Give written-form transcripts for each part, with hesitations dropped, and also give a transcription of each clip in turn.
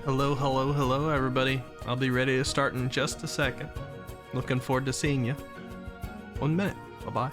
Hello, hello, hello, everybody. I'll be ready to start in just a second. Looking forward to seeing you. 1 minute. Bye-bye.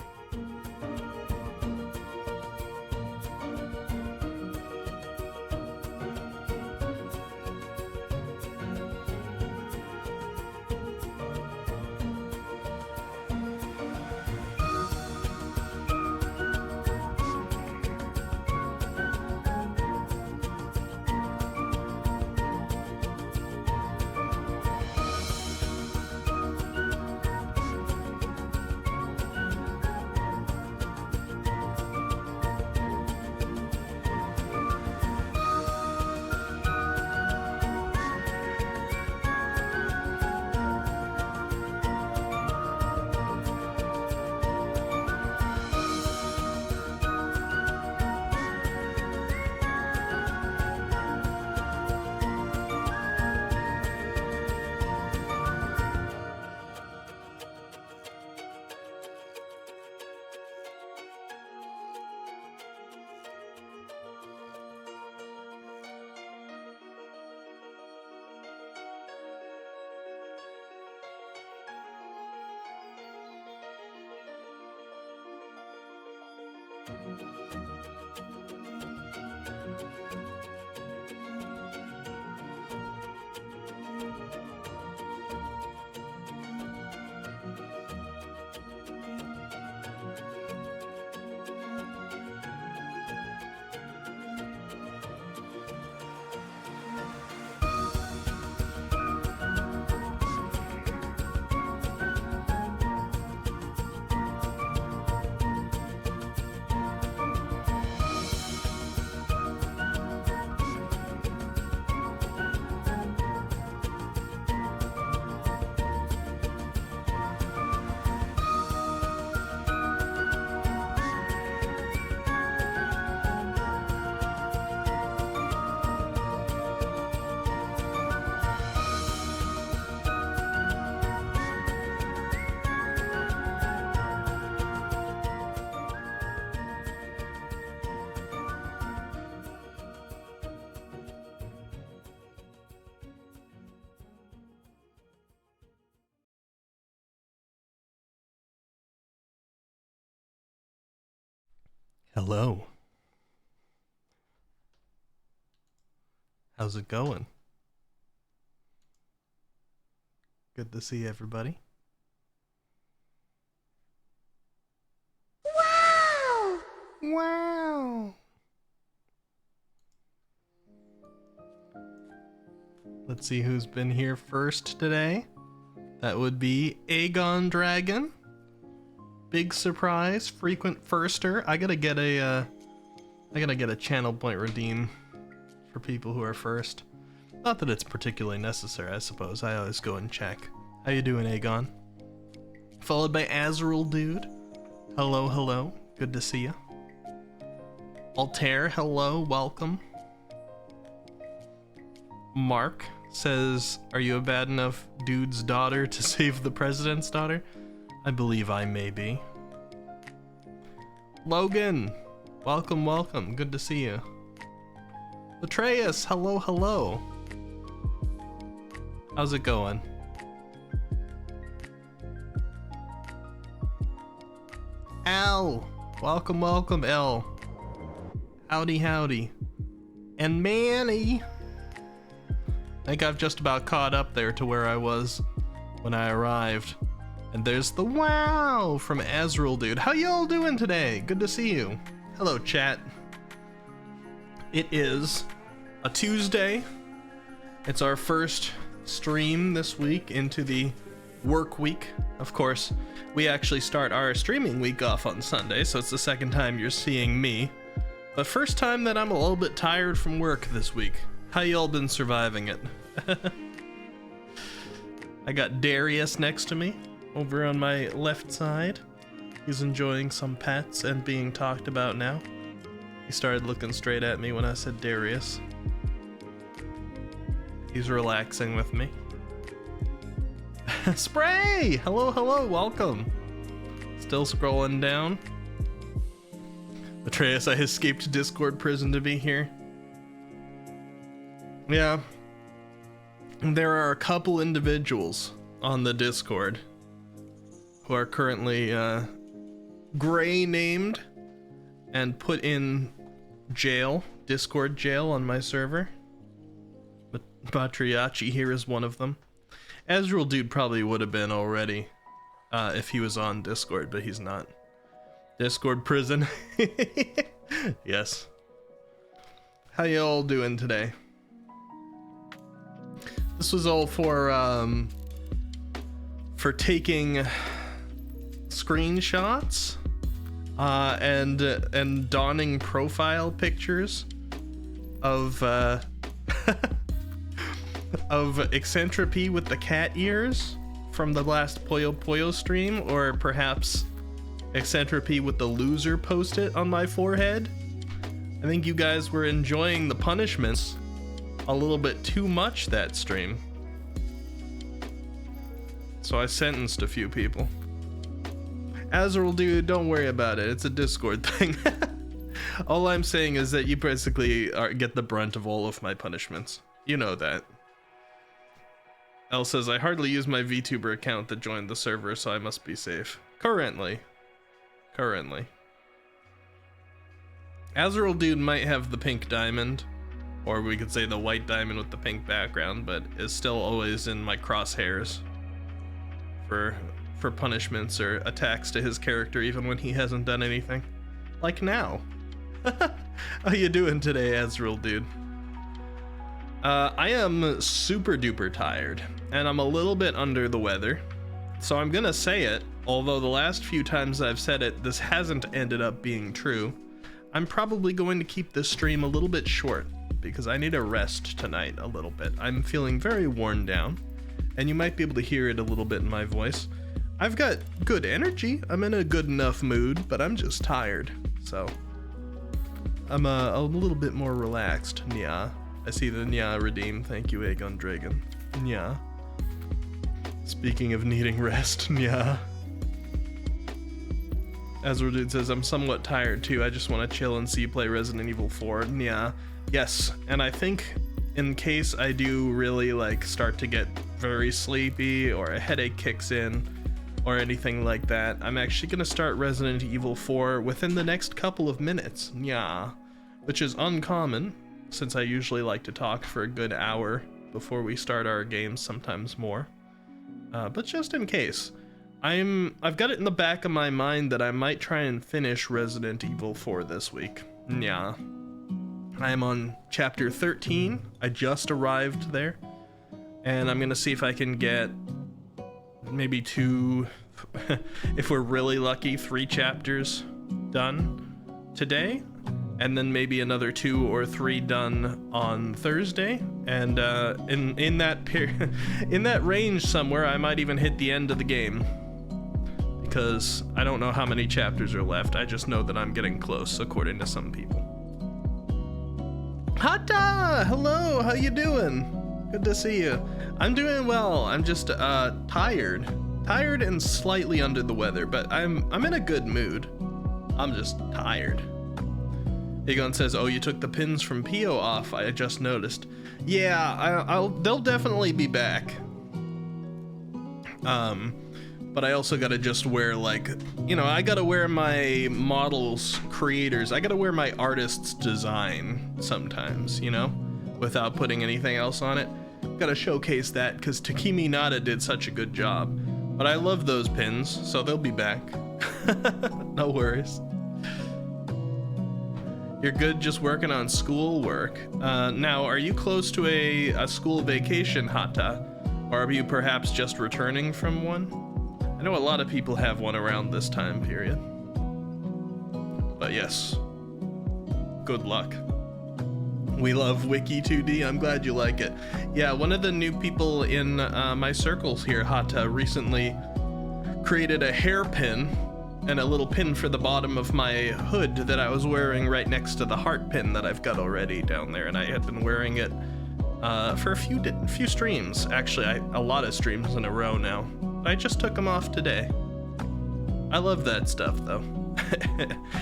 Hello. How's it going? Good to see everybody. Wow! Wow. Let's see who's been here first today. That would be Aegon Dragon. Big surprise, frequent firster. I gotta get a channel point redeem for people who are first. Not that it's particularly necessary, I suppose. I always go and check. How you doing, Aegon? Followed by Azrael Dude. Hello, hello. Good to see you. Altair, hello, welcome. Mark says, are you a bad enough dude's daughter to save the president's daughter? I believe I may be. Logan, welcome, welcome. Good to see you. Atreus, hello, hello. How's it going? Al, welcome, welcome, L. Howdy, howdy. And Manny. I think I've just about caught up there to where I was when I arrived. And there's the wow from Azrael Dude. How y'all doing today? Good to see you. Hello, chat. It is a Tuesday. It's our first stream this week into the work week. Of course, we actually start our streaming week off on Sunday, so it's the second time you're seeing me. But first time that I'm a little bit tired from work this week. How y'all been surviving it? I got Darius next to me. Over on my left side, he's enjoying some pets and being talked about now. He started looking straight at me when I said Darius. He's relaxing with me. Spray! Hello, hello, welcome. Still scrolling down. Atreus, I escaped Discord prison to be here. Yeah. There are a couple individuals on the Discord who are currently gray named and put in jail, Discord jail on my server. But Batriachi here is one of them. Azrael Dude probably would have been already if he was on Discord, but he's not. Discord prison. Yes. How y'all doing today? This was all for taking screenshots and donning profile pictures of of Eccentropy with the cat ears from the last Puyo Puyo stream, or perhaps Eccentropy with the loser post-it on my forehead. I think you guys were enjoying the punishments a little bit too much that stream, so I sentenced a few people. Azrael Dude, don't worry about it. It's a Discord thing. All I'm saying is that you basically get the brunt of all of my punishments. You know that. Elle says, I hardly use my VTuber account that joined the server, so I must be safe. Currently. Azrael Dude might have the pink diamond, or we could say the white diamond with the pink background, but is still always in my crosshairs for punishments or attacks to his character, even when he hasn't done anything. Like now. How you doing today, Azrael Dude? I am super duper tired, and I'm a little bit under the weather, so I'm gonna say it, although the last few times I've said it, this hasn't ended up being true. I'm probably going to keep this stream a little bit short, because I need a rest tonight a little bit. I'm feeling very worn down, and you might be able to hear it a little bit in my voice. I've got good energy, I'm in a good enough mood, but I'm just tired, so I'm a little bit more relaxed. Nya. I see the Nya redeem. Thank you, Aegon Dragon. Nya. Speaking of needing rest, Nya. Azrael Dude says, I'm somewhat tired too. I just want to chill and see you play Resident Evil 4. Nya. Yes, and I think in case I do really like start to get very sleepy or a headache kicks in or anything like that, I'm actually going to start Resident Evil 4 within the next couple of minutes. Yeah. Which is uncommon, since I usually like to talk for a good hour before we start our games, sometimes more. But just in case, I've got it in the back of my mind that I might try and finish Resident Evil 4 this week. Yeah. I'm on chapter 13. I just arrived there, and I'm gonna see if I can get maybe 2, if we're really lucky, 3 chapters done today, and then maybe another 2 or 3 done on Thursday. And in that in that range somewhere, I might even hit the end of the game, because I don't know how many chapters are left. I just know that I'm getting close, according to some people. Hata! Hello, how you doing? Good to see you. I'm doing well. I'm just tired and slightly under the weather, but I'm in a good mood. I'm just tired. Aegon says, oh, you took the pins from Pio off, I just noticed. Yeah, they'll definitely be back. But I also gotta just wear, like, you know, I gotta wear my models' creators, I gotta wear my artist's design sometimes, you know, without putting anything else on it. Gotta showcase that, because Takimi Nada did such a good job. But I love those pins, so they'll be back. No worries. You're good just working on school work. Now, are you close to a school vacation, Hata? Or are you perhaps just returning from one? I know a lot of people have one around this time period. But yes, good luck. We love Wiki 2D, I'm glad you like it. Yeah, one of the new people in my circles here, Hata, recently created a hairpin and a little pin for the bottom of my hood that I was wearing right next to the heart pin that I've got already down there, and I had been wearing it for a few streams. Actually, a lot of streams in a row now. I just took them off today. I love that stuff, though.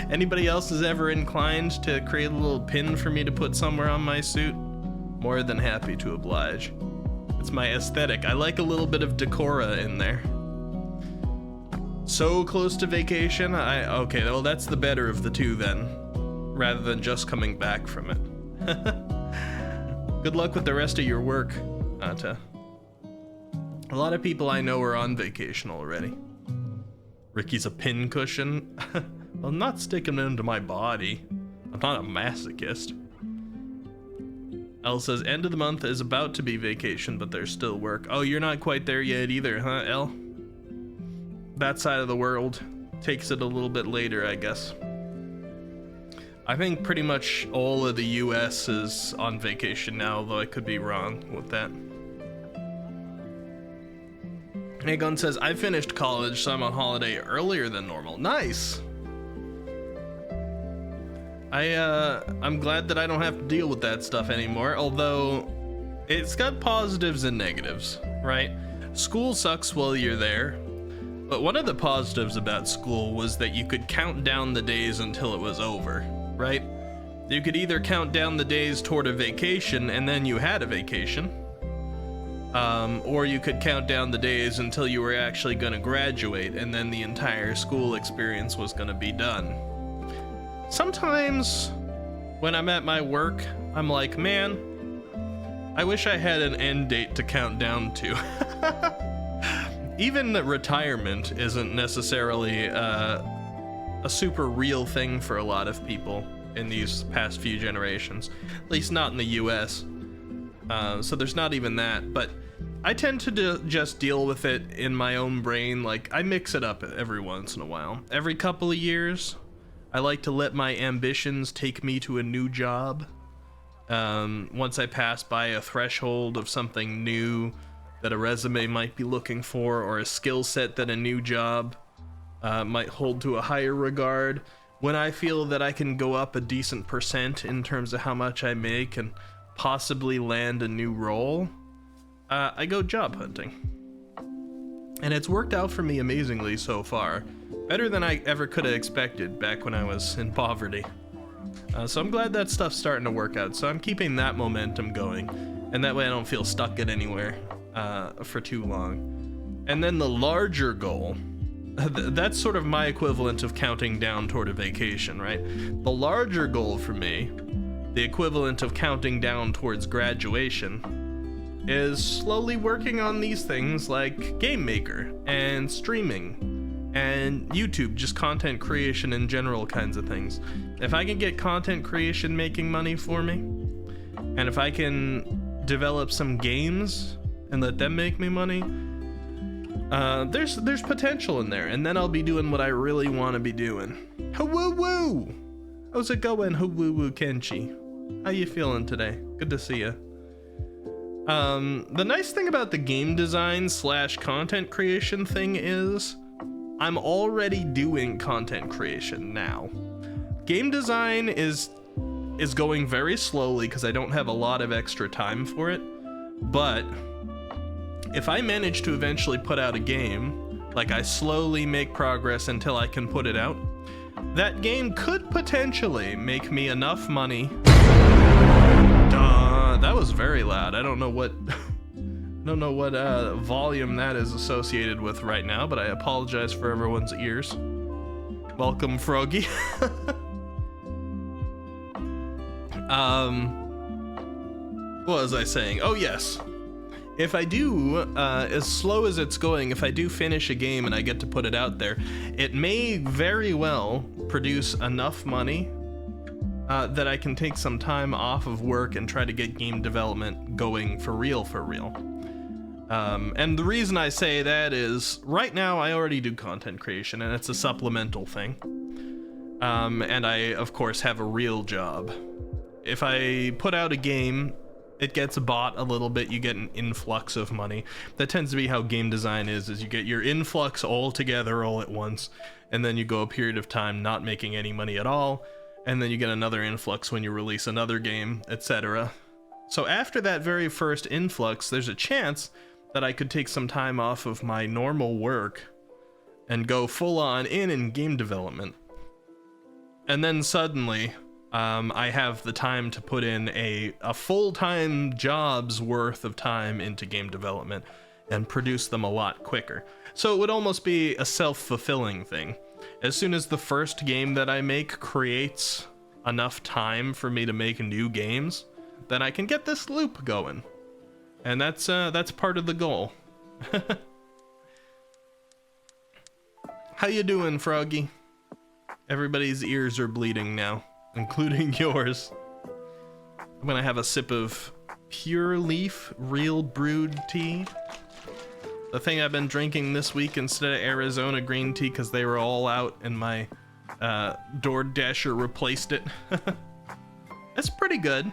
Anybody else is ever inclined to create a little pin for me to put somewhere on my suit? More than happy to oblige. It's my aesthetic. I like a little bit of decora in there. So close to vacation? Okay, well, that's the better of the two then, rather than just coming back from it. Good luck with the rest of your work, Ata. A lot of people I know are on vacation already. Ricky's a pin cushion. I'm not sticking it into my body. I'm not a masochist. Elle says, end of the month is about to be vacation, but there's still work. Oh, you're not quite there yet either, huh, Elle? That side of the world takes it a little bit later, I guess. I think pretty much all of the US is on vacation now, although I could be wrong with that. Aegon says, I finished college, so I'm on holiday earlier than normal. Nice! I'm glad that I don't have to deal with that stuff anymore, although it's got positives and negatives, right? School sucks while you're there, but one of the positives about school was that you could count down the days until it was over, right? You could either count down the days toward a vacation and then you had a vacation, or you could count down the days until you were actually going to graduate and then the entire school experience was going to be done. Sometimes when I'm at my work, I'm like, man, I wish I had an end date to count down to. Even retirement isn't necessarily a super real thing for a lot of people in these past few generations, at least not in the US. So there's not even that, but I tend to just deal with it in my own brain. Like, I mix it up every once in a while. Every couple of years, I like to let my ambitions take me to a new job. Once I pass by a threshold of something new that a resume might be looking for, or a skill set that a new job might hold to a higher regard, when I feel that I can go up a decent percent in terms of how much I make and possibly land a new role, I go job hunting. And it's worked out for me amazingly so far. Better than I ever could have expected back when I was in poverty. So I'm glad that stuff's starting to work out. So I'm keeping that momentum going. And that way I don't feel stuck at anywhere for too long. And then the larger goal, that's sort of my equivalent of counting down toward a vacation, right? The larger goal for me, the equivalent of counting down towards graduation, is slowly working on these things like Game Maker and streaming and YouTube, just content creation in general kinds of things. If I can get content creation making money for me, and if I can develop some games and let them make me money, there's potential in there, and then I'll be doing what I really want to be doing. Hoo-woo-woo! How's it going, Hoo-woo-woo Kenchi? How you feeling today? Good to see you. The nice thing about the game design / content creation thing is I'm already doing content creation now. Game design is going very slowly because I don't have a lot of extra time for it, but if I manage to eventually put out a game, like I slowly make progress until I can put it out, that game could potentially make me enough money. That was very loud. I don't know what volume that is associated with right now, but I apologize for everyone's ears. Welcome, Froggy. What was I saying? Oh yes. If I do, as slow as it's going, if I do finish a game and I get to put it out there, it may very well produce enough money that I can take some time off of work and try to get game development going for real. And the reason I say that is, right now I already do content creation, and it's a supplemental thing. And I, of course, have a real job. If I put out a game, it gets bought a little bit, you get an influx of money. That tends to be how game design is you get your influx all together all at once, and then you go a period of time not making any money at all, and then you get another influx when you release another game, etc. So after that very first influx, there's a chance that I could take some time off of my normal work and go full on in game development. And then suddenly, I have the time to put in a full-time job's worth of time into game development and produce them a lot quicker. So it would almost be a self-fulfilling thing. As soon as the first game that I make creates enough time for me to make new games, then I can get this loop going. And that's part of the goal. How you doing, Froggy? Everybody's ears are bleeding now, including yours. I'm gonna have a sip of Pure Leaf Real Brewed Tea. The thing I've been drinking this week instead of Arizona green tea because they were all out and my DoorDasher replaced it. It's pretty good.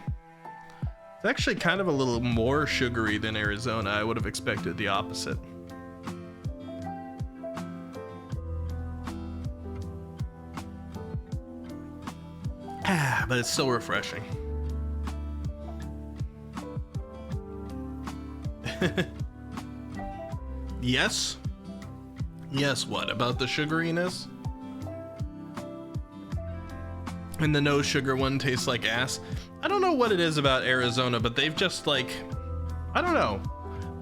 It's actually kind of a little more sugary than Arizona. I would have expected the opposite. But it's still refreshing. Yes? Yes, what? About the sugariness? And the no sugar one tastes like ass? I don't know what it is about Arizona, but they've just like, I don't know.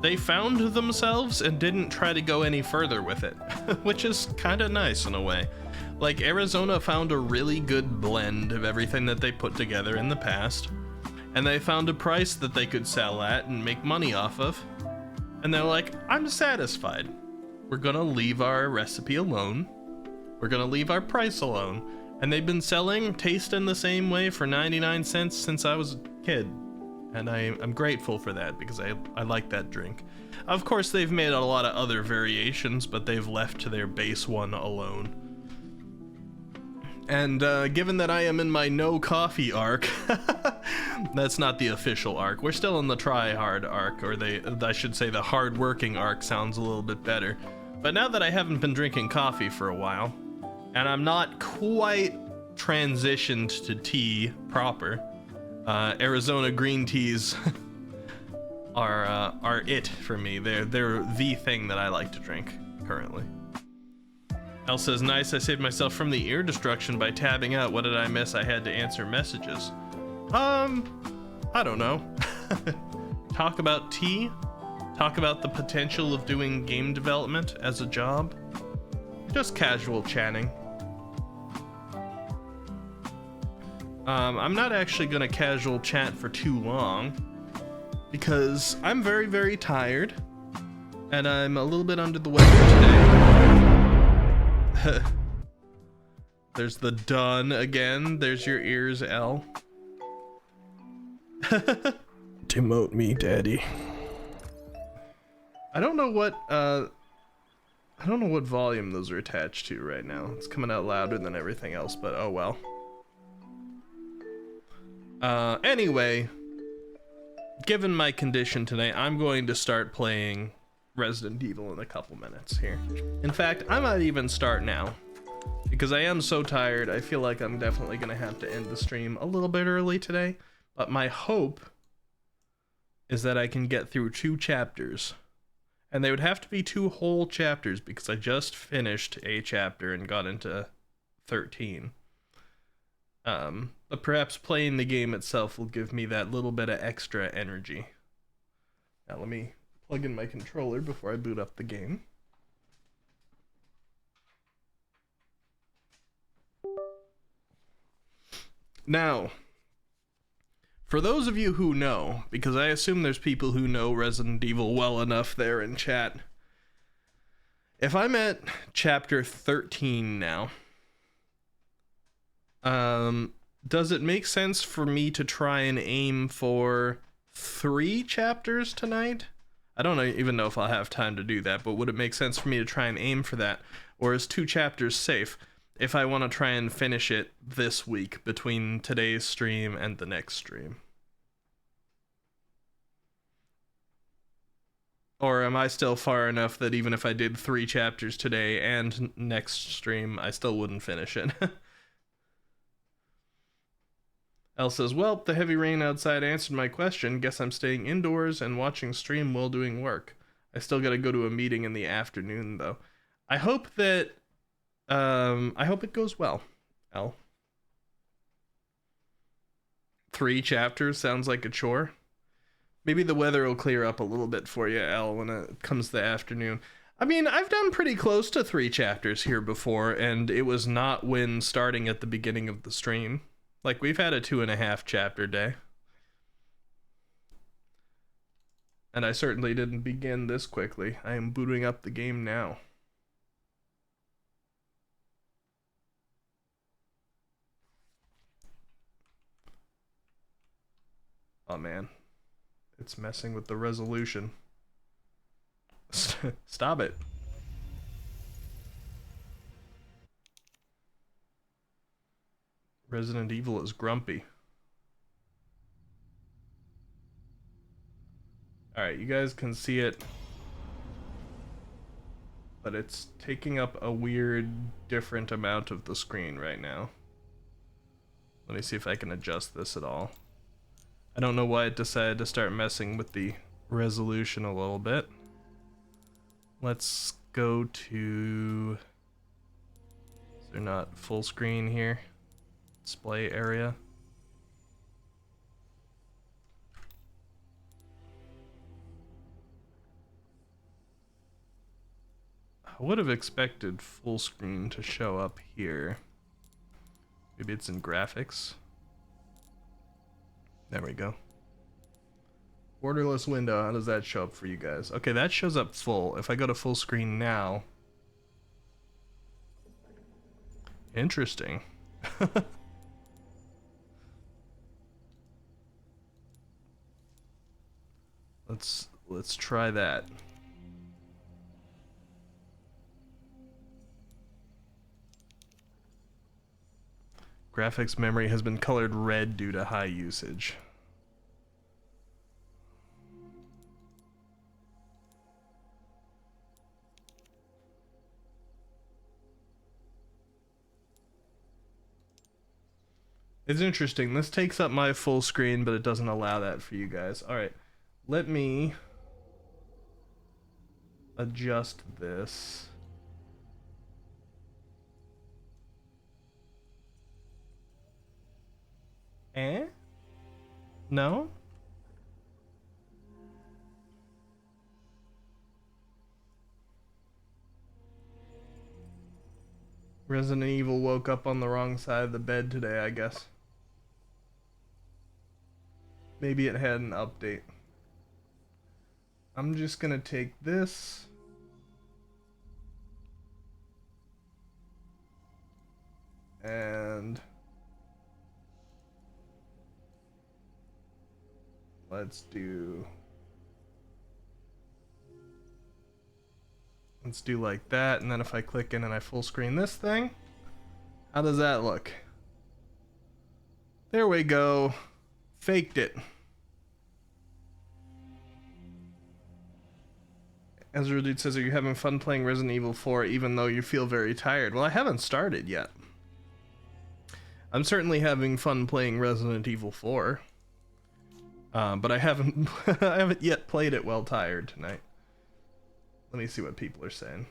They found themselves and didn't try to go any further with it, which is kind of nice in a way. Like, Arizona found a really good blend of everything that they put together in the past, and they found a price that they could sell at and make money off of, and they're like, I'm satisfied. We're gonna leave our recipe alone. We're gonna leave our price alone. And they've been selling, tasting the same way for 99 cents since I was a kid. And I'm grateful for that because I like that drink. Of course, they've made a lot of other variations, but they've left their base one alone. And given that I am in my no coffee arc, that's not the official arc. We're still in the try hard arc, or I should say the hard working arc sounds a little bit better. But now that I haven't been drinking coffee for a while, and I'm not quite transitioned to tea proper, Arizona green teas are it for me. They're the thing that I like to drink currently. Elle says, nice, I saved myself from the ear destruction by tabbing out. What did I miss? I had to answer messages. I don't know. Talk about tea? Talk about the potential of doing game development as a job? Just casual chatting. I'm not actually gonna casual chat for too long because I'm very, very tired and I'm a little bit under the weather today. There's the done again. There's your ears, L. Demote me, daddy. I don't know what volume those are attached to right now. It's coming out louder than everything else, but oh well. Anyway, given my condition today, I'm going to start playing Resident Evil in a couple minutes here. In fact, I might even start now because I am so tired. I feel like I'm definitely gonna have to end the stream a little bit early today, but my hope is that I can get through 2 chapters, and they would have to be 2 whole chapters because I just finished a chapter and got into 13. But perhaps playing the game itself will give me that little bit of extra energy. Now let me plug in my controller before I boot up the game. Now, for those of you who know, because I assume there's people who know Resident Evil well enough there in chat, if I'm at chapter 13 now, does it make sense for me to try and aim for 3 chapters tonight? I don't even know if I'll have time to do that, but would it make sense for me to try and aim for that? Or is 2 chapters safe if I want to try and finish it this week between today's stream and the next stream? Or am I still far enough that even if I did 3 chapters today and next stream, I still wouldn't finish it? Elle says, well, the heavy rain outside answered my question. Guess I'm staying indoors and watching stream while doing work. I still gotta go to a meeting in the afternoon, though. I hope that, I hope it goes well, Elle. 3 chapters sounds like a chore. Maybe the weather will clear up a little bit for you, Elle, when it comes the afternoon. I mean, I've done pretty close to 3 chapters here before, and it was not when starting at the beginning of the stream. Like, we've had a 2.5 chapter day. And I certainly didn't begin this quickly. I am booting up the game now. Oh man, it's messing with the resolution. Stop it. Resident Evil is grumpy. Alright, you guys can see it, but it's taking up a weird, different amount of the screen right now. Let me see if I can adjust this at all. I don't know why it decided to start messing with the resolution a little bit. Let's go to... Is there not full screen here? Display area. I would have expected full screen to show up here. Maybe it's in graphics. There we go. Borderless window, how does that show up for you guys? Okay, that shows up full. If I go to full screen now... Interesting. Let's try that. Graphics memory has been colored red due to high usage. It's interesting. This takes up my full screen, but it doesn't allow that for you guys. All right, let me adjust this. Eh? No? Resident Evil woke up on the wrong side of the bed today, I guess. Maybe it had an update. I'm just gonna take this. And let's do like that, and then if I click in and I full screen this thing, how does that look? There we go. Faked it. Ezra Dude says, are you having fun playing Resident Evil 4 even though you feel very tired? Well, I haven't started yet. I'm certainly having fun playing Resident Evil 4. But I haven't I haven't yet played it while tired tonight. Let me see what people are saying.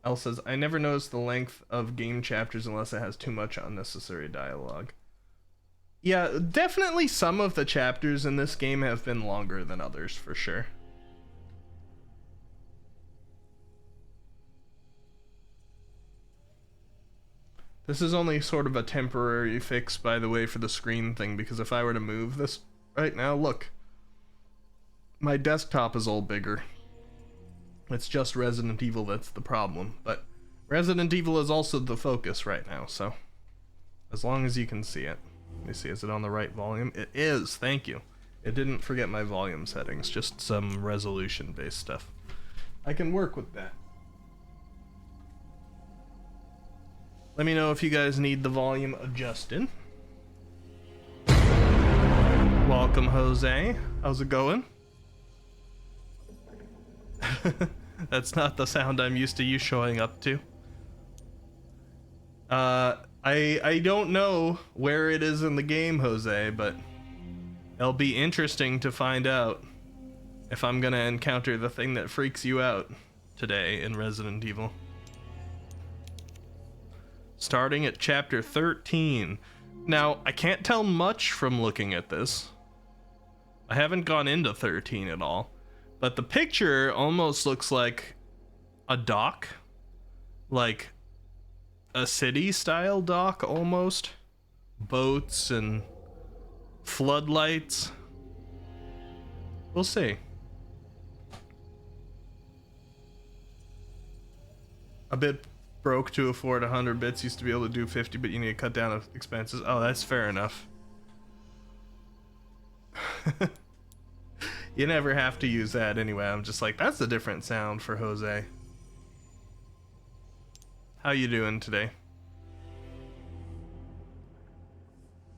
Elle says, I never notice the length of game chapters unless it has too much unnecessary dialogue. Yeah, definitely some of the chapters in this game have been longer than others, for sure. This is only sort of a temporary fix, by the way, for the screen thing, because if I were to move this right now, look. My desktop is all bigger. It's just Resident Evil that's the problem, but Resident Evil is also the focus right now, so as long as you can see it. Let me see, is it on the right volume? It is, thank you. It didn't forget my volume settings, just some resolution-based stuff. I can work with that. Let me know if you guys need the volume adjusted. Welcome, Jose. How's it going? That's not the sound I'm used to you showing up to. I don't know where it is in the game, Jose, but it'll be interesting to find out if I'm gonna encounter the thing that freaks you out today in Resident Evil. Starting at chapter 13. Now, I can't tell much from looking at this. I haven't gone into 13 at all, but the picture almost looks like a dock, like a city-style dock almost. Boats and floodlights. We'll see. A bit broke to afford 100 bits. Used to be able to do 50, but you need to cut down expenses. Oh, that's fair enough. You never have to use that anyway. I'm just like, that's a different sound for Jose. How you doing today?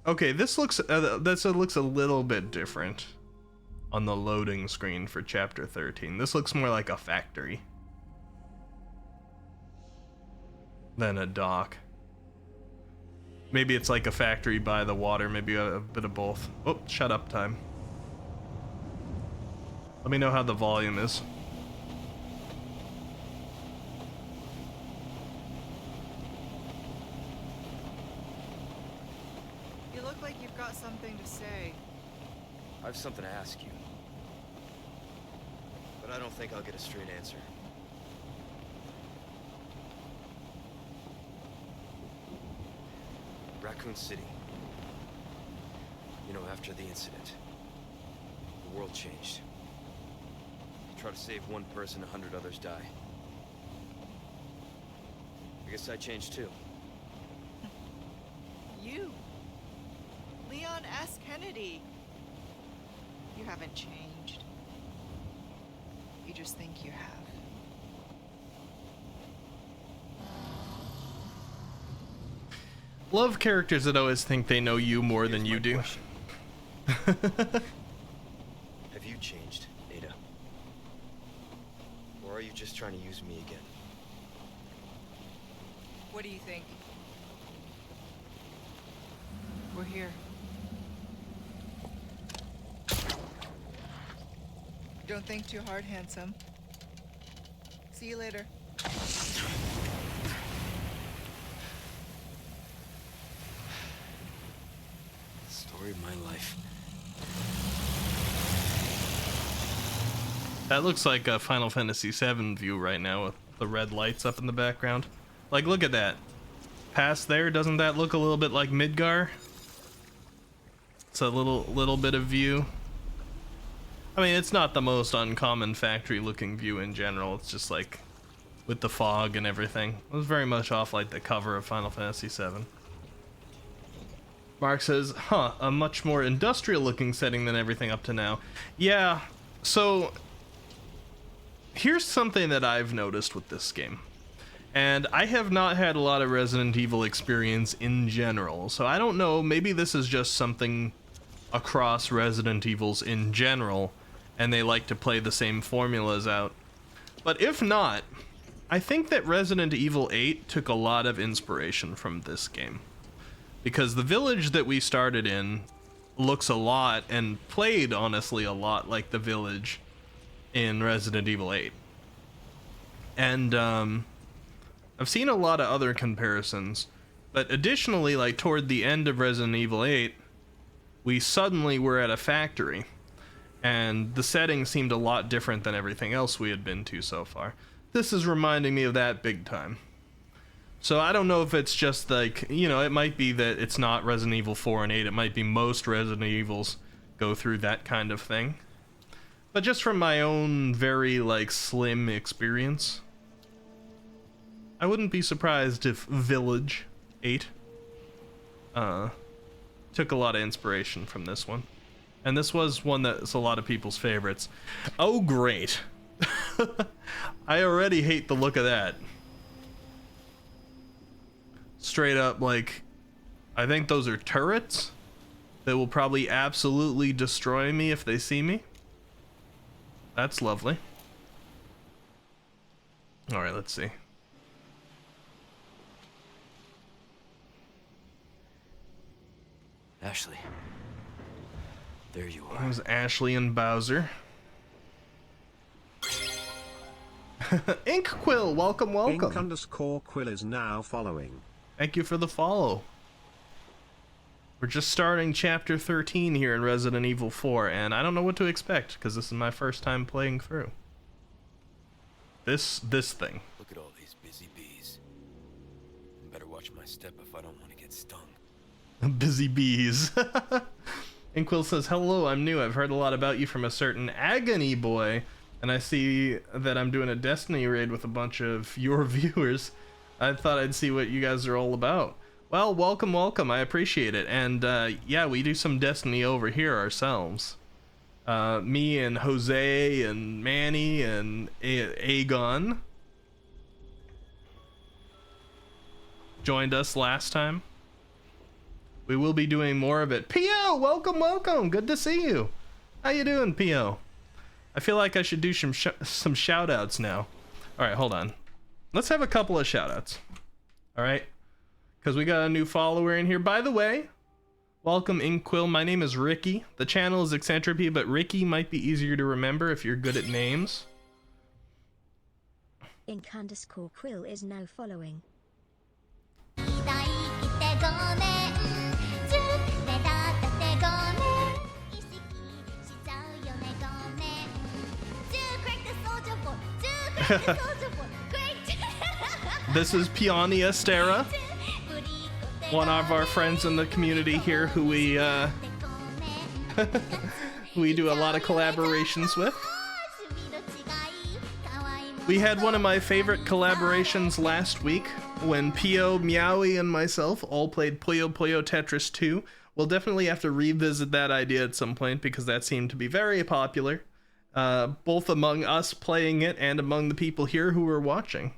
Okay, this looks looks a little bit different on the loading screen for chapter 13. This looks more like a factory than a dock. Maybe it's like a factory by the water, maybe a bit of both. Oh, shut up time. Let me know how the volume is. You look like you've got something to say. I have something to ask you. But I don't think I'll get a straight answer. Raccoon City. You know, after the incident, the world changed. You try to save one person, 100 others die. I guess I changed too. You? Leon S. Kennedy. You haven't changed. You just think you have. Love characters that always think they know you more than you do. Have you changed, Ada? Or are you just trying to use me again? What do you think? We're here. Don't think too hard, handsome. See you later. Story of my life. That looks like a Final Fantasy VII view right now with the red lights up in the background. Like, look at that. Past there, doesn't that look a little bit like Midgar? It's a little bit of view. I mean, it's not the most uncommon factory-looking view in general. It's just like with the fog and everything. It was very much off like the cover of Final Fantasy VII. Mark says, huh, a much more industrial-looking setting than everything up to now. Yeah, so here's something that I've noticed with this game. And I have not had a lot of Resident Evil experience in general, so I don't know, maybe this is just something across Resident Evils in general, and they like to play the same formulas out. But if not, I think that Resident Evil 8 took a lot of inspiration from this game. Because the village that we started in looks a lot, and played honestly a lot like the village in Resident Evil 8. And I've seen a lot of other comparisons, but additionally, like toward the end of Resident Evil 8, we suddenly were at a factory, and the setting seemed a lot different than everything else we had been to so far. This is reminding me of that big time. So I don't know if it's just like, you know, it might be that it's not Resident Evil 4 and 8, it might be most Resident Evils go through that kind of thing. But just from my own very, like, slim experience, I wouldn't be surprised if Village 8 took a lot of inspiration from this one. And this was one that's a lot of people's favorites. Oh, great. I already hate the look of that. Straight up, like, I think those are turrets that will probably absolutely destroy me if they see me. That's lovely. Alright, let's see. Ashley. There you are. That was Ashley and Bowser. Inkquill, welcome, welcome. Ink_Quill is now following. Thank you for the follow. We're just starting chapter 13 here in Resident Evil 4, and I don't know what to expect, because this is my first time playing through. This thing. Look at all these busy bees. I better watch my step if I don't want to get stung. Busy bees. Inquill says, hello, I'm new. I've heard a lot about you from a certain Agony Boy, and I see that I'm doing a Destiny raid with a bunch of your viewers. I thought I'd see what you guys are all about. Well, welcome, welcome. I appreciate it. And yeah, we do some Destiny over here ourselves. Me and Jose and Manny and Aegon joined us last time. We will be doing more of it. P.O., welcome, welcome. Good to see you. How you doing, P.O.? I feel like I should do some shout-outs now. All right, hold on. Let's have a couple of shout-outs. All right? Because we got a new follower in here. By the way, welcome, Inkquill. My name is Ricky. The channel is Eccentropy, but Ricky might be easier to remember if you're good at names. Ink_Quill is now following. This is Peony Estera, one of our friends in the community here who we we do a lot of collaborations with. We had one of my favorite collaborations last week when Pio, Meowie, and myself all played Puyo Puyo Tetris 2. We'll definitely have to revisit that idea at some point because that seemed to be very popular, both among us playing it and among the people here who were watching.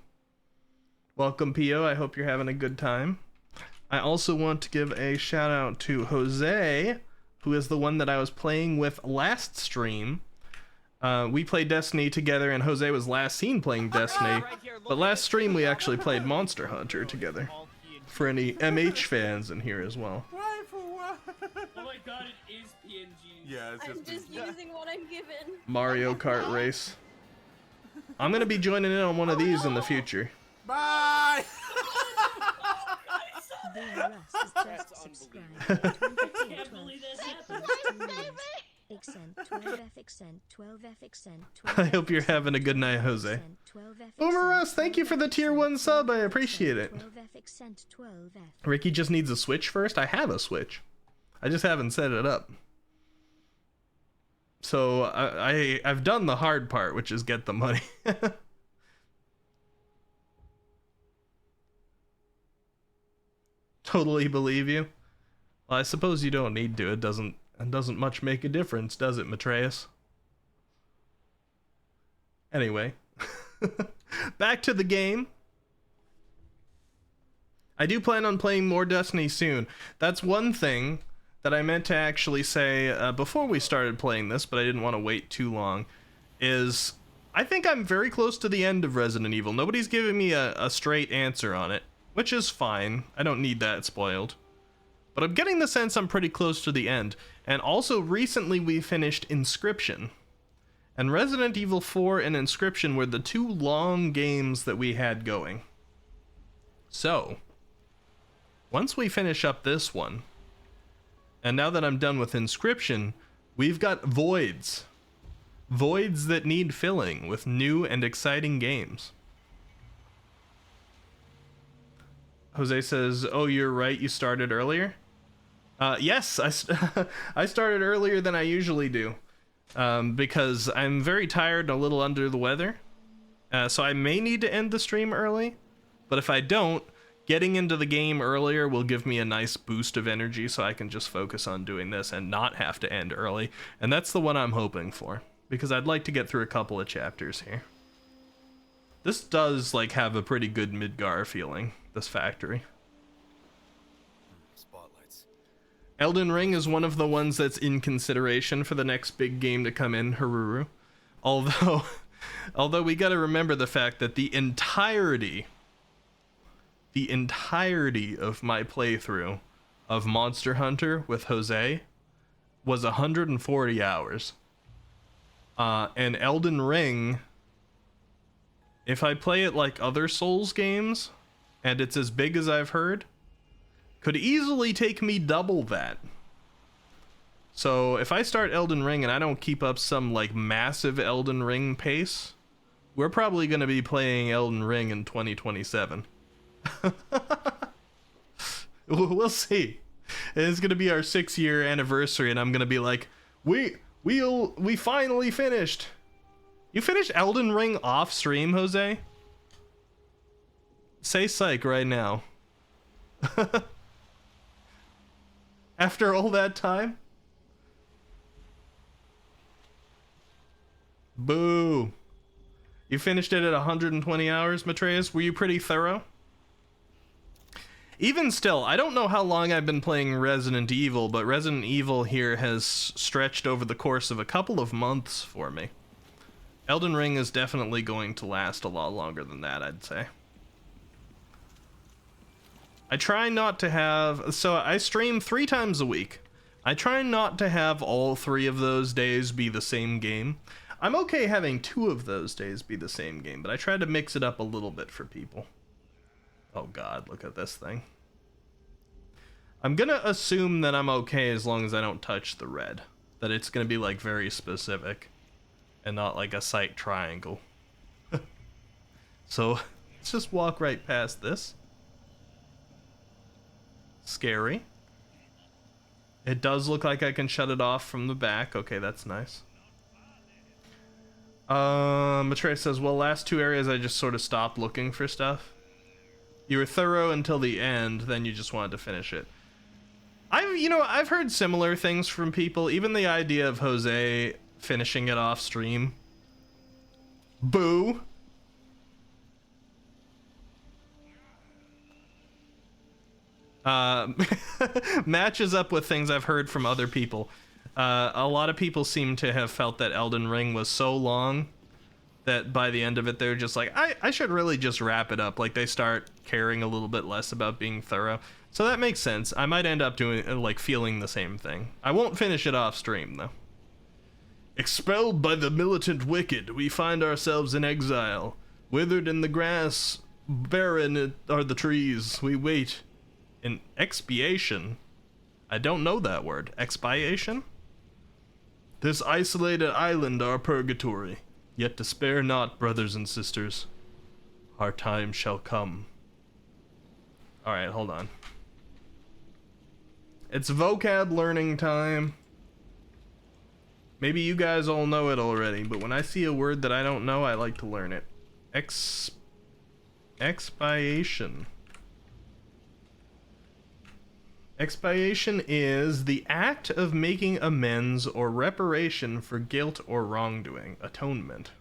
Welcome, Pio. I hope you're having a good time. I also want to give a shout out to Jose, who is the one that I was playing with last stream. We played Destiny together, and Jose was last seen playing Destiny. But last stream, we actually played Monster Hunter together. For any MH fans in here as well. Oh my god, it is PNG. Yeah, it's I'm just using what I'm given. Mario Kart Race. I'm gonna be joining in on one of these in the future. Bye! That's unbelievable. Can't believe this happened. I hope you're having a good night, Jose. Boomerus, thank you for the tier 1 sub. I appreciate it. Ricky just needs a Switch first. I have a Switch. I just haven't set it up. So I've done the hard part, which is get the money. Totally believe you. Well, I suppose you don't need to. It doesn't much make a difference, does it, Matreus? Anyway, back to the game. I do plan on playing more Destiny soon. That's one thing that I meant to actually say before we started playing this, but I didn't want to wait too long, is I think I'm very close to the end of Resident Evil. Nobody's giving me a straight answer on it, which is fine. I don't need that spoiled. But I'm getting the sense I'm pretty close to the end. And also, recently we finished Inscription. And Resident Evil 4 and Inscription were the two long games that we had going. So, once we finish up this one, and now that I'm done with Inscription, we've got voids. Voids that need filling with new and exciting games. Jose says, oh, you're right, you started earlier? Yes, I started earlier than I usually do. Because I'm very tired and a little under the weather. So I may need to end the stream early. But if I don't, getting into the game earlier will give me a nice boost of energy so I can just focus on doing this and not have to end early. And that's the one I'm hoping for, because I'd like to get through a couple of chapters here. This does like have a pretty good Midgar feeling, this factory. Spotlights. Elden Ring is one of the ones that's in consideration for the next big game to come in, Haruru. Although we gotta remember the fact that the entirety of my playthrough of Monster Hunter with Jose was 140 hours. And Elden Ring, if I play it like other Souls games, and it's as big as I've heard, could easily take me double that. So if I start Elden Ring and I don't keep up some like massive Elden Ring pace, we're probably going to be playing Elden Ring in 2027. We'll see. It's gonna be our 6-year anniversary, and I'm gonna be like, we finally finished. You finished Elden Ring off stream, Jose? Say psych right now. After all that time? Boo. You finished it at 120 hours, Matreus? Were you pretty thorough? Even still, I don't know how long I've been playing Resident Evil, but Resident Evil here has stretched over the course of a couple of months for me. Elden Ring is definitely going to last a lot longer than that, I'd say. I try not to have... So I stream 3 times a week. I try not to have all 3 of those days be the same game. I'm okay having 2 of those days be the same game, but I try to mix it up a little bit for people. Oh god, look at this thing. I'm gonna assume that I'm okay as long as I don't touch the red. That it's gonna be like very specific and not like a sight triangle. So let's just walk right past this. Scary. It does look like I can shut it off from the back. Okay, that's nice. Matreya says, well, last 2 areas I just sort of stopped looking for stuff. You were thorough until the end, then you just wanted to finish it. I've heard similar things from people, even the idea of Jose finishing it off stream. Boo. Matches up with things I've heard from other people. A lot of people seem to have felt that Elden Ring was so long that by the end of it, they're just like, I should really just wrap it up. Like, they start caring a little bit less about being thorough. So that makes sense. I might end up doing, like, feeling the same thing. I won't finish it off stream, though. Expelled by the militant wicked, we find ourselves in exile. Withered in the grass, barren are the trees. We wait in expiation. I don't know that word. Expiation? This isolated island our purgatory. Yet despair not, brothers and sisters. Our time shall come. Alright, hold on. It's vocab learning time. Maybe you guys all know it already, but when I see a word that I don't know, I like to learn it. Expiation. Expiation is the act of making amends or reparation for guilt or wrongdoing. Atonement.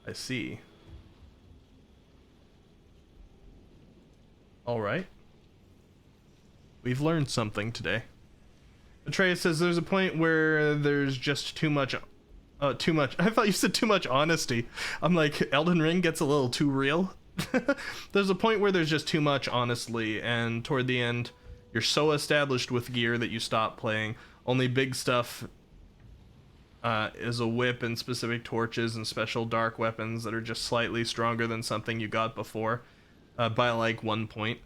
I see. Alright. We've learned something today. Atreus says there's a point where there's just too much... too much... I thought you said too much honesty. I'm like, Elden Ring gets a little too real. There's a point where there's just too much, honestly, and toward the end... You're so established with gear that you stop playing. Only big stuff is a whip and specific torches and special dark weapons that are just slightly stronger than something you got before. by like 1 point.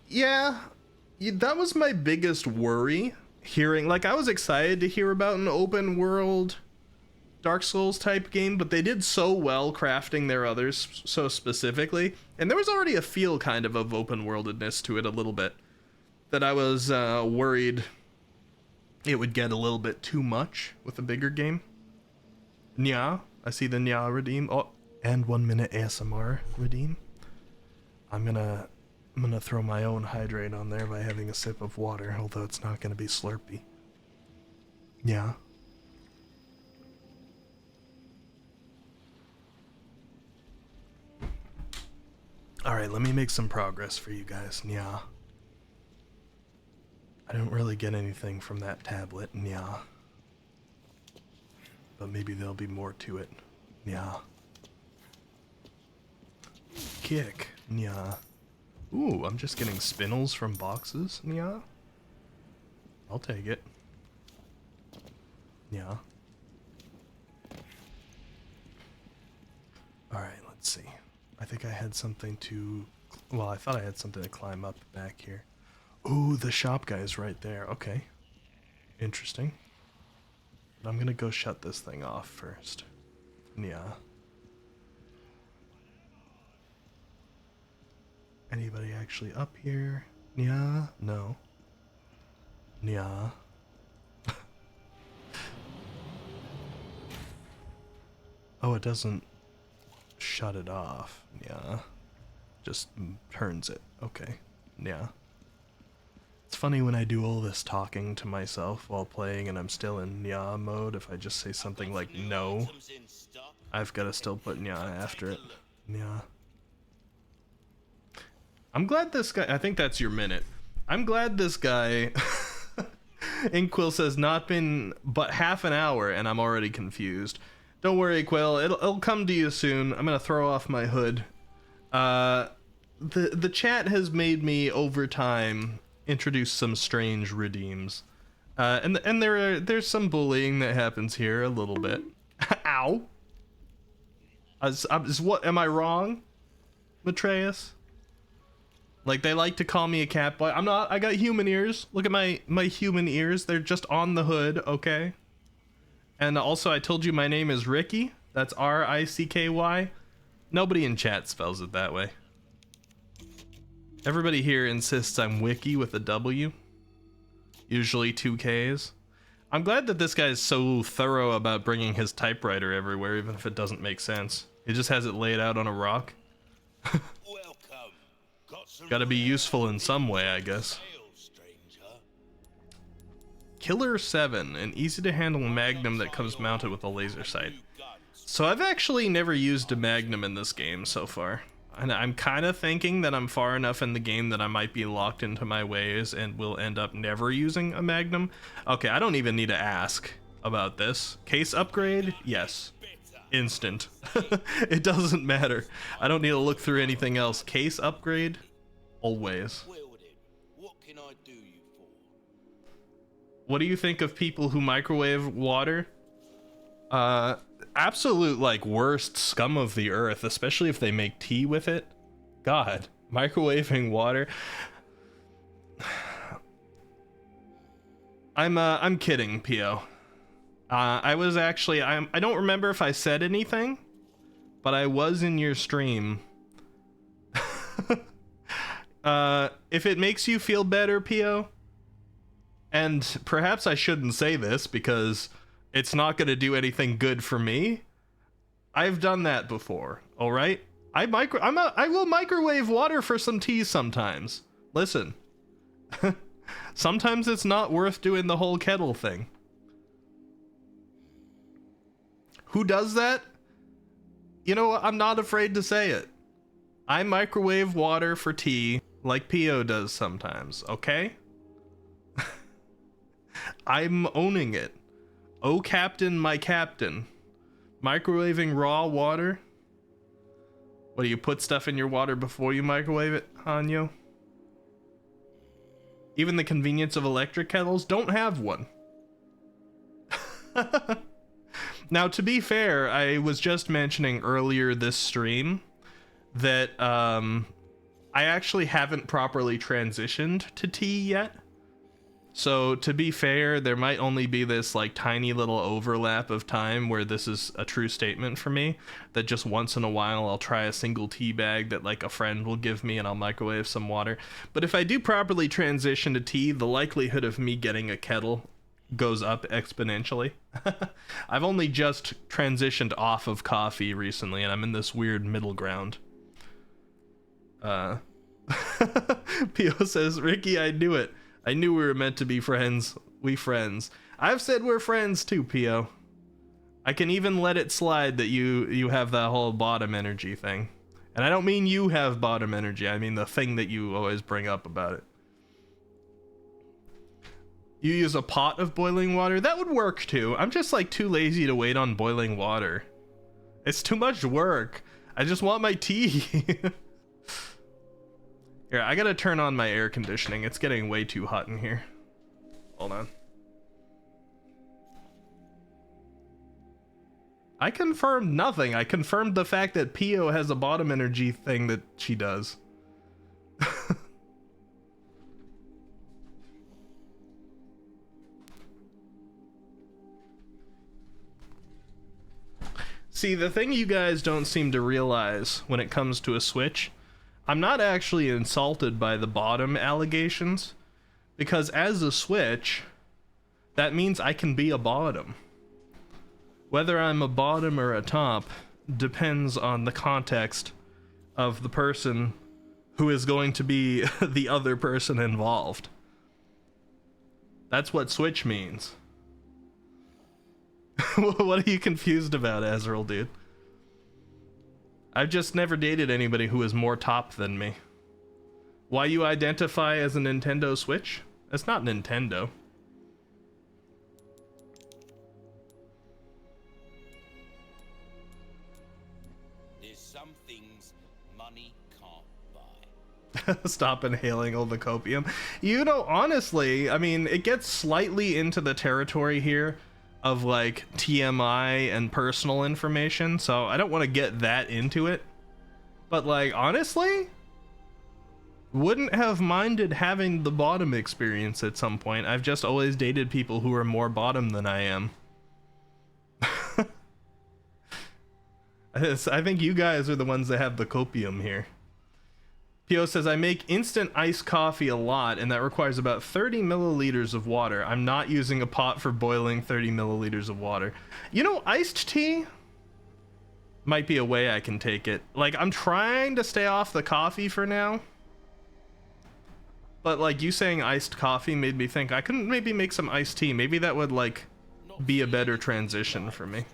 Yeah, that was my biggest worry. Hearing, like, I was excited to hear about an open world Dark Souls type game, but they did so well crafting their others so specifically, and there was already a feel kind of open worldedness to it a little bit, that I was worried it would get a little bit too much with a bigger game. Nya, I see the Nya redeem. Oh, and 1 minute ASMR redeem. I'm gonna throw my own hydrate on there by having a sip of water, although it's not gonna be slurpy. Yeah. Alright, let me make some progress for you guys. Yeah. I don't really get anything from that tablet. Yeah. But maybe there'll be more to it. Yeah. Kick. Yeah. Ooh, I'm just getting spinels from boxes. Yeah. I'll take it. Yeah. Alright, let's see. I think I had something to... Well, I thought I had something to climb up back here. Ooh, the shop guy's right there. Okay. Interesting. But I'm gonna go shut this thing off first. Yeah. Anybody actually up here? Yeah? No. Yeah. Oh, it doesn't shut it off. Yeah. Just turns it. Okay. Yeah. It's funny when I do all this talking to myself while playing and I'm still in Nya mode. If I just say something like no, I've got to still put Nya after it. Yeah. I'm glad this guy... I think that's your minute. I'm glad this guy... Inkwil says not been but half an hour and I'm already confused. Don't worry, Quill. It'll come to you soon. I'm gonna throw off my hood. The chat has made me over time introduce some strange redeems, and there's some bullying that happens here a little bit. Ow. What am I wrong, Matreus? Like, they like to call me a cat boy. I'm not. I got human ears. Look at my human ears. They're just on the hood, okay? And also, I told you my name is Ricky. That's R-I-C-K-Y. Nobody in chat spells it that way. Everybody here insists I'm Wiki with a W. Usually 2 Ks. I'm glad that this guy is so thorough about bringing his typewriter everywhere, even if it doesn't make sense. He just has it laid out on a rock. Gotta be useful in some way, I guess. Killer 7, an easy-to-handle magnum that comes mounted with a laser sight. So I've actually never used a magnum in this game so far. And I'm kind of thinking that I'm far enough in the game that I might be locked into my ways and will end up never using a magnum. Okay, I don't even need to ask about this. Case upgrade? Yes. Instant. It doesn't matter. I don't need to look through anything else. Case upgrade? Always. What do you think of people who microwave water? Absolute, like, worst scum of the earth, especially if they make tea with it. God, microwaving water. I'm kidding, Pio. I was actually, I don't remember if I said anything, but I was in your stream. If it makes you feel better, Pio, and perhaps I shouldn't say this because it's not going to do anything good for me. I've done that before, all right? I will microwave water for some tea sometimes. Listen. Sometimes it's not worth doing the whole kettle thing. Who does that? You know, I'm not afraid to say it. I microwave water for tea like Pio does sometimes, okay? I'm owning it. Oh, Captain, my Captain. Microwaving raw water? What, do you put stuff in your water before you microwave it, Hanyo? Even the convenience of electric kettles don't have one. Now, to be fair, I was just mentioning earlier this stream that I actually haven't properly transitioned to tea yet. So to be fair, there might only be this like tiny little overlap of time where this is a true statement for me, that just once in a while I'll try a single tea bag that like a friend will give me and I'll microwave some water. But if I do properly transition to tea, the likelihood of me getting a kettle goes up exponentially. I've only just transitioned off of coffee recently and I'm in this weird middle ground. Pio says, Ricky, I knew it. I knew we were meant to be friends. We friends. I've said we're friends too, Pio. I can even let it slide that you have that whole bottom energy thing. And I don't mean you have bottom energy. I mean the thing that you always bring up about it. You use a pot of boiling water? That would work too. I'm just like too lazy to wait on boiling water. It's too much work. I just want my tea. Here, I gotta turn on my air conditioning. It's getting way too hot in here. Hold on. I confirmed nothing. I confirmed the fact that Pio has a bottom energy thing that she does. See, the thing you guys don't seem to realize when it comes to a Switch, I'm not actually insulted by the bottom allegations, because as a Switch, that means I can be a bottom. Whether I'm a bottom or a top depends on the context of the person who is going to be the other person involved. That's what Switch means. What are you confused about, Azrael, dude? I've just never dated anybody who is more top than me. Why you identify as a Nintendo Switch? That's not Nintendo. There's some things money can't buy. Stop inhaling all the copium. You know, honestly, I mean, it gets slightly into the territory here of like TMI and personal information, so I don't want to get that into it. But like, honestly, wouldn't have minded having the bottom experience at some point. I've just always dated people who are more bottom than I am. I think you guys are the ones that have the copium here. Pio says, I make instant iced coffee a lot, and that requires about 30 milliliters of water. I'm not using a pot for boiling 30 milliliters of water. You know, iced tea might be a way I can take it. Like, I'm trying to stay off the coffee for now. But, like, you saying iced coffee made me think I couldn't maybe make some iced tea. Maybe that would, like, be a better transition for me.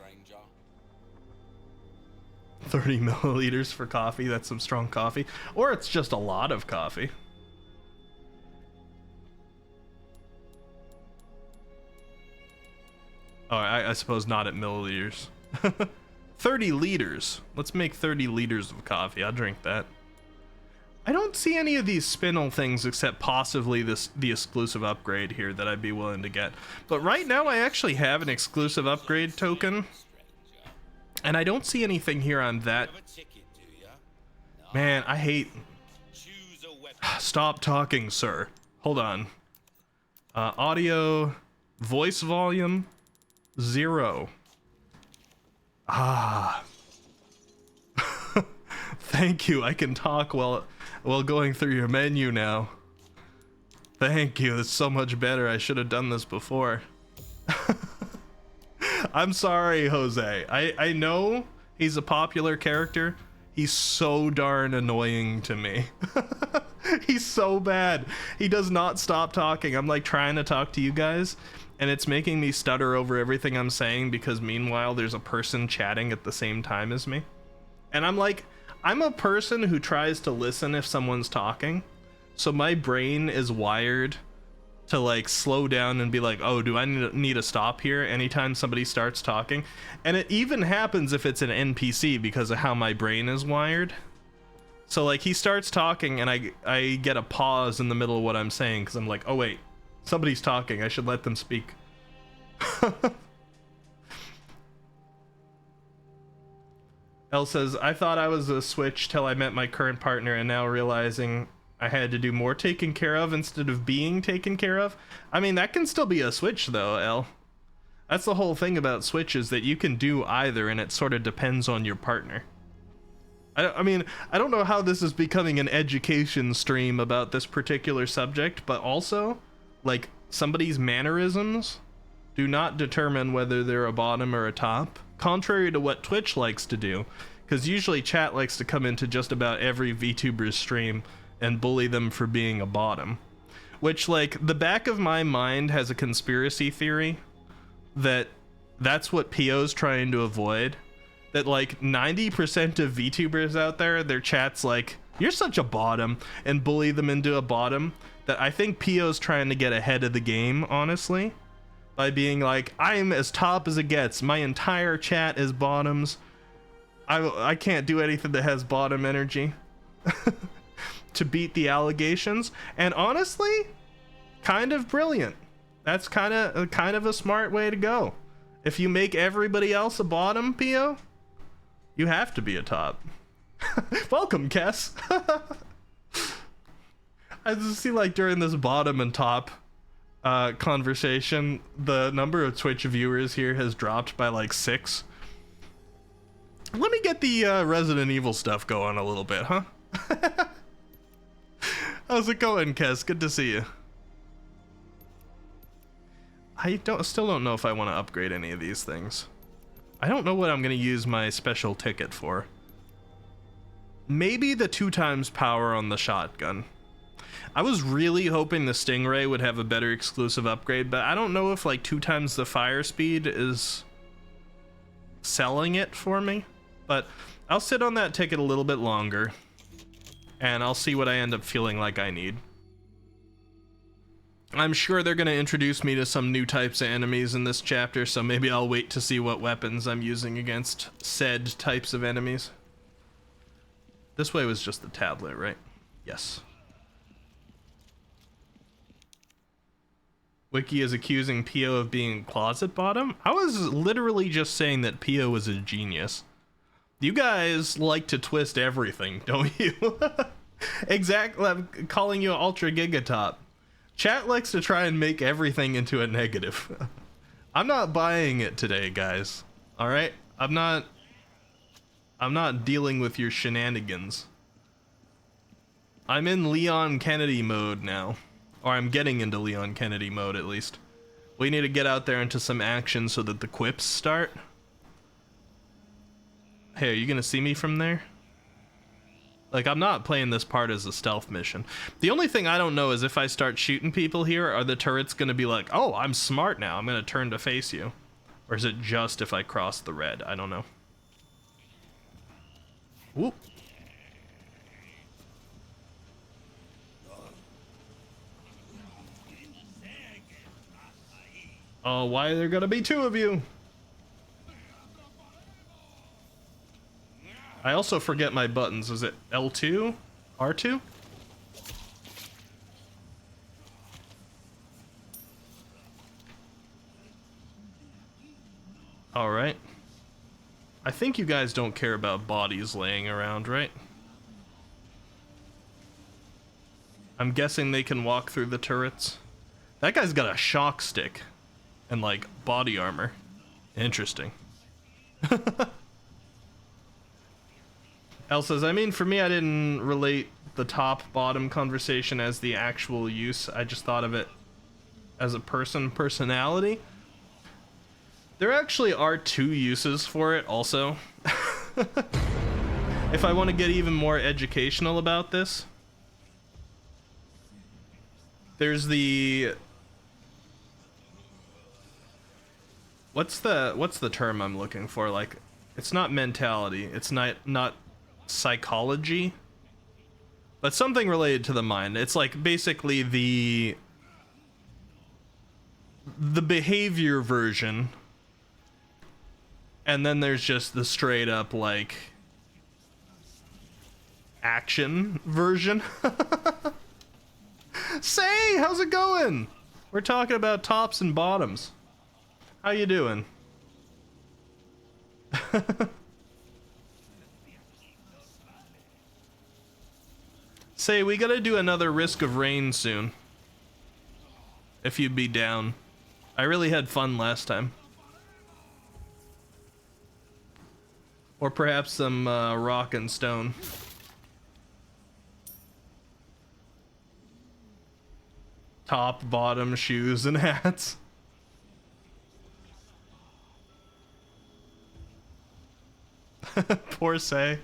30 milliliters for coffee, that's some strong coffee. Or it's just a lot of coffee. Oh, I suppose not at milliliters. 30 liters. Let's make 30 liters of coffee. I'll drink that. I don't see any of these spinel things except possibly the exclusive upgrade here that I'd be willing to get. But right now I actually have an exclusive upgrade token. And I don't see anything here on that. Man, I hate... Stop talking, sir. Hold on. Audio, voice volume, 0. Ah. Thank you. I can talk while going through your menu now. Thank you. It's so much better. I should have done this before. I'm sorry, Jose. I know he's a popular character. He's so darn annoying to me. He's so bad. He does not stop talking. I'm like trying to talk to you guys, and it's making me stutter over everything I'm saying because meanwhile there's a person chatting at the same time as me. And I'm like, I'm a person who tries to listen if someone's talking. So my brain is wired to like slow down and be like, oh, do I need to stop here anytime somebody starts talking? And it even happens if it's an NPC because of how my brain is wired. So like he starts talking and I get a pause in the middle of what I'm saying because I'm like, oh wait, somebody's talking, I should let them speak. Elle says, I thought I was a switch till I met my current partner, and now realizing I had to do more taken care of instead of being taken care of. I mean, that can still be a switch though, Elle. That's the whole thing about switch, is that you can do either, and it sort of depends on your partner. I mean, I don't know how this is becoming an education stream about this particular subject, but also, like, somebody's mannerisms do not determine whether they're a bottom or a top, contrary to what Twitch likes to do, because usually chat likes to come into just about every VTuber's stream and bully them for being a bottom. Which, like, the back of my mind has a conspiracy theory that that's what PO's trying to avoid. That, like, 90% of VTubers out there, their chat's like, you're such a bottom, and bully them into a bottom. That I think PO's trying to get ahead of the game, honestly, by being like, I'm as top as it gets. My entire chat is bottoms. I can't do anything that has bottom energy to beat the allegations. And honestly, kind of brilliant. That's kind of a smart way to go. If you make everybody else a bottom, PO, you have to be a top. Welcome, Kess. I just see, like, during this bottom and top conversation, the number of Twitch viewers here has dropped by like 6. Let me get the Resident Evil stuff going a little bit, huh? How's it going, Kess? Good to see you. I still don't know if I want to upgrade any of these things. I don't know what I'm going to use my special ticket for. Maybe the 2x power on the shotgun. I was really hoping the Stingray would have a better exclusive upgrade, but I don't know if like 2x the fire speed is selling it for me. But I'll sit on that ticket a little bit longer, and I'll see what I end up feeling like I need. I'm sure they're going to introduce me to some new types of enemies in this chapter, so maybe I'll wait to see what weapons I'm using against said types of enemies. This way was just the tablet, right? Yes. Wiki is accusing PO of being closet bottom? I was literally just saying that PO was a genius. You guys like to twist everything, don't you? Exactly, I'm calling you Ultra Gigatop. Chat likes to try and make everything into a negative. I'm not buying it today, guys. Alright? I'm not dealing with your shenanigans. I'm in Leon Kennedy mode now. Or I'm getting into Leon Kennedy mode, at least. We need to get out there into some action so that the quips start. Hey, are you gonna see me from there? Like, I'm not playing this part as a stealth mission. The only thing I don't know is if I start shooting people here, are the turrets gonna be like, oh, I'm smart now, I'm gonna turn to face you? Or is it just if I cross the red? I don't know. Whoop. Oh, why are there gonna be 2 of you? I also forget my buttons. Is it L2? R2? Alright. I think you guys don't care about bodies laying around, right? I'm guessing they can walk through the turrets. That guy's got a shock stick and, like, body armor. Interesting. Elle says, I mean, for me, I didn't relate the top-bottom conversation as the actual use. I just thought of it as a personality. There actually are 2 uses for it, also. If I want to get even more educational about this, there's the... What's the term I'm looking for? Like, it's not mentality. It's not psychology, but something related to the mind. It's like basically the behavior version, and then there's just the straight up like action version. Say, how's it going? We're talking about tops and bottoms. How you doing? Say, we gotta do another Risk of Rain soon. If you'd be down. I really had fun last time. Or perhaps some rock and stone. Top, bottom, shoes, and hats. Poor Say.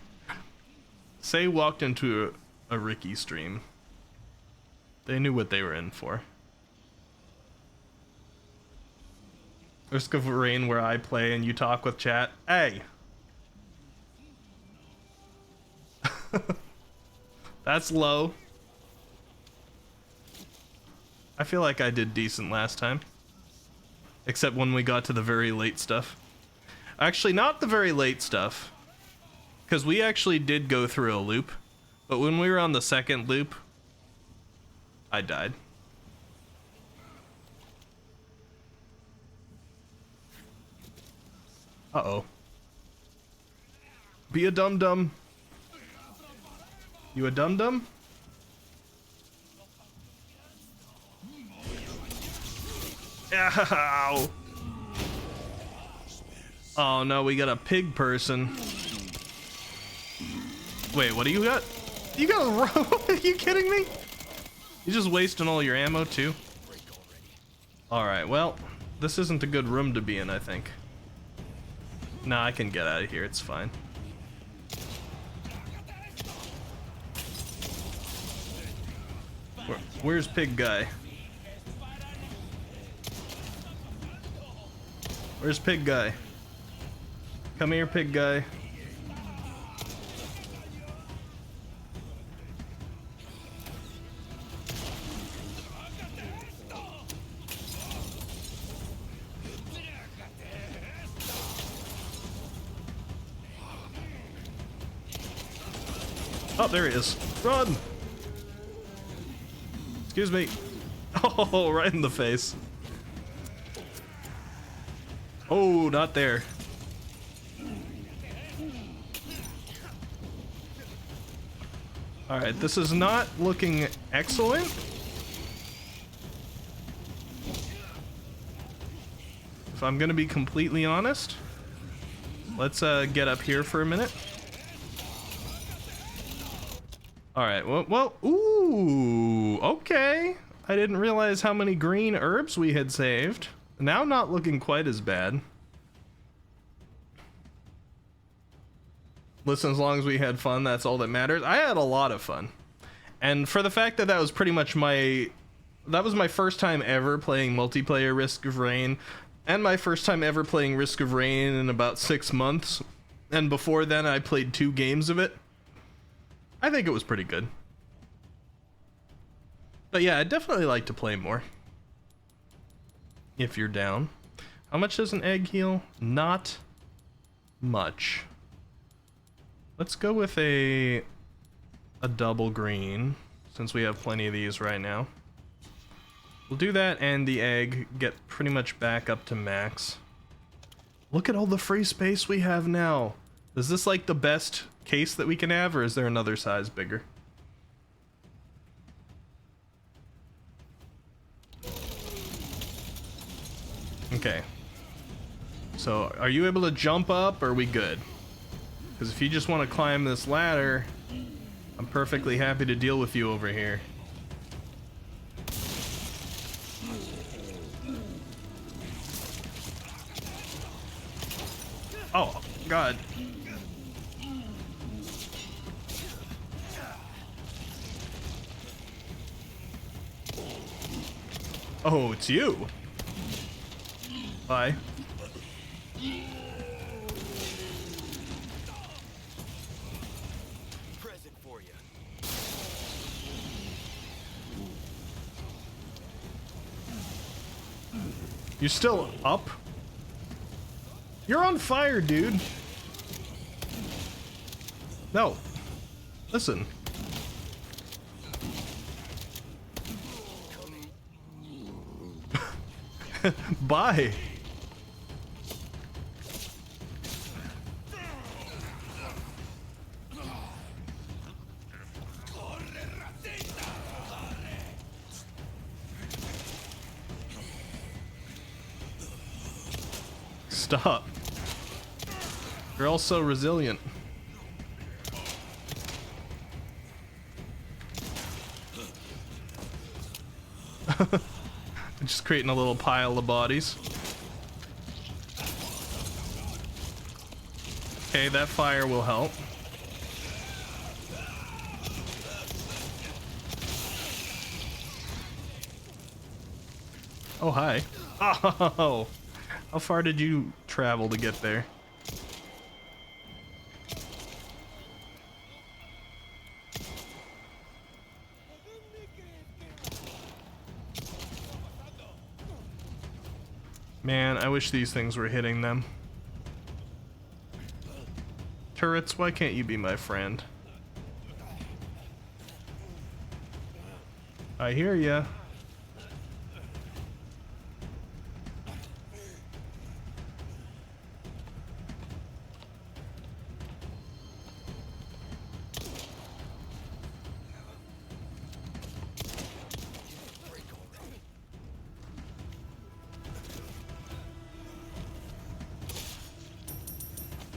Say walked into a Ricky stream. They knew what they were in for. Risk of Rain where I play and you talk with chat. Hey! That's low. I feel like I did decent last time. Except when we got to the very late stuff. Actually, not the very late stuff. Because we actually did go through a loop. But when we were on the second loop, I died. Uh-oh. Be a dum-dum. You a dum-dum? Ow! Oh no, we got a pig person. Wait, what do you got? You got a rope? Are you kidding me? You just wasting all your ammo too? Alright, well, this isn't a good room to be in, I think. Nah, I can get out of here, it's fine. Where's pig guy? Where's pig guy? Come here, pig guy. Oh, there he is. Run! Excuse me. Oh, right in the face. Oh, not there. Alright, this is not looking excellent. If I'm gonna be completely honest. Let's get up here for a minute. Alright, well, ooh, okay. I didn't realize how many green herbs we had saved. Now not looking quite as bad. Listen, as long as we had fun, that's all that matters. I had a lot of fun. And for the fact that that was pretty much that was my first time ever playing multiplayer Risk of Rain, and my first time ever playing Risk of Rain in about 6 months. And before then, I played 2 games of it. I think it was pretty good. But yeah, I'd definitely like to play more. If you're down. How much does an egg heal? Not much. Let's go with a double green, since we have plenty of these right now. We'll do that and the egg, get pretty much back up to max. Look at all the free space we have now. Is this like the best case that we can have, or is there another size bigger? Okay. So, are you able to jump up, or are we good? Because if you just want to climb this ladder, I'm perfectly happy to deal with you over here. Oh, God. Oh, it's you. Bye. Present for you. You still up? You're on fire, dude. No. Listen. Bye. stop. You're all so resilient. Just creating a little pile of bodies. Okay, that fire will help. Oh, hi. Oh, how far did you travel to get there? Man, I wish these things were hitting them. Turrets, why can't you be my friend? I hear ya.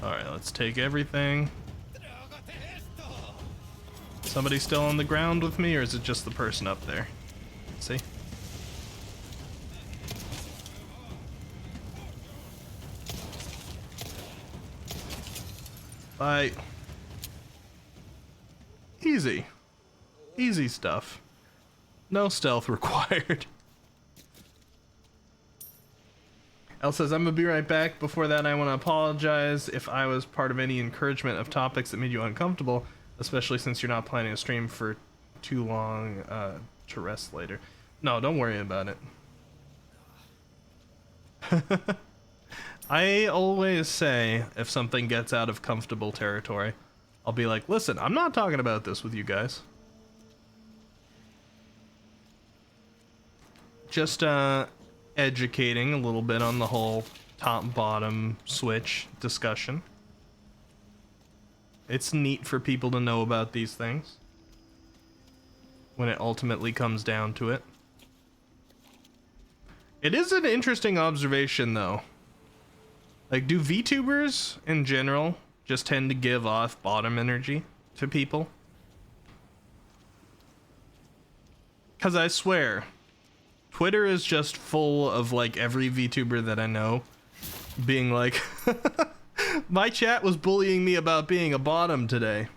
Alright, let's take everything. Somebody still on the ground with me, or is it just the person up there? Let's see. Bye. Easy. Easy stuff. No stealth required. Elle says, I'm gonna be right back. Before that, I want to apologize if I was part of any encouragement of topics that made you uncomfortable, especially since you're not planning to stream for too long to rest later. No, don't worry about it. I always say if something gets out of comfortable territory, I'll be like, listen, I'm not talking about this with you guys. Just educating a little bit on the whole top-bottom switch discussion. It's neat for people to know about these things when it ultimately comes down to it. It is an interesting observation, though. Like, do VTubers in general just tend to give off bottom energy to people? Because I swear, Twitter is just full of, like, every VTuber that I know being like, my chat was bullying me about being a bottom today.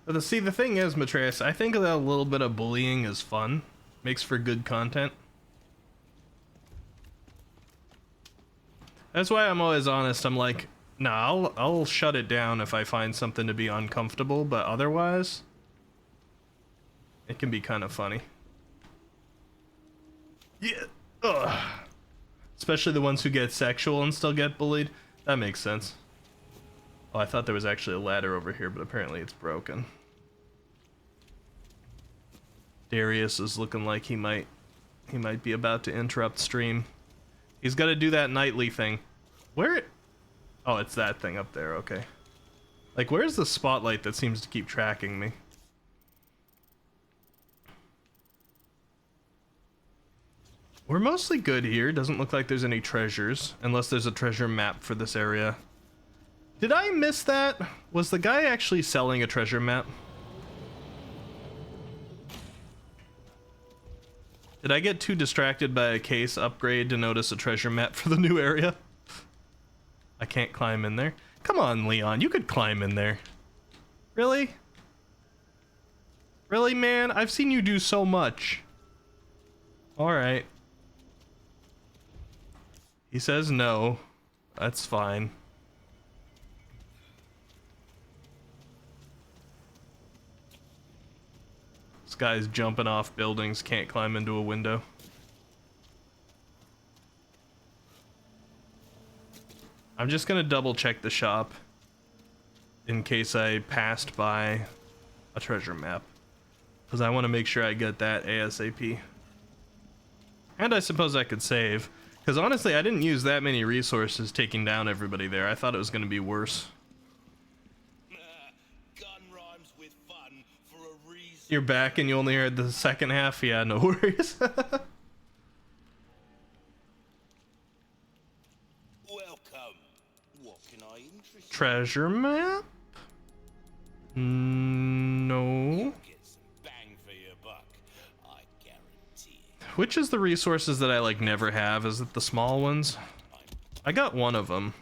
But see, the thing is, Matreus, I think that a little bit of bullying is fun. Makes for good content. That's why I'm always honest. I'm like, nah, I'll shut it down if I find something to be uncomfortable, but otherwise, it can be kind of funny. Yeah. Ugh. Especially the ones who get sexual and still get bullied. That makes sense. Oh, I thought there was actually a ladder over here, but apparently it's broken. Darius is looking like he might be about to interrupt stream. He's got to do that nightly thing. Where? Oh, it's that thing up there. Okay. Like, where's the spotlight that seems to keep tracking me? We're mostly good here. Doesn't look like there's any treasures, unless there's a treasure map for this area. Did I miss that? Was the guy actually selling a treasure map? Did I get too distracted by a case upgrade to notice a treasure map for the new area? I can't climb in there. Come on, Leon, you could climb in there. Really? Really, man? I've seen you do so much. Alright. He says no. That's fine. This guy's jumping off buildings, can't climb into a window. I'm just gonna double check the shop in case I passed by a treasure map, because I want to make sure I get that ASAP. And I suppose I could save, because honestly I didn't use that many resources taking down everybody there. I thought it was going to be worse. Gun rhymes with fun for a reason. You're back and you only heard the second half? Yeah, no worries. Welcome. What can I interest you? Treasure map? No. Get some bang for your buck. I guarantee it. Which is the resources that I like never have? Is it the small ones? I got one of them.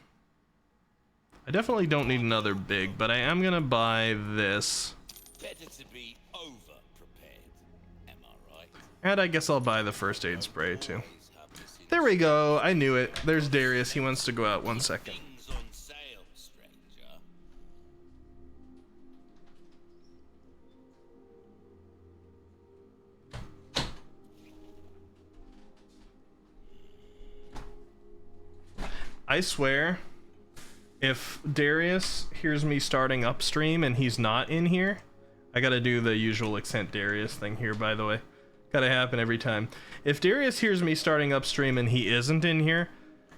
I definitely don't need another big, but I am gonna buy this. Better to be over prepared. Am I right? And I guess I'll buy the first aid spray too. There we go. I knew it. There's Darius. He wants to go out 1 second. Things on sale, stranger. I swear, if Darius hears me starting upstream and he's not in here, I gotta do the usual accent Darius thing here, by the way. Gotta happen every time. If Darius hears me starting upstream and he isn't in here,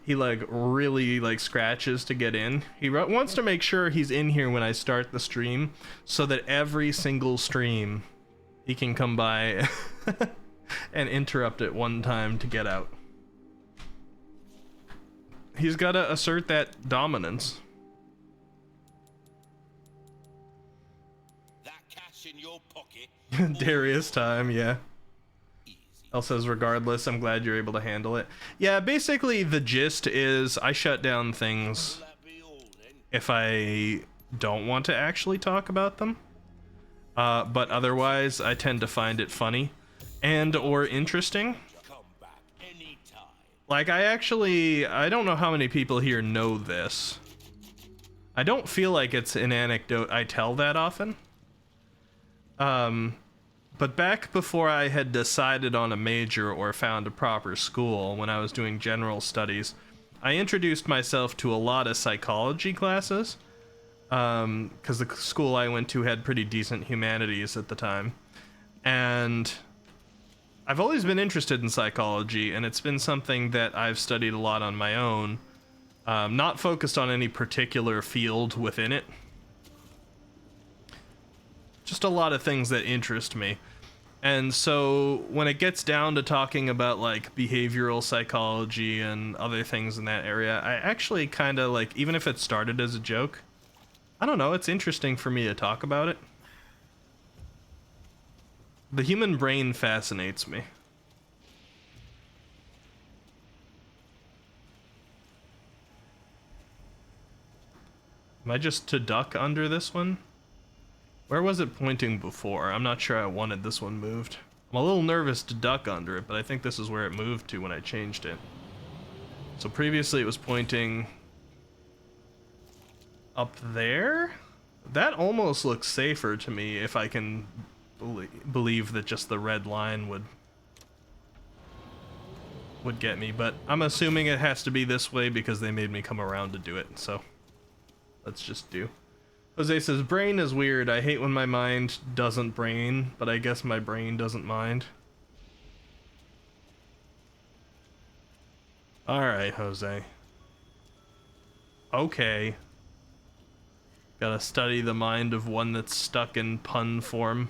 he like really like scratches to get in. He wants to make sure he's in here when I start the stream so that every single stream he can come by and interrupt at one time to get out. He's gotta assert that dominance. That cash in your pocket. Darius time, yeah. Elle says, regardless, I'm glad you're able to handle it. Yeah, basically the gist is I shut down things Will that be all then? if I don't want to actually talk about them. But otherwise, I tend to find it funny and or interesting. Come back anytime. Like, I don't know how many people here know this. I don't feel like it's an anecdote I tell that often. But back before I had decided on a major or found a proper school, when I was doing general studies, I introduced myself to a lot of psychology classes, because the school I went to had pretty decent humanities at the time. And I've always been interested in psychology, and it's been something that I've studied a lot on my own, not focused on any particular field within it. Just a lot of things that interest me. And so when it gets down to talking about like behavioral psychology and other things in that area, I actually kind of like, even if it started as a joke, I don't know, it's interesting for me to talk about it. The human brain fascinates me. Am I just to duck under this one? Where was it pointing before? I'm not sure I wanted this one moved. I'm a little nervous to duck under it, but I think this is where it moved to when I changed it. So previously it was pointing up there? That almost looks safer to me if I can believe that just the red line would get me, but I'm assuming it has to be this way because they made me come around to do it, so let's just do. Jose says, brain is weird. I hate when my mind doesn't brain, but I guess my brain doesn't mind. Alright, Jose. Okay. Gotta study the mind of one that's stuck in pun form.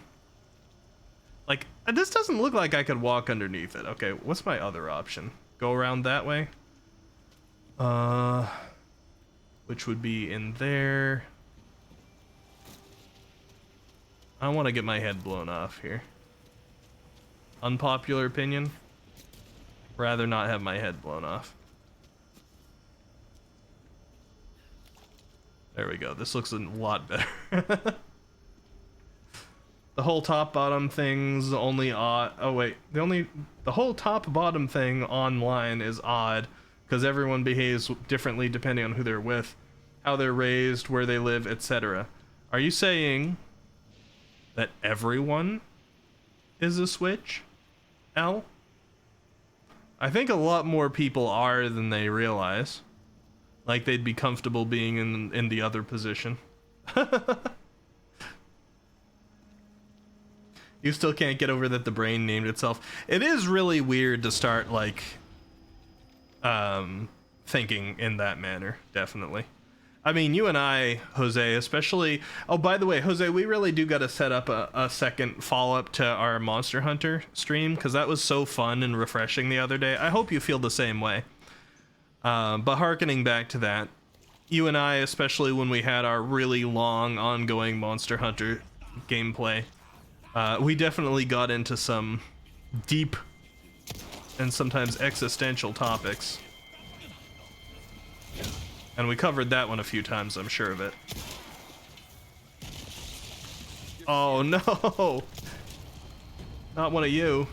Like, this doesn't look like I could walk underneath it. Okay, what's my other option? Go around that way? Which would be in there. I want to get my head blown off here. Unpopular opinion? Rather not have my head blown off. There we go. This looks a lot better. The whole top bottom thing's only odd. Oh wait, the whole top bottom thing online is odd because everyone behaves differently depending on who they're with, how they're raised, where they live, etc. Are you saying that everyone is a switch, L? I think a lot more people are than they realize. Like they'd be comfortable being in the other position. You still can't get over that the brain named itself. It is really weird to start like thinking in that manner, definitely. I mean, you and I, Jose, especially. Oh, by the way, Jose, we really do got to set up a second follow-up to our Monster Hunter stream, because that was so fun and refreshing the other day. I hope you feel the same way. But hearkening back to that, you and I, especially when we had our really long, ongoing Monster Hunter gameplay, we definitely got into some deep and sometimes existential topics. And we covered that one a few times, I'm sure of it. Oh no! Not one of you.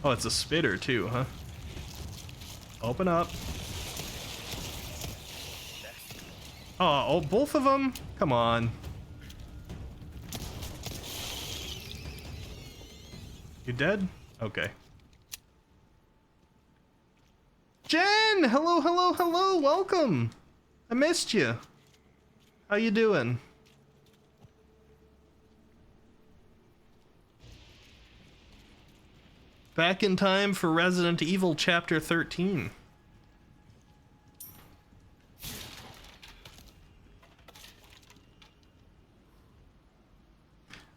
Oh, it's a spitter too, huh? Open up. Oh, both of them? Come on. You dead? Okay. Jen! Hello, hello, hello! Welcome! I missed you. How you doing? Back in time for Resident Evil Chapter 13.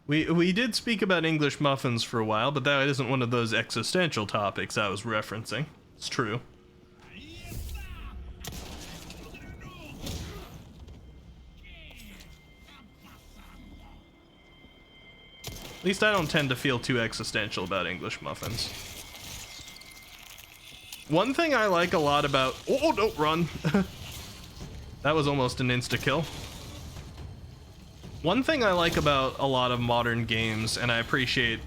We did speak about English muffins for a while, but that isn't one of those existential topics I was referencing. It's true. At least I don't tend to feel too existential about English muffins. One thing I like a lot about... Oh, don't run! That was almost an insta-kill. One thing I like about a lot of modern games, and I appreciate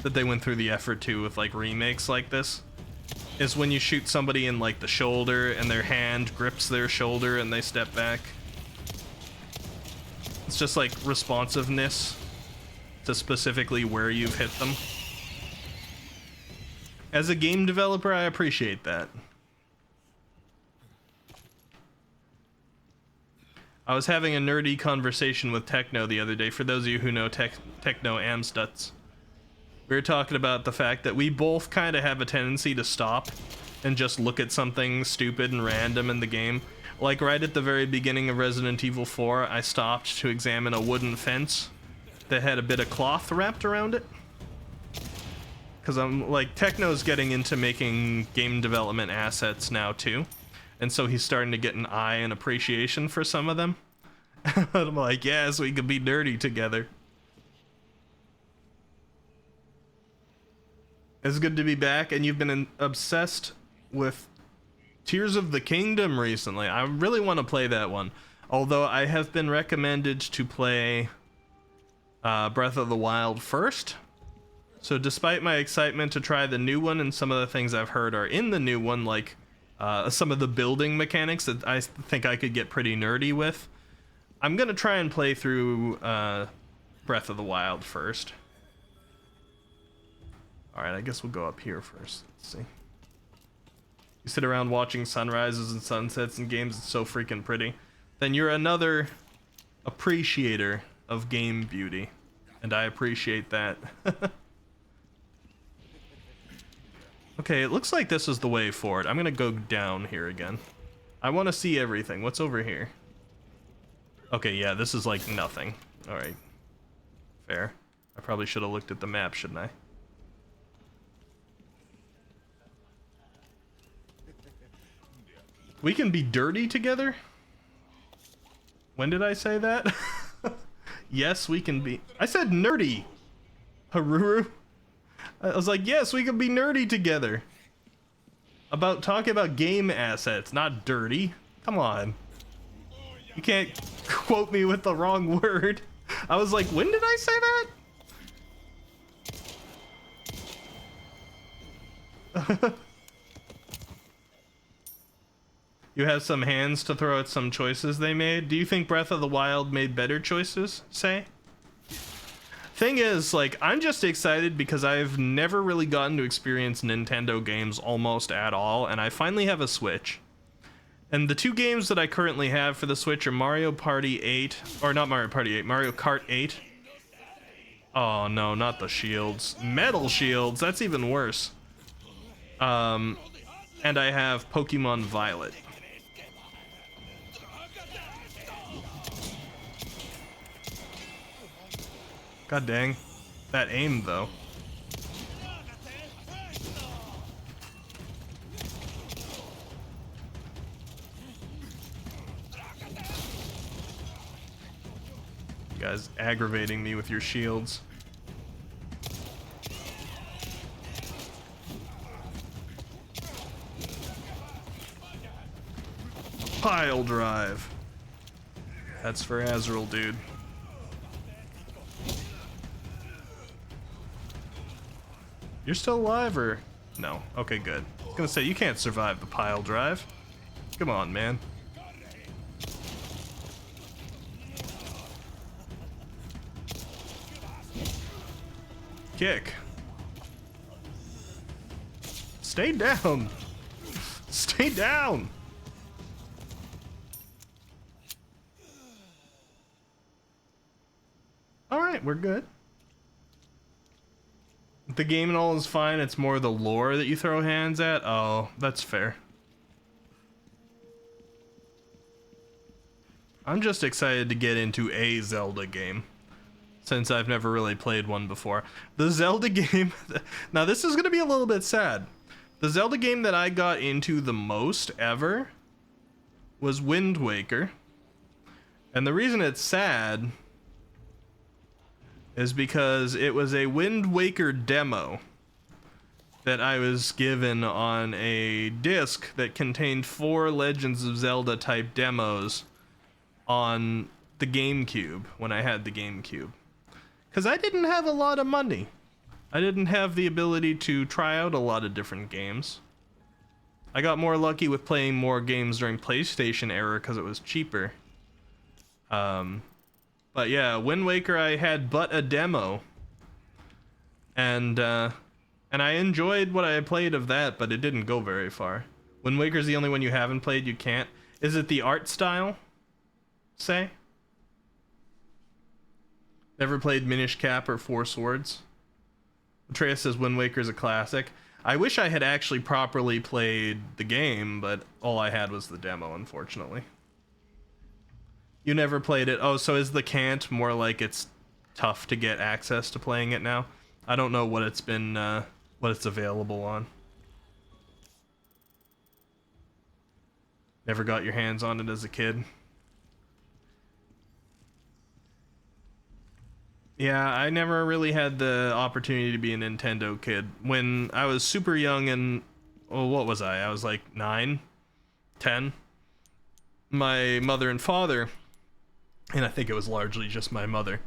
that they went through the effort too with like remakes like this, is when you shoot somebody in like the shoulder and their hand grips their shoulder and they step back. It's just like responsiveness to specifically where you've hit them. As a game developer, I appreciate that. I was having a nerdy conversation with Techno the other day. For those of you who know Techno Amstutz, we were talking about the fact that we both kind of have a tendency to stop and just look at something stupid and random in the game. Like right at the very beginning of Resident Evil 4, I stopped to examine a wooden fence that had a bit of cloth wrapped around it. Because I'm like, Techno's getting into making game development assets now too. And so he's starting to get an eye and appreciation for some of them. And I'm like, yes, we could be nerdy together. It's good to be back, and you've been obsessed with Tears of the Kingdom recently. I really want to play that one. Although I have been recommended to play Breath of the Wild first. So despite my excitement to try the new one, and some of the things I've heard are in the new one, like some of the building mechanics that I think I could get pretty nerdy with, I'm gonna try and play through Breath of the Wild first. Alright, I guess we'll go up here first. Let's see. You sit around watching sunrises and sunsets in games, it's so freaking pretty. Then you're another appreciator of game beauty. And I appreciate that. Okay, it looks like this is the way forward. I'm gonna go down here again. I want to see everything. What's over here? Okay, yeah, this is like nothing. Alright. Fair. I probably should have looked at the map, shouldn't I? We can be dirty together? When did I say that? Yes, we can be... I said nerdy! Haruru. I was like, yes, we can be nerdy together. Talking about game assets, not dirty. Come on. You can't quote me with the wrong word. I was like, when did I say that? You have some hands to throw at some choices they made. Do you think Breath of the Wild made better choices, say? Thing is, like, I'm just excited because I've never really gotten to experience Nintendo games almost at all, and I finally have a Switch. And the two games that I currently have for the Switch are Mario Party 8, or not Mario Party 8, Mario Kart 8. Oh no, not the shields. Metal shields, that's even worse. And I have Pokemon Violet. God dang. That aim, though. You guys aggravating me with your shields. Pile drive. That's for Azrael, dude. You're still alive, or no? Okay, good. I was gonna say, you can't survive the pile drive. Come on, man. Kick. Stay down. Stay down. Alright, we're good. The game and all is fine, it's more the lore that you throw hands at? Oh, that's fair. I'm just excited to get into a Zelda game, since I've never really played one before. The Zelda game... Now, this is going to be a little bit sad. The Zelda game that I got into the most ever was Wind Waker. And the reason it's sad is because it was a Wind Waker demo that I was given on a disc that contained 4 Legends of Zelda type demos on the GameCube when I had the GameCube. Because I didn't have a lot of money. I didn't have the ability to try out a lot of different games. I got more lucky with playing more games during PlayStation era because it was cheaper. But yeah, Wind Waker I had but a demo, and I enjoyed what I played of that, but it didn't go very far. Wind Waker's the only one you haven't played. You can't. Is it the art style? Say. Never played Minish Cap or Four Swords. Atreus says Wind Waker's a classic. I wish I had actually properly played the game, but all I had was the demo, unfortunately. You never played it. Oh, so is the can't more like it's tough to get access to playing it now? I don't know what it's been, what it's available on. Never got your hands on it as a kid. Yeah, I never really had the opportunity to be a Nintendo kid. When I was super young and, oh, what was I? I was like 9, 10. My mother and father, and I think it was largely just my mother,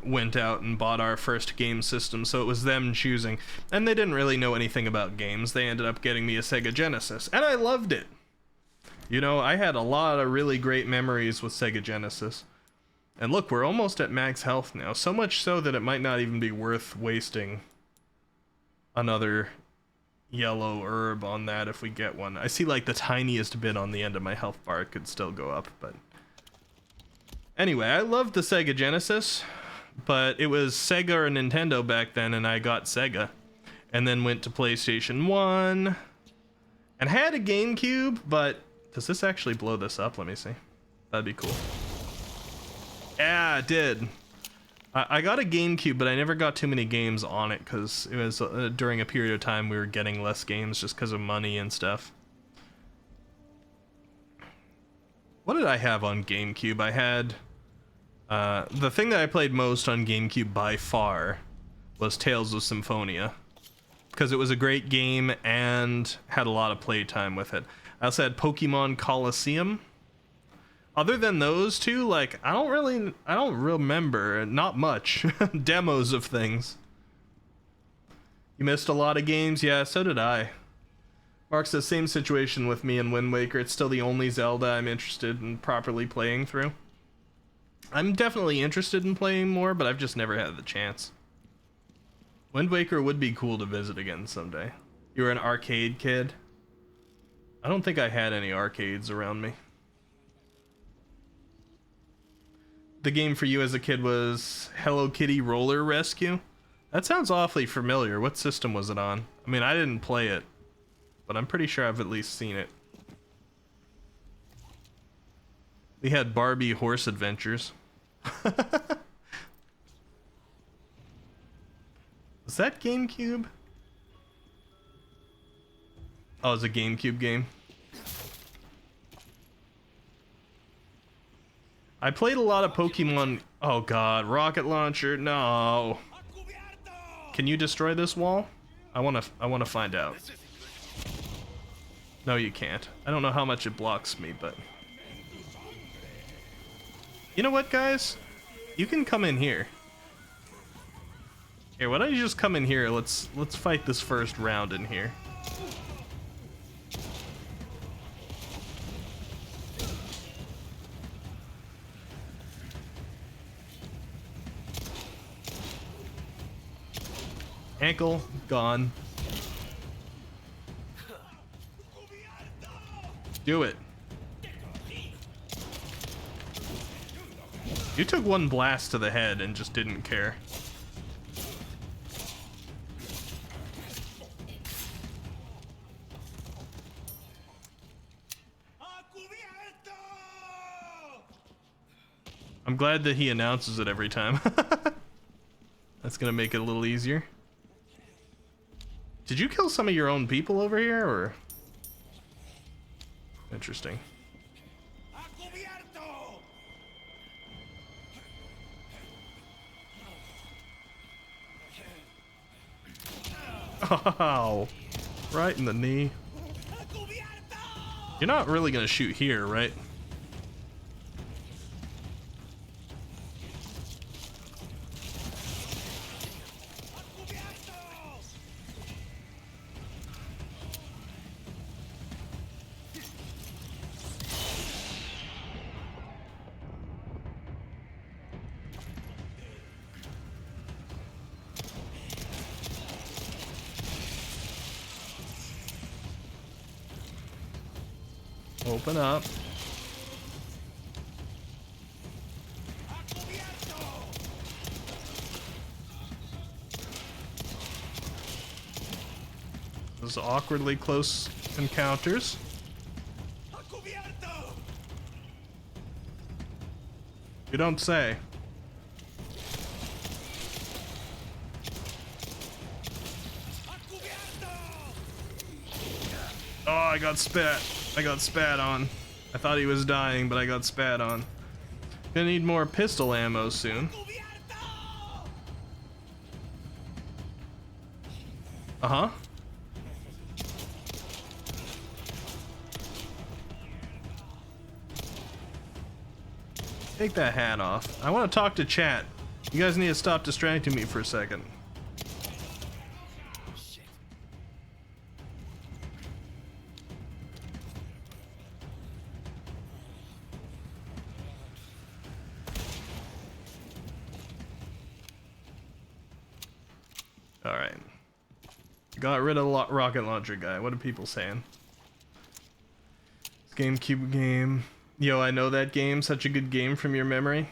went out and bought our first game system, so it was them choosing. And they didn't really know anything about games. They ended up getting me a Sega Genesis, and I loved it. You know, I had a lot of really great memories with Sega Genesis. And look, we're almost at max health now, so much so that it might not even be worth wasting another yellow herb on that if we get one. I see like the tiniest bit on the end of my health bar could still go up, but... Anyway, I loved the Sega Genesis, but it was Sega or Nintendo back then, and I got Sega. And then went to PlayStation 1, and had a GameCube, but... Does this actually blow this up? Let me see. That'd be cool. Yeah, it did. I got a GameCube, but I never got too many games on it because it was during a period of time we were getting less games just because of money and stuff. What did I have on GameCube? I had... the thing that I played most on GameCube by far was Tales of Symphonia, because it was a great game and had a lot of playtime with it. I also had Pokemon Coliseum. Other than those two, like, I don't remember, not much, demos of things. You missed a lot of games? Yeah, so did I. Mark says, same situation with me and Wind Waker. It's still the only Zelda I'm interested in properly playing through. I'm definitely interested in playing more, but I've just never had the chance. Wind Waker would be cool to visit again someday. You were an arcade kid? I don't think I had any arcades around me. The game for you as a kid was Hello Kitty Roller Rescue? That sounds awfully familiar. What system was it on? I mean, I didn't play it, but I'm pretty sure I've at least seen it. We had Barbie Horse Adventures. Was that GameCube? Oh, it's a GameCube game. I played a lot of Pokemon. Oh god, rocket launcher, no. Can you destroy this wall? I wanna find out. No, you can't. I don't know how much it blocks me, but... You know what, guys? You can come in here. Here, why don't you just come in here? Let's fight this first round in here. Ankle gone. Do it. You took one blast to the head and just didn't care. I'm glad that he announces it every time. That's gonna make it a little easier. Did you kill some of your own people over here, or? Interesting. Oh, right in the knee. You're not really gonna shoot here, right? Open up. Those awkwardly close encounters. You don't say. Oh, I got spat. I got spat on. I thought he was dying, but I got spat on. Gonna need more pistol ammo soon. Uh-huh. Take that hat off. I want to talk to chat. You guys need to stop distracting me for a second. Alright. Got rid of the rocket launcher guy. What are people saying? GameCube game. Yo, I know that game. Such a good game from your memory.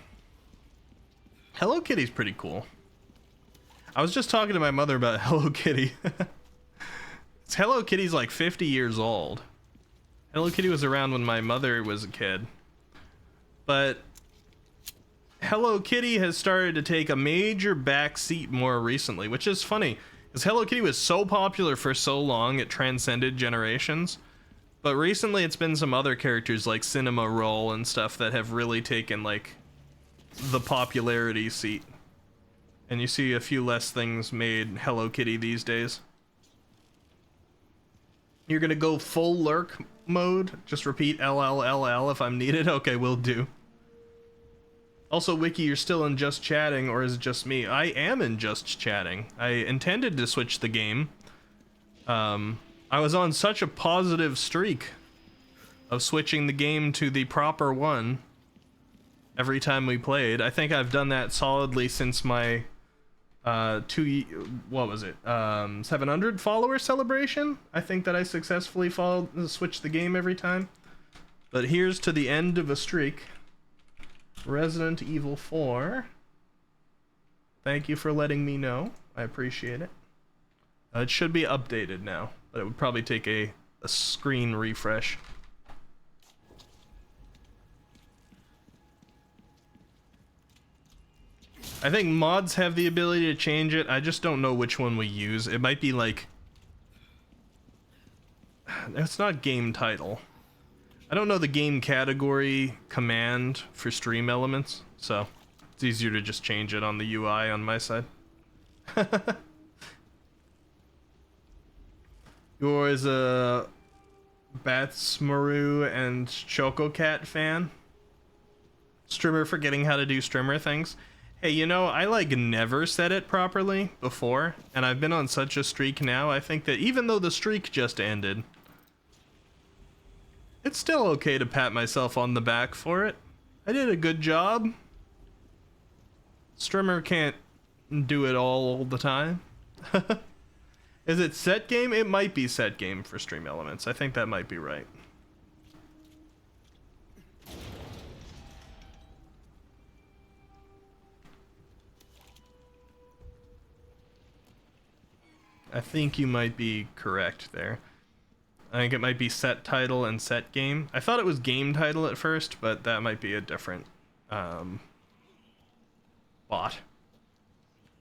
Hello Kitty's pretty cool. I was just talking to my mother about Hello Kitty. Hello Kitty's like 50 years old. Hello Kitty was around when my mother was a kid. But Hello Kitty has started to take a major backseat more recently, which is funny, because Hello Kitty was so popular for so long it transcended generations. But recently it's been some other characters like Cinema Roll and stuff that have really taken like the popularity seat. And you see a few less things made Hello Kitty these days. You're gonna go full lurk mode? Just repeat LLLL if I'm needed? Okay, will do. Also, Wiki, you're still in Just Chatting, or is it just me? I am in Just Chatting. I intended to switch the game. I was on such a positive streak of switching the game to the proper one every time we played. I think I've done that solidly since my what was it? 700 follower celebration? I think that I successfully switched the game every time. But here's to the end of a streak. Resident Evil 4. Thank you for letting me know. I appreciate it. It should be updated now, but it would probably take a screen refresh. I think mods have the ability to change it. I just don't know which one we use. It might be like... It's not game title. I don't know the game category command for stream elements, so it's easier to just change it on the UI on my side. Yours a Batsmaru and Chococat fan? Streamer forgetting how to do streamer things. Hey, you know, I like never said it properly before, and I've been on such a streak now, I think that even though the streak just ended, it's still okay to pat myself on the back for it. I did a good job. Streamer can't do it all the time. Is it set game? It might be set game for stream elements. I think that might be right. I think you might be correct there. I think it might be set title and set game. I thought it was game title at first, but that might be a different bot.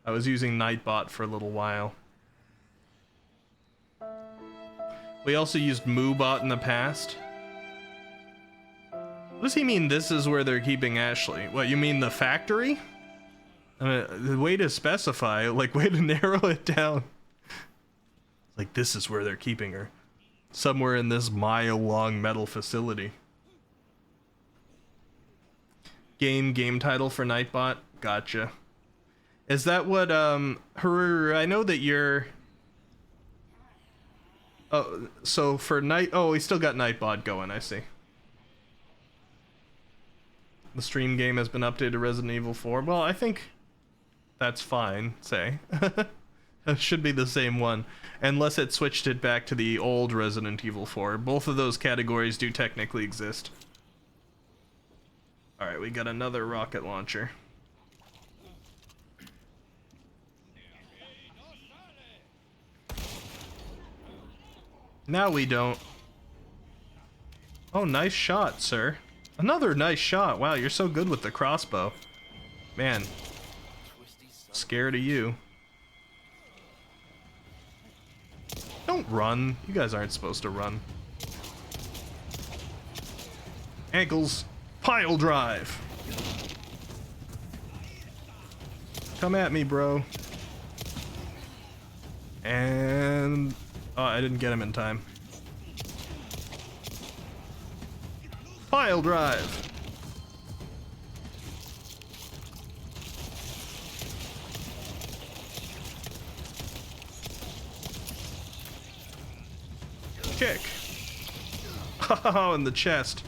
I was using Nightbot for a little while. We also used MooBot in the past. What does he mean this is where they're keeping Ashley? What, you mean the factory? I mean, the way to specify, like, way to narrow it down. Like, this is where they're keeping her. Somewhere in this mile-long metal facility. Game title for Nightbot? Gotcha. Is that what, I know that you're... Oh, so for oh, we still got Nightbot going, I see. The stream game has been updated to Resident Evil 4. Well, I think that's fine, say. It should be the same one, unless it switched it back to the old Resident Evil 4. Both of those categories do technically exist. Alright, we got another rocket launcher. Now we don't. Oh, nice shot, sir. Another nice shot. Wow, you're so good with the crossbow. Man, scared of you. Don't run. You guys aren't supposed to run. Ankles. Pile drive. Come at me, bro. And... oh, I didn't get him in time. Pile drive. Kick. Oh, in the chest.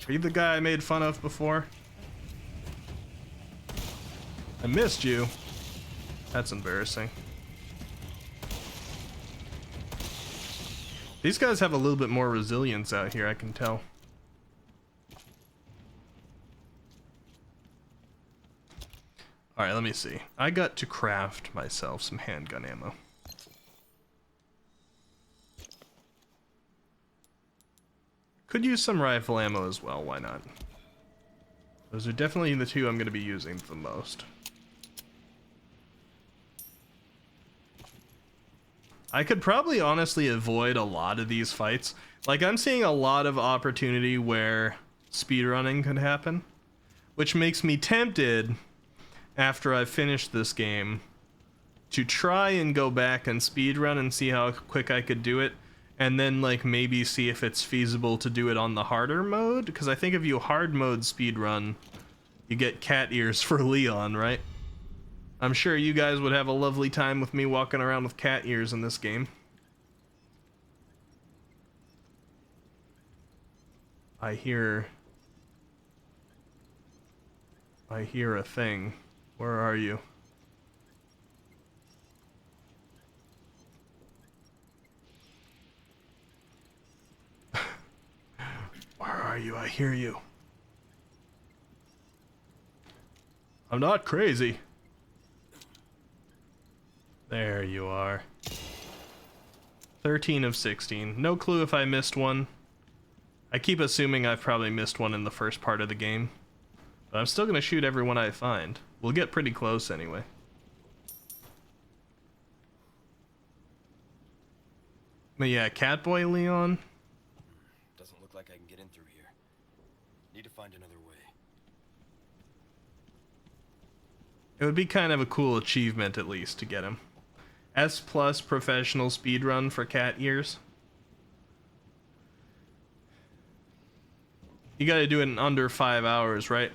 Are you the guy I made fun of before? I missed you. That's embarrassing. These guys have a little bit more resilience out here, I can tell. Alright, let me see. I got to craft myself some handgun ammo. Could use some rifle ammo as well, why not? Those are definitely the two I'm going to be using the most. I could probably honestly avoid a lot of these fights. Like, I'm seeing a lot of opportunity where speedrunning could happen, which makes me tempted, after I've finished this game, to try and go back and speedrun and see how quick I could do it, and then, like, maybe see if it's feasible to do it on the harder mode, because I think if you hard mode speedrun, you get cat ears for Leon, right? I'm sure you guys would have a lovely time with me walking around with cat ears in this game. I hear a thing. Where are you? Where are you? I hear you. I'm not crazy. There you are. 13 of 16. No clue if I missed one. I keep assuming I've probably missed one in the first part of the game. But I'm still gonna shoot everyone I find. We'll get pretty close anyway. But yeah, Catboy Leon. Doesn't look like I can get in through here. Need to find another way. It would be kind of a cool achievement at least to get him. S+ professional speedrun for cat ears. You gotta do it in under 5 hours, right?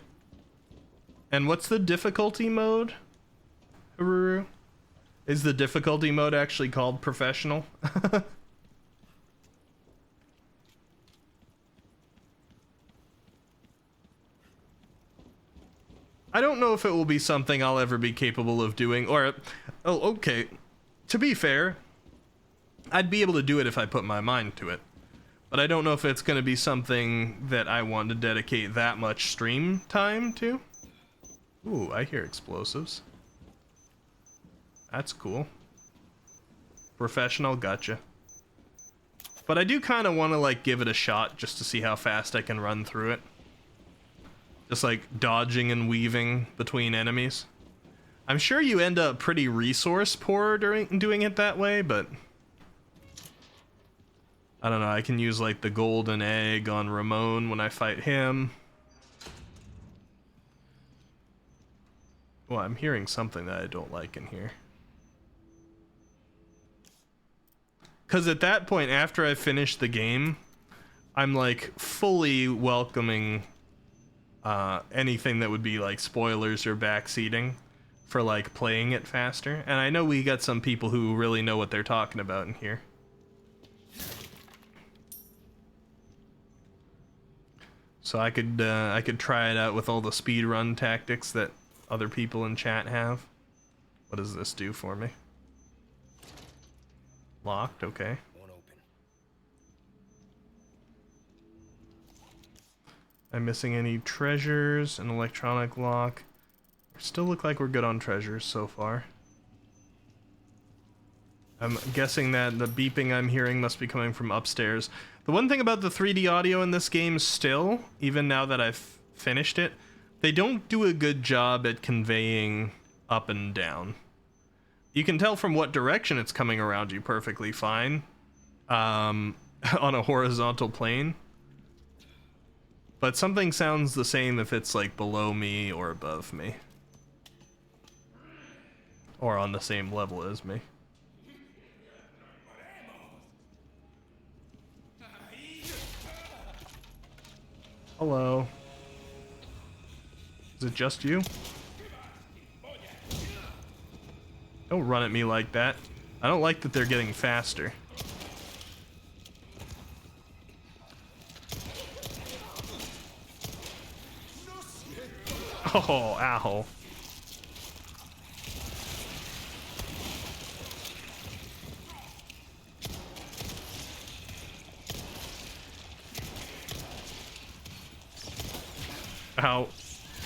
And what's the difficulty mode? Haruru? Is the difficulty mode actually called professional? I don't know if it will be something I'll ever be capable of doing, or... Oh, okay. To be fair, I'd be able to do it if I put my mind to it. But I don't know if it's going to be something that I want to dedicate that much stream time to. Ooh, I hear explosives. That's cool. Professional, gotcha. But I do kind of want to, like, give it a shot just to see how fast I can run through it. Just, like, dodging and weaving between enemies. I'm sure you end up pretty resource poor during doing it that way, but... I don't know, I can use, like, the golden egg on Ramon when I fight him. Well, I'm hearing something that I don't like in here. Because at that point, after I finish the game, I'm, like, fully welcoming anything that would be, like, spoilers or backseating for, like, playing it faster. And I know we got some people who really know what they're talking about in here. So I could try it out with all the speedrun tactics that other people in chat have. What does this do for me? Locked, okay. Won't open. I'm missing any treasures, an electronic lock. Still look like we're good on treasures so far. I'm guessing that the beeping I'm hearing must be coming from upstairs. The one thing about the 3D audio in this game still, even now that I've finished it, they don't do a good job at conveying up and down. You can tell from what direction it's coming around you perfectly fine, on a horizontal plane. But something sounds the same if it's like below me or above me. Or on the same level as me. Hello. Is it just you? Don't run at me like that. I don't like that they're getting faster. Oh, ow. Ow.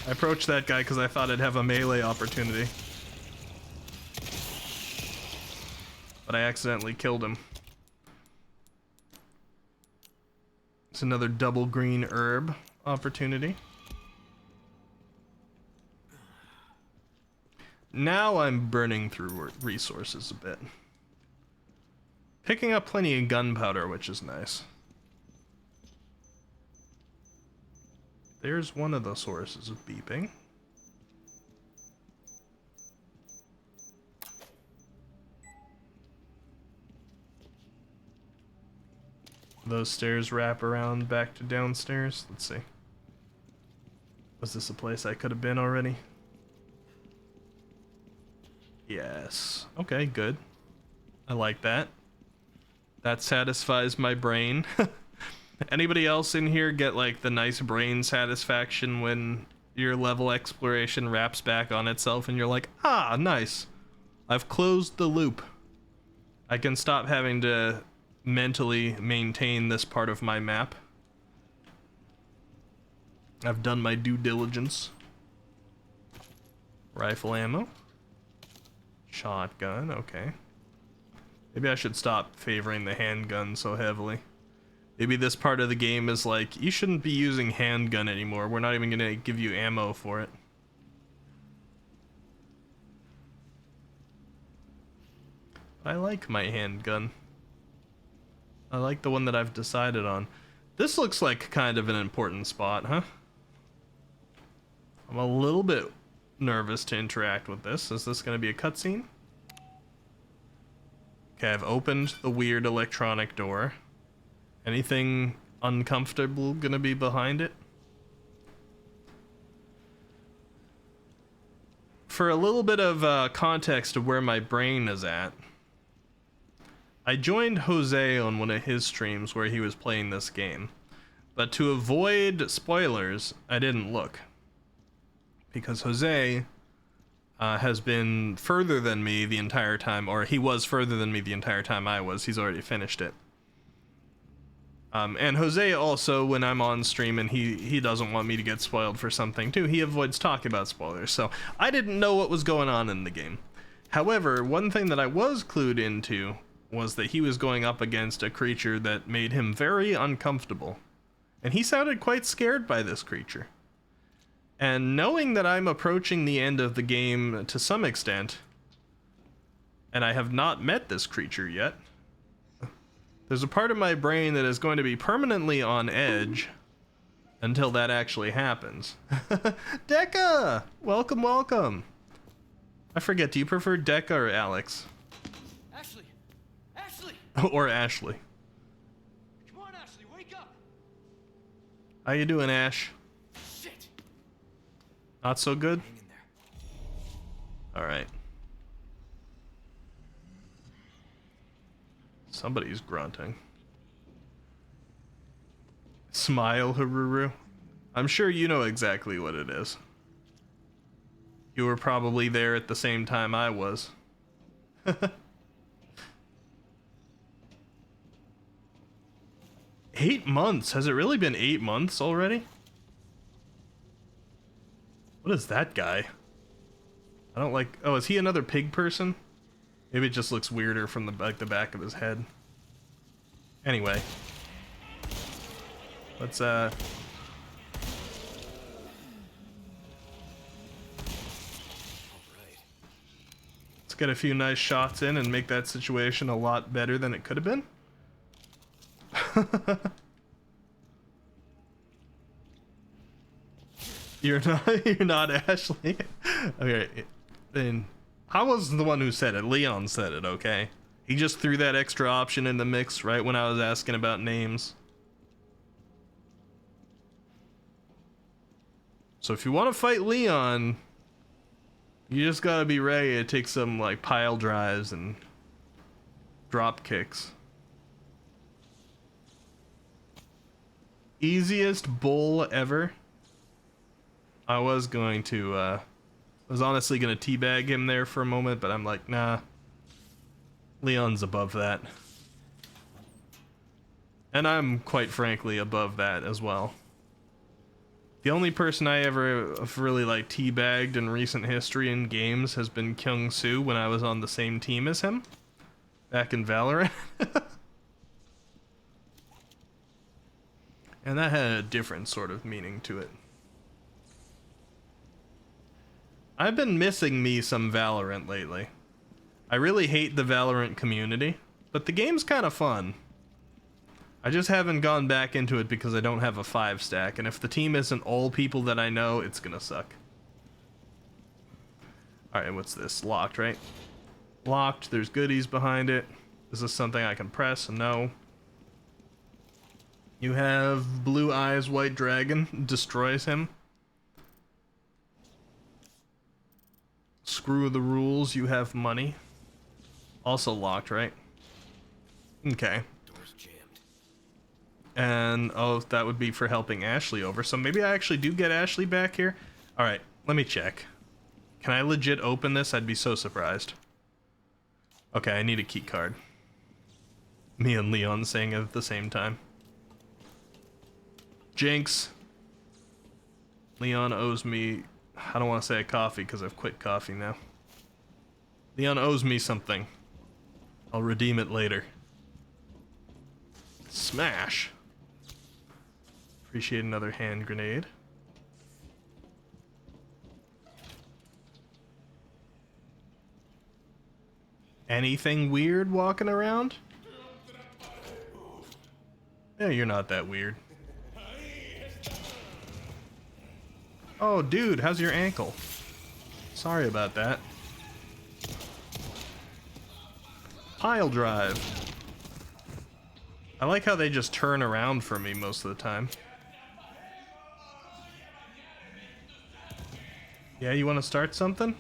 I approached that guy because I thought I'd have a melee opportunity. But I accidentally killed him. It's another double green herb opportunity. Now I'm burning through resources a bit. Picking up plenty of gunpowder, which is nice. There's one of the sources of beeping. Those stairs wrap around back to downstairs. Let's see. Was this a place I could have been already? Yes. Okay, good. I like that. That satisfies my brain. Anybody else in here get like the nice brain satisfaction when your level exploration wraps back on itself and you're like, ah, nice. I've closed the loop. I can stop having to mentally maintain this part of my map. I've done my due diligence. Rifle ammo. Shotgun, okay. Maybe I should stop favoring the handgun so heavily. Maybe this part of the game is like, you shouldn't be using handgun anymore. We're not even gonna give you ammo for it. I like my handgun. I like the one that I've decided on. This looks like kind of an important spot, huh? I'm a little bit nervous to interact with this. Is this gonna be a cutscene? Okay, I've opened the weird electronic door. Anything uncomfortable gonna be behind it? For a little bit of context of where my brain is at, I joined Jose on one of his streams where he was playing this game, but to avoid spoilers, I didn't look. Because Jose has been further than me the entire time, or he was further than me the entire time I was. He's already finished it. And Jose also, when I'm on stream and he doesn't want me to get spoiled for something too, he avoids talking about spoilers. So I didn't know what was going on in the game. However, one thing that I was clued into was that he was going up against a creature that made him very uncomfortable. And he sounded quite scared by this creature. And knowing that I'm approaching the end of the game to some extent, and I have not met this creature yet, there's a part of my brain that is going to be permanently on edge until that actually happens. Dekka! Welcome, welcome. I forget, do you prefer Dekka or Alex? Ashley! Ashley! Or Ashley. Come on, Ashley, wake up! How you doing, Ash? Shit! Not so good? Hang in there. Alright. Somebody's grunting. Smile, Haruru. I'm sure you know exactly what it is. You were probably there at the same time I was. 8 months? Has it really been 8 months already? What is that guy? I don't like... Oh, is he another pig person? Maybe it just looks weirder from the back of his head. Anyway. Let's, Let's get a few nice shots in and make that situation a lot better than it could have been. You're not Ashley. Okay, then I wasn't the one who said it. Leon said it, okay? He just threw that extra option in the mix right when I was asking about names. So if you want to fight Leon, you just gotta be ready to take some like pile drives and drop kicks. Easiest bull ever. I was honestly gonna teabag him there for a moment, but I'm like, nah. Leon's above that. And I'm quite frankly above that as well. The only person I ever have really like teabagged in recent history in games has been Kyung Soo when I was on the same team as him. Back in Valorant. And that had a different sort of meaning to it. I've been missing me some Valorant lately. I really hate the Valorant community, but the game's kind of fun. I just haven't gone back into it because I don't have a 5-stack, and if the team isn't all people that I know, it's gonna suck. Alright, what's this? Locked, right? Locked, there's goodies behind it. Is this something I can press? No. You have Blue Eyes White Dragon, destroys him. Screw the rules, you have money. Also locked, right? Okay. Door's jammed. And, oh, that would be for helping Ashley over. So maybe I actually do get Ashley back here. Alright, let me check. Can I legit open this? I'd be so surprised. Okay, I need a key card. Me and Leon saying it at the same time. Jinx. Leon owes me... I don't want to say a coffee because I've quit coffee now. Leon owes me something. I'll redeem it later. Smash. Appreciate another hand grenade. Anything weird walking around? Yeah, you're not that weird. Oh, dude, how's your ankle? Sorry about that. Pile drive. I like how they just turn around for me most of the time. Yeah, you want to start something?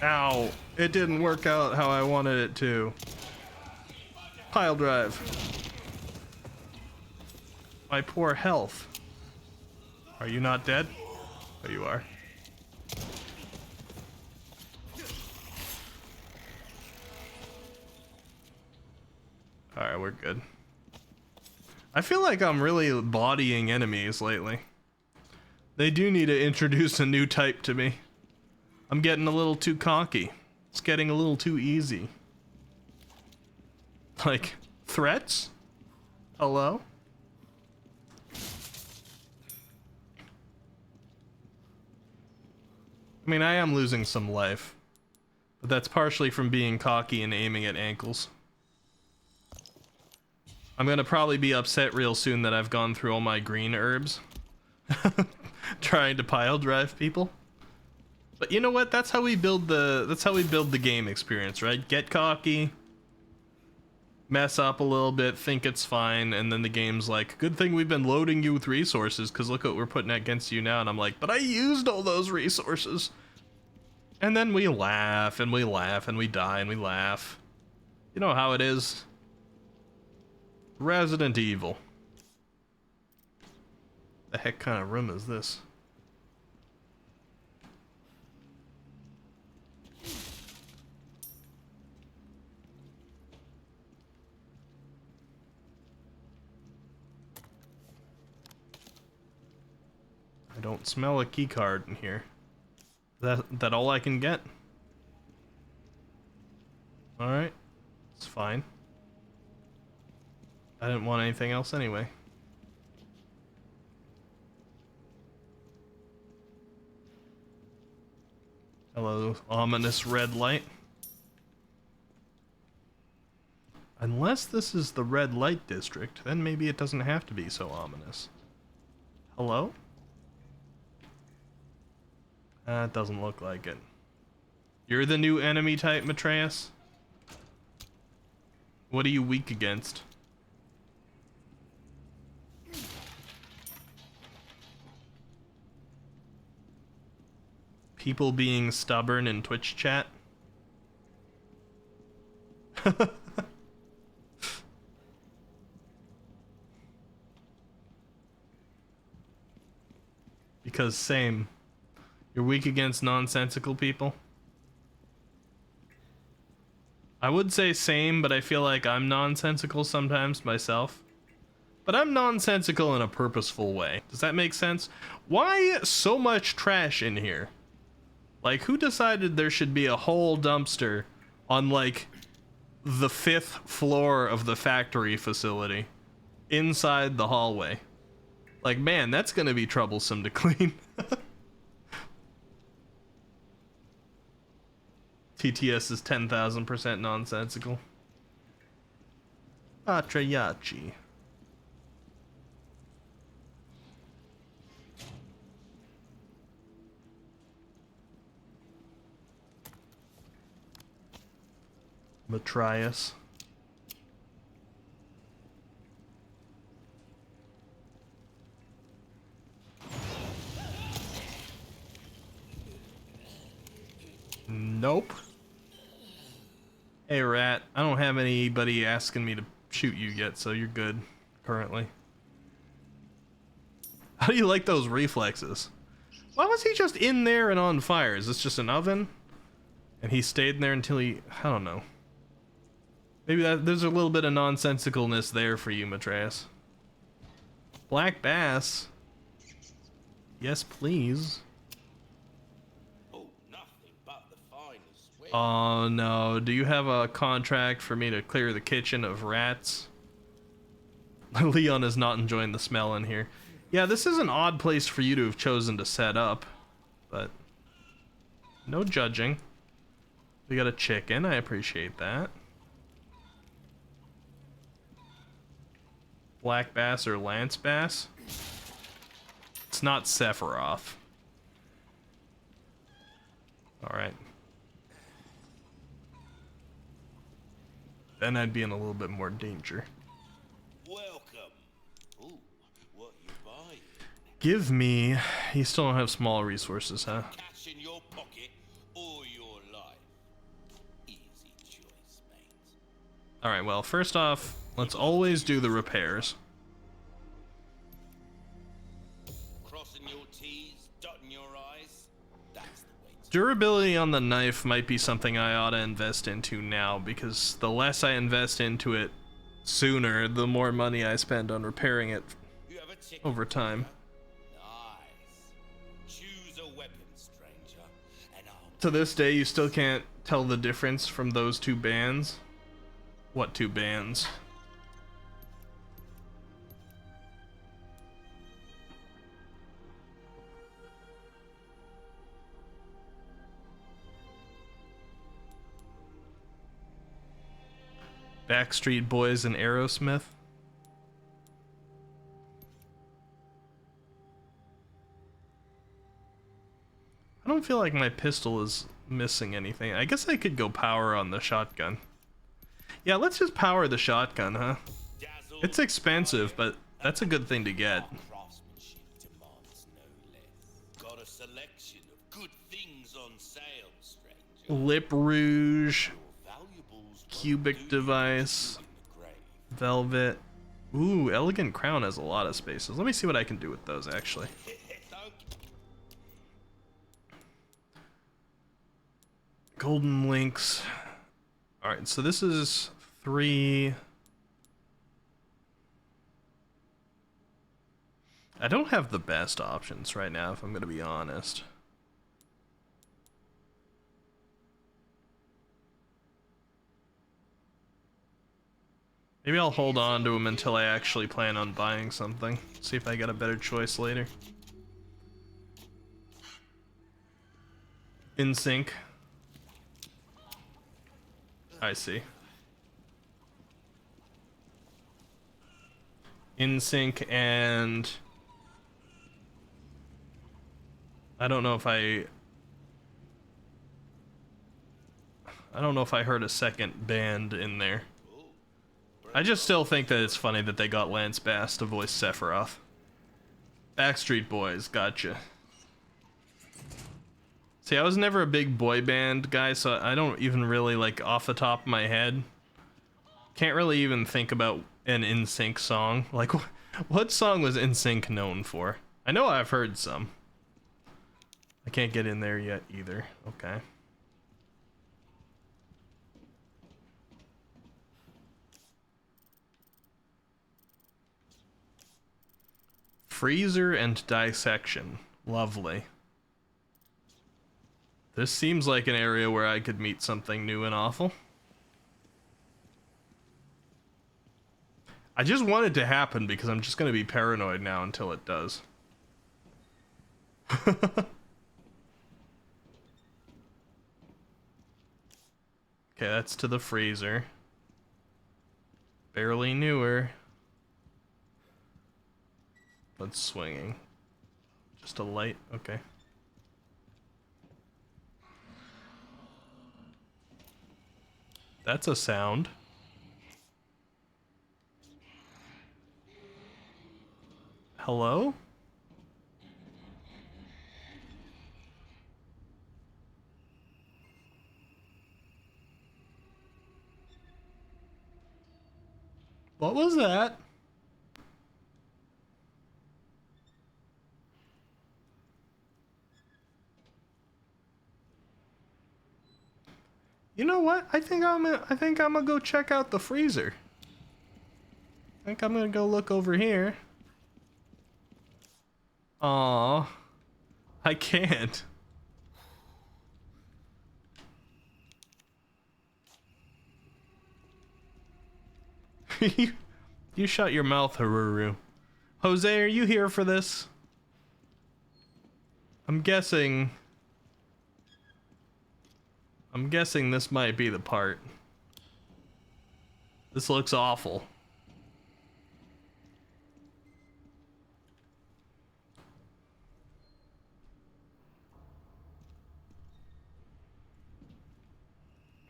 Ow, it didn't work out how I wanted it to. Pile drive. My poor health. Are you not dead? Oh, you are. Alright, we're good. I feel like I'm really bodying enemies lately. They do need to introduce a new type to me. I'm getting a little too cocky. It's getting a little too easy. Like, threats? Hello? I mean, I am losing some life. But that's partially from being cocky and aiming at ankles. I'm gonna probably be upset real soon that I've gone through all my green herbs. Trying to pile drive people. But you know what? That's how we build the game experience, right? Get cocky, mess up a little bit, think it's fine, and then the game's like, good thing we've been loading you with resources, because look what we're putting against you now. And I'm like, but I used all those resources. And then we laugh, and we laugh, and we die, and we laugh. You know how it is. Resident Evil. The heck kind of room is this? I don't smell a key card in here. That all I can get? Alright. It's fine. I didn't want anything else anyway. Hello, ominous red light. Unless this is the red light district, then maybe it doesn't have to be so ominous. Hello? It doesn't look like it. You're the new enemy type, Matreus? What are you weak against? People being stubborn in Twitch chat? Because same. You're weak against nonsensical people? I would say same, but I feel like I'm nonsensical sometimes myself. But I'm nonsensical in a purposeful way. Does that make sense? Why so much trash in here? Like, who decided there should be a whole dumpster on, like, the 5th floor of the factory facility inside the hallway? Like, man, that's gonna be troublesome to clean. TTS is 10,000% nonsensical. Atrayachi. Matrius. Nope. Hey, Rat. I don't have anybody asking me to shoot you yet, so you're good, currently. How do you like those reflexes? Why was he just in there and on fire? Is this just an oven? And he stayed in there until he... I don't know. Maybe there's a little bit of nonsensicalness there for you, Matreus. Black Bass. Yes, please. Oh no, do you have a contract for me to clear the kitchen of rats? Leon is not enjoying the smell in here. Yeah, this is an odd place for you to have chosen to set up, but no judging. We got a chicken, I appreciate that. Black bass or lance bass? It's not Sephiroth. Alright. Then I'd be in a little bit more danger. Welcome. Ooh, what you buying? Give me... You still don't have small resources, huh? Cash in your pocket or your life? Easy choice, mate. Alright, well, first off, let's always do the repairs. Crossing your T's, dotting your I's. That's the way to Durability on the knife might be something I ought to invest into now, because the less I invest into it sooner, the more money I spend on repairing it You have a ticket. over time. Nice. Choose a weapon, stranger, and I'll To this day, you still can't tell the difference from those two bands. What two bands? Backstreet Boys and Aerosmith. I don't feel like my pistol is missing anything. I guess I could go power on the shotgun. Yeah, let's just power the shotgun, huh? dazzle. It's expensive, but that's a good thing to get. Craftsmanship demands no less. Got a selection of good things on sale, stranger. Lip rouge, Your valuables cubic won't do device, you in the grave. velvet. Ooh, elegant crown has a lot of spaces. Let me see what I can do with those, actually. Don't Golden links. Alright, so this is 3. I don't have the best options right now, if I'm going to be honest. Maybe I'll hold on to them until I actually plan on buying something. See if I get a better choice later. In sync. I see. In sync and I don't know if I heard a second band in there. I just still think that it's funny that they got Lance Bass to voice Sephiroth. Backstreet Boys, gotcha. See, I was never a big boy band guy, so I don't even really, like, off the top of my head, can't really even think about an NSYNC song. Like, what song was NSYNC known for? I know I've heard some. I can't get in there yet either. Okay. Freezer and dissection. Lovely. This seems like an area where I could meet something new and awful. I just want it to happen because I'm just going to be paranoid now until it does. Okay, that's to the freezer. Barely newer. But swinging. Just a light, okay. That's a sound. Hello? What was that? You know what? I think I'm gonna go check out the freezer. I think I'm gonna go look over here. Aw, I can't. You shut your mouth, Haruru. Jose, are you here for this? I'm guessing this might be the part. This looks awful.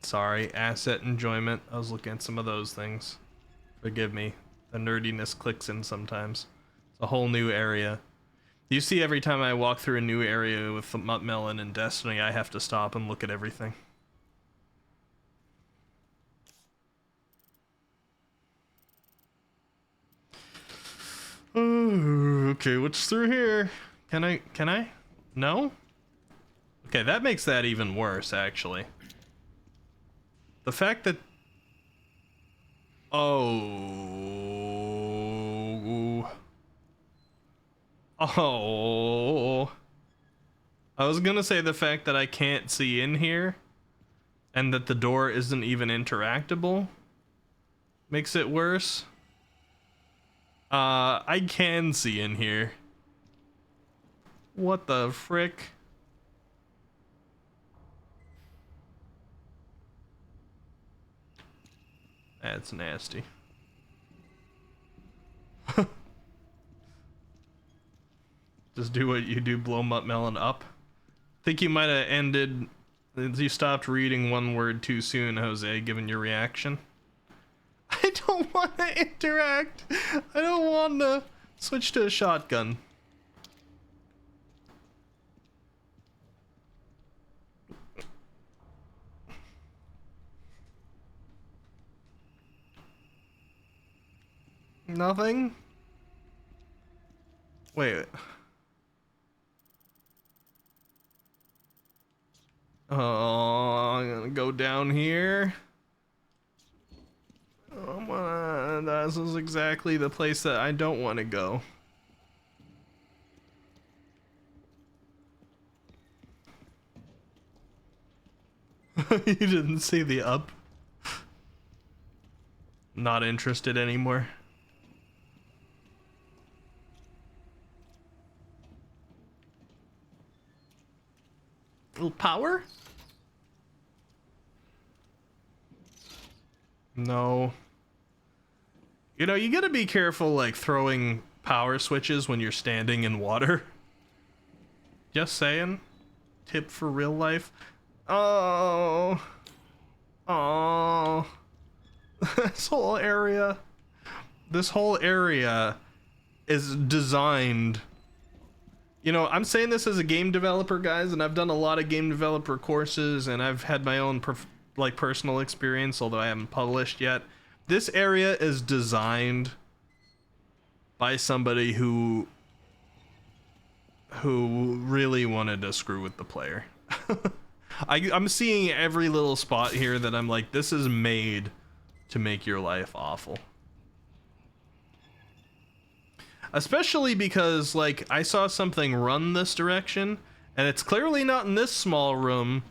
Sorry, asset enjoyment. I was looking at some of those things. Forgive me. The nerdiness clicks in sometimes. It's a whole new area. You see, every time I walk through a new area with Melon and Destiny, I have to stop and look at everything. Okay, what's through here? Can I? No? Okay, that makes that even worse, actually. The fact that... Oh... I was gonna say the fact that I can't see in here and that the door isn't even interactable makes it worse. I can see in here. What the frick? That's nasty. Just do what you do, blow Melon up. Think you might have ended... You stopped reading one word too soon, Jose, given your reaction. I don't want to interact. I don't want to switch to a shotgun. Nothing? Wait. Oh, I'm gonna go down here. This is exactly the place that I don't want to go. You didn't see the up? Not interested anymore. Little power? No. You know, you gotta be careful, like, throwing power switches when you're standing in water. Just saying. Tip for real life. Oh. Oh. This whole area is designed... You know, I'm saying this as a game developer, guys, and I've done a lot of game developer courses, and I've had my own personal experience, although I haven't published yet. This area is designed by somebody who really wanted to screw with the player. I'm seeing every little spot here that I'm like, this is made to make your life awful. Especially because, like, I saw something run this direction, and it's clearly not in this small room,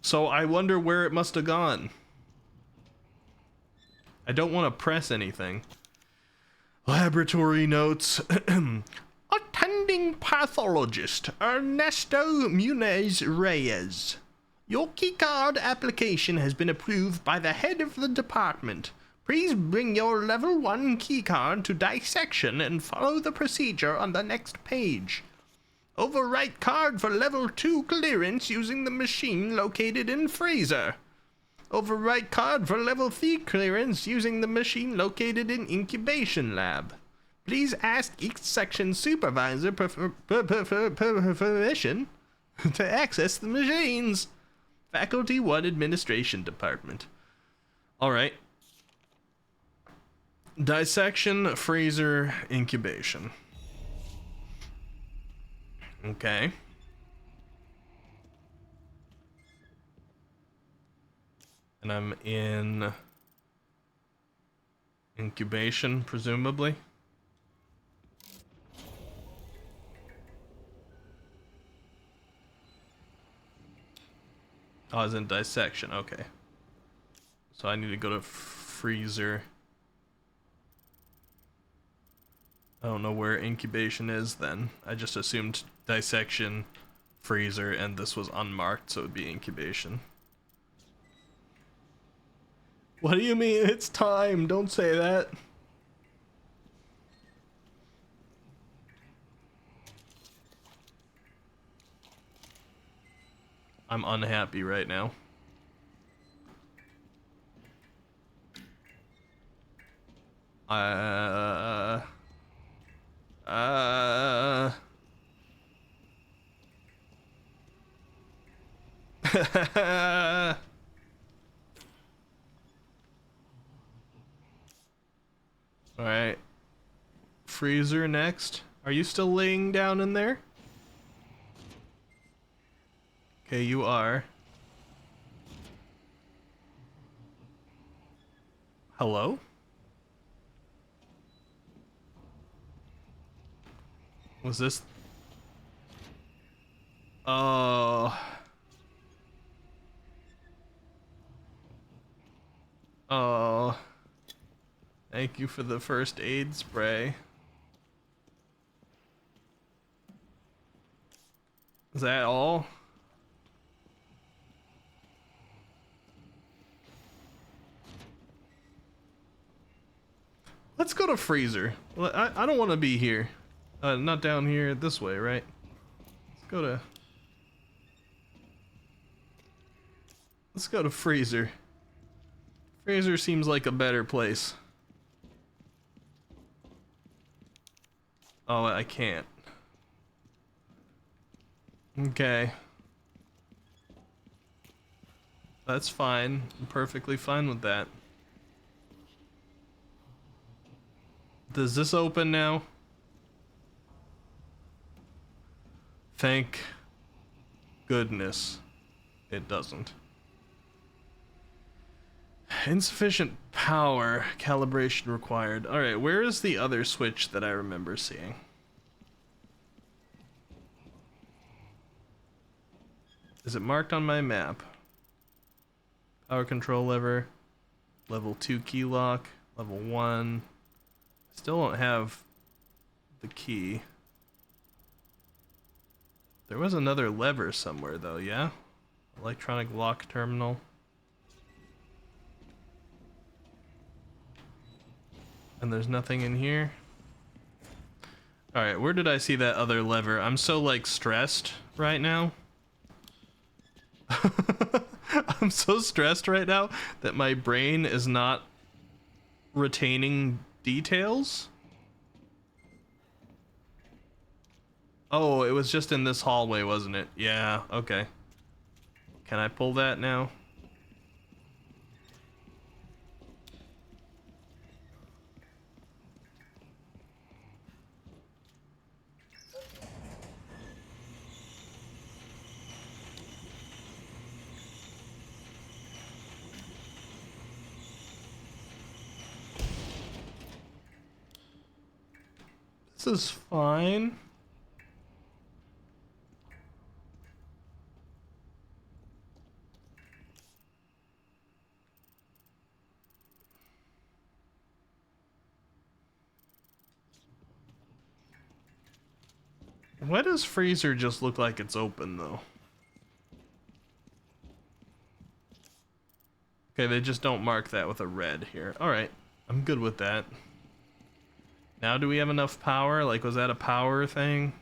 so I wonder where it must have gone. I don't want to press anything. Laboratory notes. Attending pathologist Ernesto Munez Reyes. Your keycard application has been approved by the head of the department. Please bring your level 1 keycard to dissection and follow the procedure on the next page. Overwrite card for level 2 clearance using the machine located in freezer. Overwrite card for level 3 clearance using the machine located in incubation lab. Please ask each section supervisor permission to access the machines. Faculty 1 Administration Department. Alright. Dissection, freezer, incubation. Okay. And I'm in incubation, presumably. Oh, I was in dissection, okay. So I need to go to freezer. I don't know where incubation is then. I just assumed dissection, freezer, and this was unmarked, so it would be incubation. What do you mean it's time? Don't say that. I'm unhappy right now. Alright. Freezer next. Are you still laying down in there? Okay, you are. Hello? Was this? Oh. Oh. Thank you for the first aid spray. Is that all? Let's go to freezer. Well, I don't want to be here. Not down here this way, right? Let's go to freezer. Freezer seems like a better place. Oh, I can't. Okay. That's fine. I'm perfectly fine with that. Does this open now? Thank goodness it doesn't. Insufficient power. Calibration required. Alright, where is the other switch that I remember seeing? Is it marked on my map? Power control lever. Level 2 key lock. Level 1. Still don't have the key. There was another lever somewhere though, yeah? Electronic lock terminal. And there's nothing in here. Alright, where did I see that other lever? I'm so like stressed right now. I'm so stressed right now that my brain is not retaining details. Oh, it was just in this hallway, wasn't it? Yeah, okay. Can I pull that now? This is fine. Why does freezer just look like it's open though? Okay, they just don't mark that with a red here. Alright, I'm good with that. Now do we have enough power? Like, was that a power thing?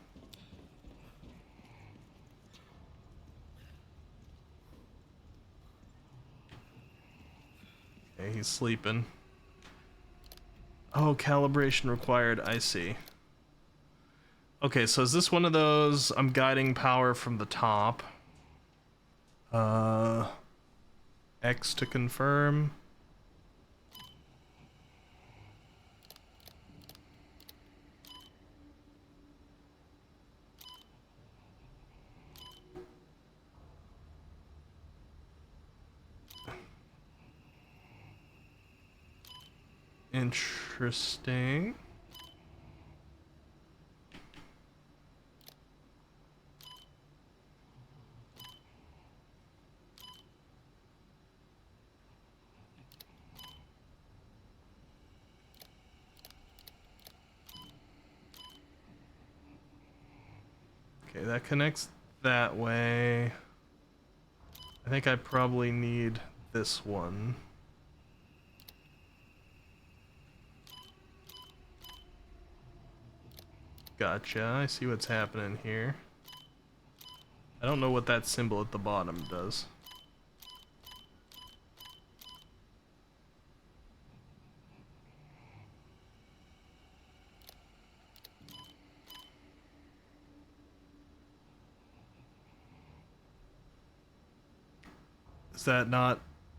Okay, he's sleeping. Oh, calibration required, I see. Okay, so is this one of those I'm guiding power from the top? X to confirm. Interesting. Okay, that connects that way. I think I probably need this one. Gotcha, I see what's happening here. I don't know what that symbol at the bottom does.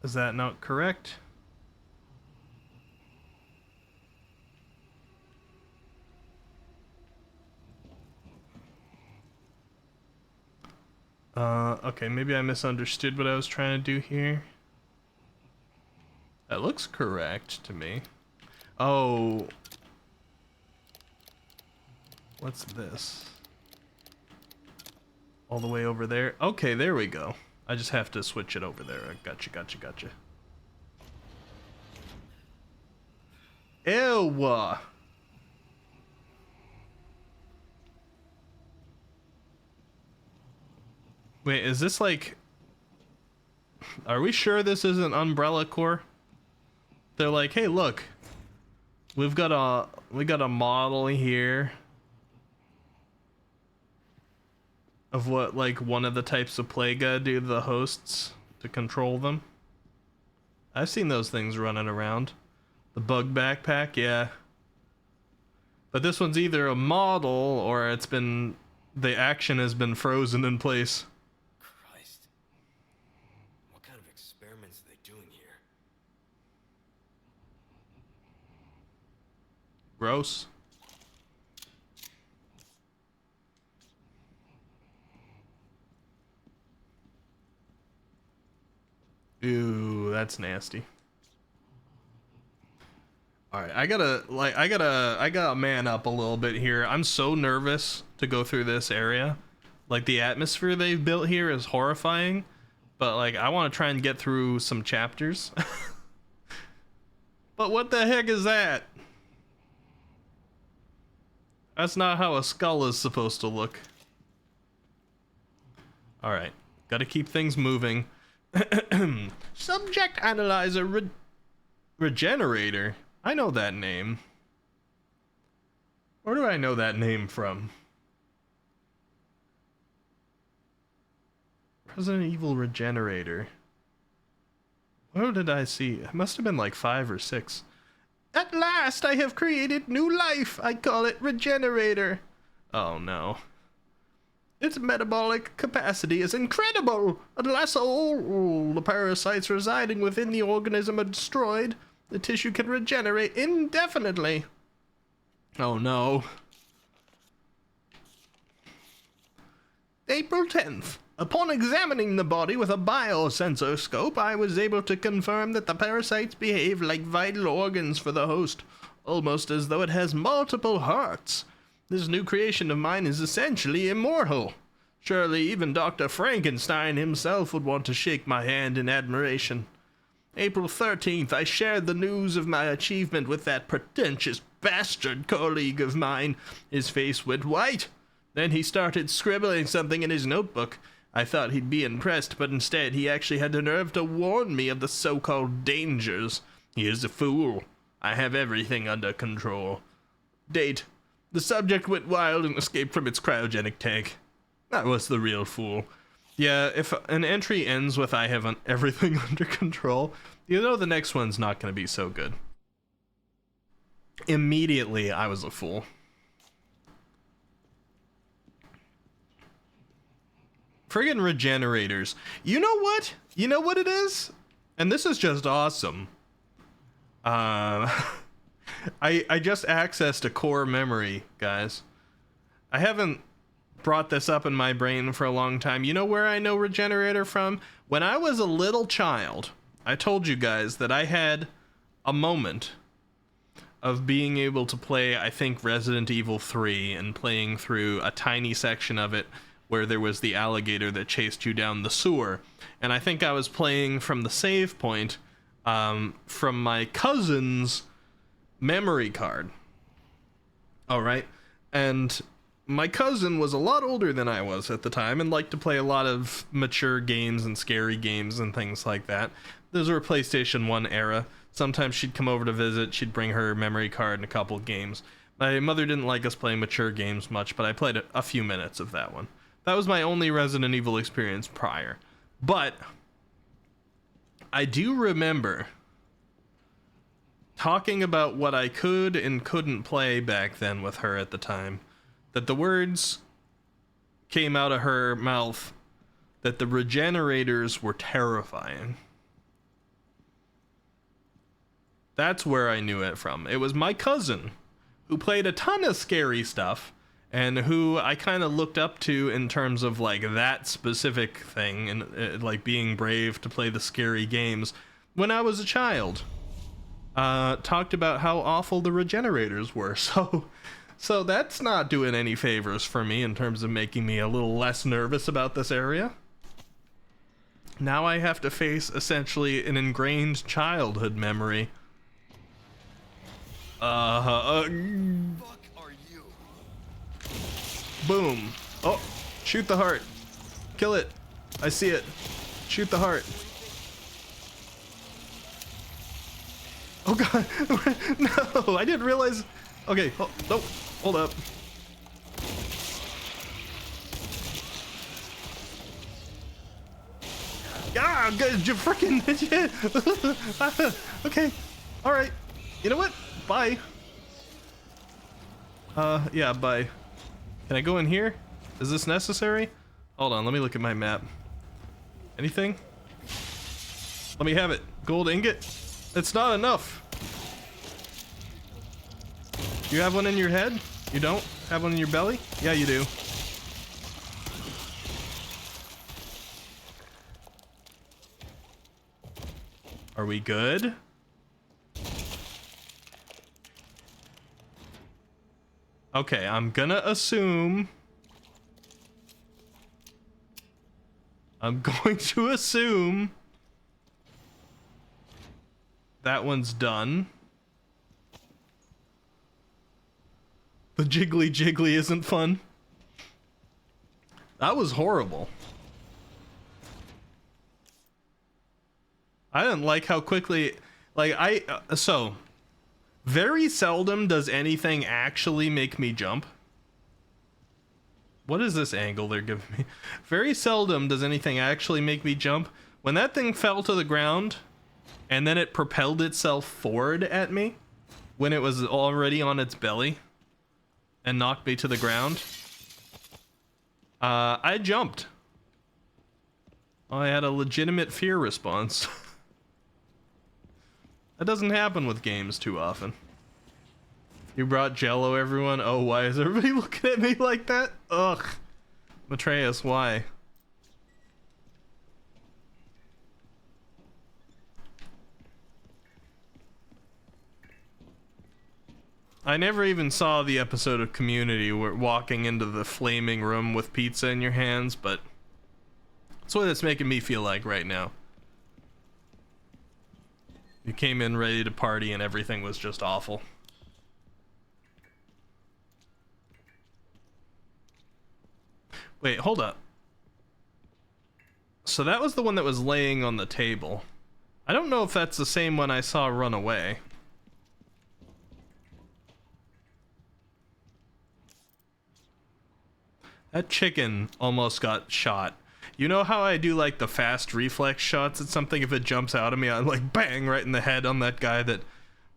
Is that not correct? Okay, maybe I misunderstood what I was trying to do here. That looks correct to me. Oh. What's this? All the way over there? Okay, there we go. I just have to switch it over there. Gotcha, gotcha, gotcha. Ew! Wait, is this like... Are we sure this isn't Umbrella Corps? They're like, hey, look. We got a model here of what, like, one of the types of Plaga do to the hosts to control them. I've seen those things running around. The bug backpack, yeah. But this one's either a model or it's been... The action has been frozen in place. Christ. What kind of experiments are they doing here? Gross. Ooh, that's nasty. Alright, I gotta man up a little bit here. I'm so nervous to go through this area. Like, the atmosphere they've built here is horrifying, but like, I want to try and get through some chapters. But what the heck is that? That's not how a skull is supposed to look. Alright, gotta keep things moving. Subject Analyzer Regenerator. I know that name. Where do I know that name from? Resident Evil Regenerator. Where did I see? It must have been like 5 or 6. At last I have created new life. I call it Regenerator. Oh no. Its metabolic capacity is incredible! Unless all the parasites residing within the organism are destroyed, the tissue can regenerate indefinitely. Oh no. April 10th. Upon examining the body with a biosensor scope, I was able to confirm that the parasites behave like vital organs for the host, almost as though it has multiple hearts. This new creation of mine is essentially immortal. Surely even Dr. Frankenstein himself would want to shake my hand in admiration. April 13th, I shared the news of my achievement with that pretentious bastard colleague of mine. His face went white. Then he started scribbling something in his notebook. I thought he'd be impressed, but instead he actually had the nerve to warn me of the so-called dangers. He is a fool. I have everything under control. Date. The subject went wild and escaped from its cryogenic tank. I was the real fool. Yeah, if an entry ends with I have everything under control, you know the next one's not going to be so good. Immediately, I was a fool. Friggin' regenerators. You know what? You know what it is? And this is just awesome. I just accessed a core memory, guys. I haven't brought this up in my brain for a long time. You know where I know Regenerator from? When I was a little child, I told you guys that I had a moment of being able to play, I think, Resident Evil 3 and playing through a tiny section of it where there was the alligator that chased you down the sewer. And I think I was playing from the save point from my cousin's memory card. All right. And my cousin was a lot older than I was at the time and liked to play a lot of mature games and scary games and things like that. Those were PlayStation 1 era. Sometimes she'd come over to visit, she'd bring her memory card and a couple of games. My mother didn't like us playing mature games much, but I played a few minutes of that one. That was my only Resident Evil experience prior. But I do remember talking about what I could and couldn't play back then with her at the time. That the words came out of her mouth that the regenerators were terrifying. That's where I knew it from. It was my cousin who played a ton of scary stuff and who I kind of looked up to in terms of like that specific thing and like being brave to play the scary games when I was a child. Talked about how awful the regenerators were. So that's not doing any favors for me in terms of making me a little less nervous about this area. Now I have to face essentially an ingrained childhood memory. Fuck are you? Boom. Oh, shoot the heart. Kill it. I see it. Shoot the heart. Oh god. No, I didn't realize. Okay, oh, nope. Hold up. Ah, good, you freaking okay. All right. You know what? Bye. Yeah, bye. Can I go in here? Is this necessary? Hold on, let me look at my map. Anything? Let me have it. Gold ingot? It's not enough. You have one in your head? You don't have one in your belly? Yeah, you do. Are we good? Okay, I'm gonna assume. I'm going to assume that one's done. The jiggly jiggly isn't fun. That was horrible. I didn't like how quickly, like so very seldom does anything actually make me jump. What is this angle they're giving me? Very seldom does anything actually make me jump. When that thing fell to the ground and then it propelled itself forward at me when it was already on its belly and knocked me to the ground, I jumped. I had a legitimate fear response. That doesn't happen with games too often. You brought Jello, everyone? Oh, why is everybody looking at me like that? Ugh. Matreus, why? I never even saw the episode of Community where walking into the flaming room with pizza in your hands, but that's what it's making me feel like right now. You came in ready to party and everything was just awful. Wait, hold up. So that was the one that was laying on the table. I don't know if that's the same one I saw run away. That chicken almost got shot. You know how I do like the fast reflex shots at something? If it jumps out of me, I like bang right in the head on that guy that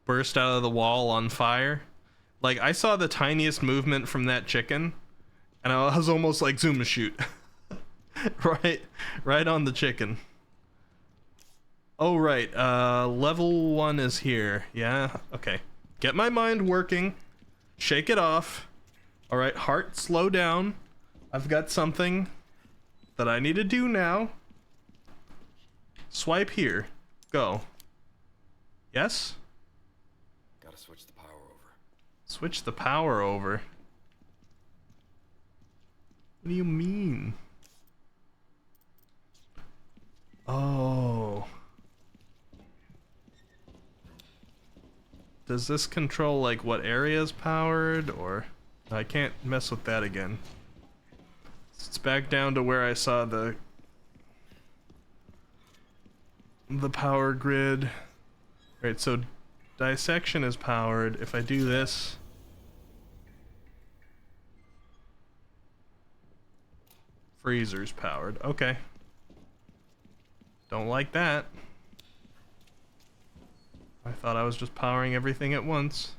burst out of the wall on fire. Like, I saw the tiniest movement from that chicken and I was almost like zoom and shoot. right on the chicken. Oh right, level 1 is here. Yeah, okay. Get my mind working. Shake it off. Alright, heart, slow down. I've got something that I need to do now. Swipe here. Go. Yes? Gotta switch the power over. Switch the power over? What do you mean? Oh. Does this control like what area is powered or? I can't mess with that again. It's back down to where I saw the power grid. Right, so dissection is powered. If I do this, freezer's powered. Okay. Don't like that. I thought I was just powering everything at once.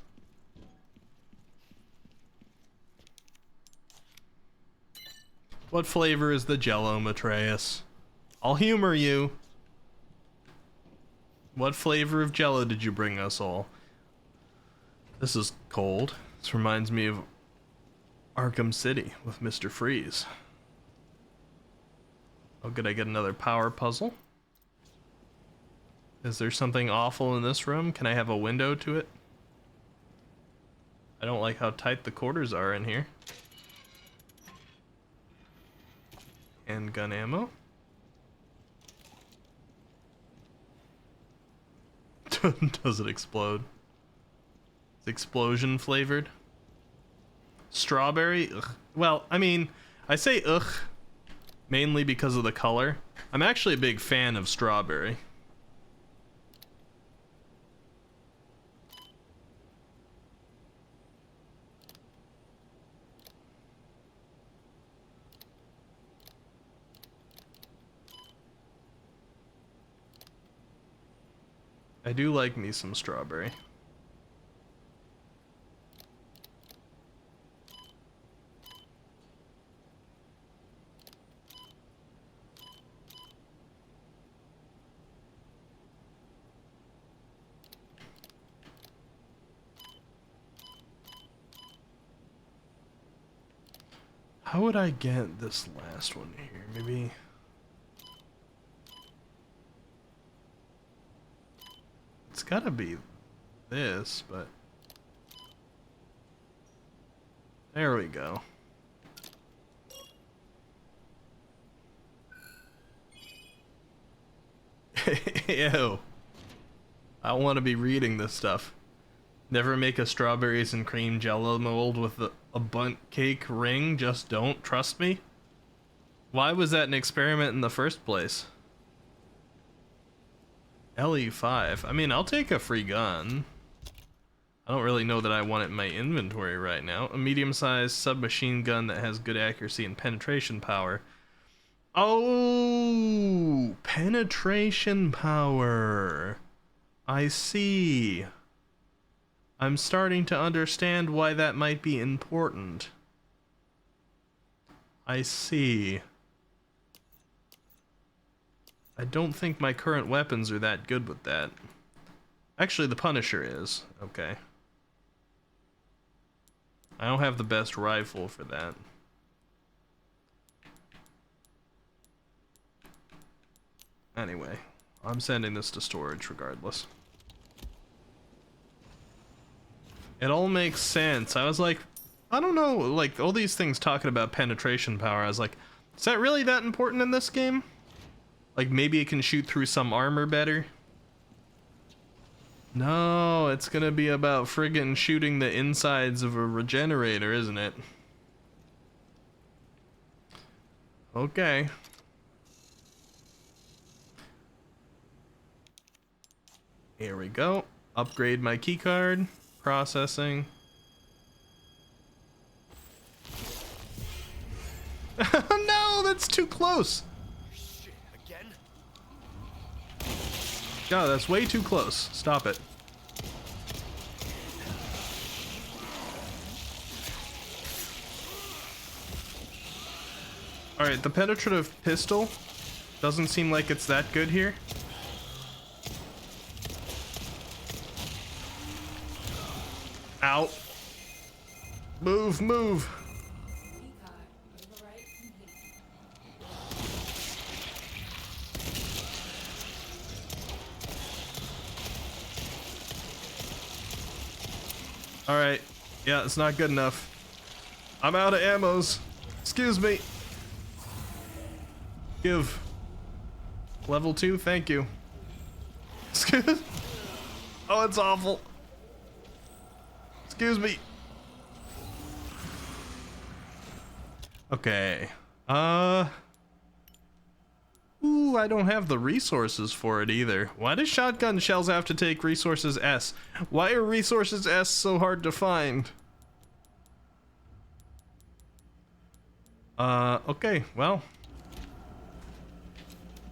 What flavor is the Jello, Matreus? I'll humor you. What flavor of Jello did you bring us all? This is cold. This reminds me of Arkham City with Mr. Freeze. Oh, good, I get another power puzzle. Is there something awful in this room? Can I have a window to it? I don't like how tight the quarters are in here. And gun ammo. Does it explode? It's explosion flavored. Strawberry? Ugh. Well, I mean, I say ugh mainly because of the color. I'm actually a big fan of strawberry. I do like me some strawberry. How would I get this last one here? Maybe... It's gotta be this, but... There we go. Ew. I don't want to be reading this stuff. Never make a strawberries and cream jello mold with a bundt cake ring. Just don't. Trust me. Why was that an experiment in the first place? LE5. I mean, I'll take a free gun. I don't really know that I want it in my inventory right now. A medium-sized submachine gun that has good accuracy and penetration power. Oh, penetration power. I see. I'm starting to understand why that might be important. I see. I don't think my current weapons are that good with that. Actually, the Punisher is. Okay. I don't have the best rifle for that. Anyway, I'm sending this to storage regardless. It all makes sense. I was like, I don't know, like all these things talking about penetration power, I was like, is that really that important in this game? Like maybe it can shoot through some armor better? No, it's gonna be about friggin' shooting the insides of a regenerator, isn't it? Okay. Here we go. Upgrade my keycard. Processing. No, that's too close. Shit, again? God, that's way too close. Stop it. Alright, the penetrative pistol doesn't seem like it's that good here. Ow. Move, move. Alright. Yeah, it's not good enough. I'm out of ammos. Excuse me. Give. Level 2, thank you. Excuse. Oh, it's awful. Excuse me. Okay. Ooh, I don't have the resources for it either. Why does shotgun shells have to take resources S? Why are resources S so hard to find? Okay, well.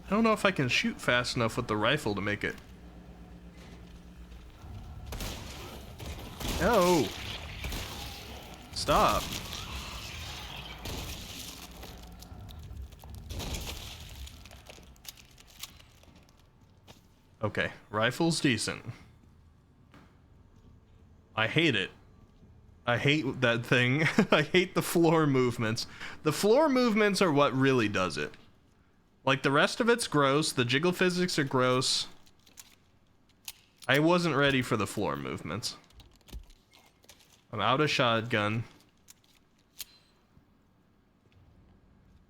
I don't know if I can shoot fast enough with the rifle to make it. No! Stop. Okay, rifle's decent. I hate it. I hate that thing. I hate the floor movements. The floor movements are what really does it. Like, the rest of it's gross. The jiggle physics are gross. I wasn't ready for the floor movements. I'm out of shotgun.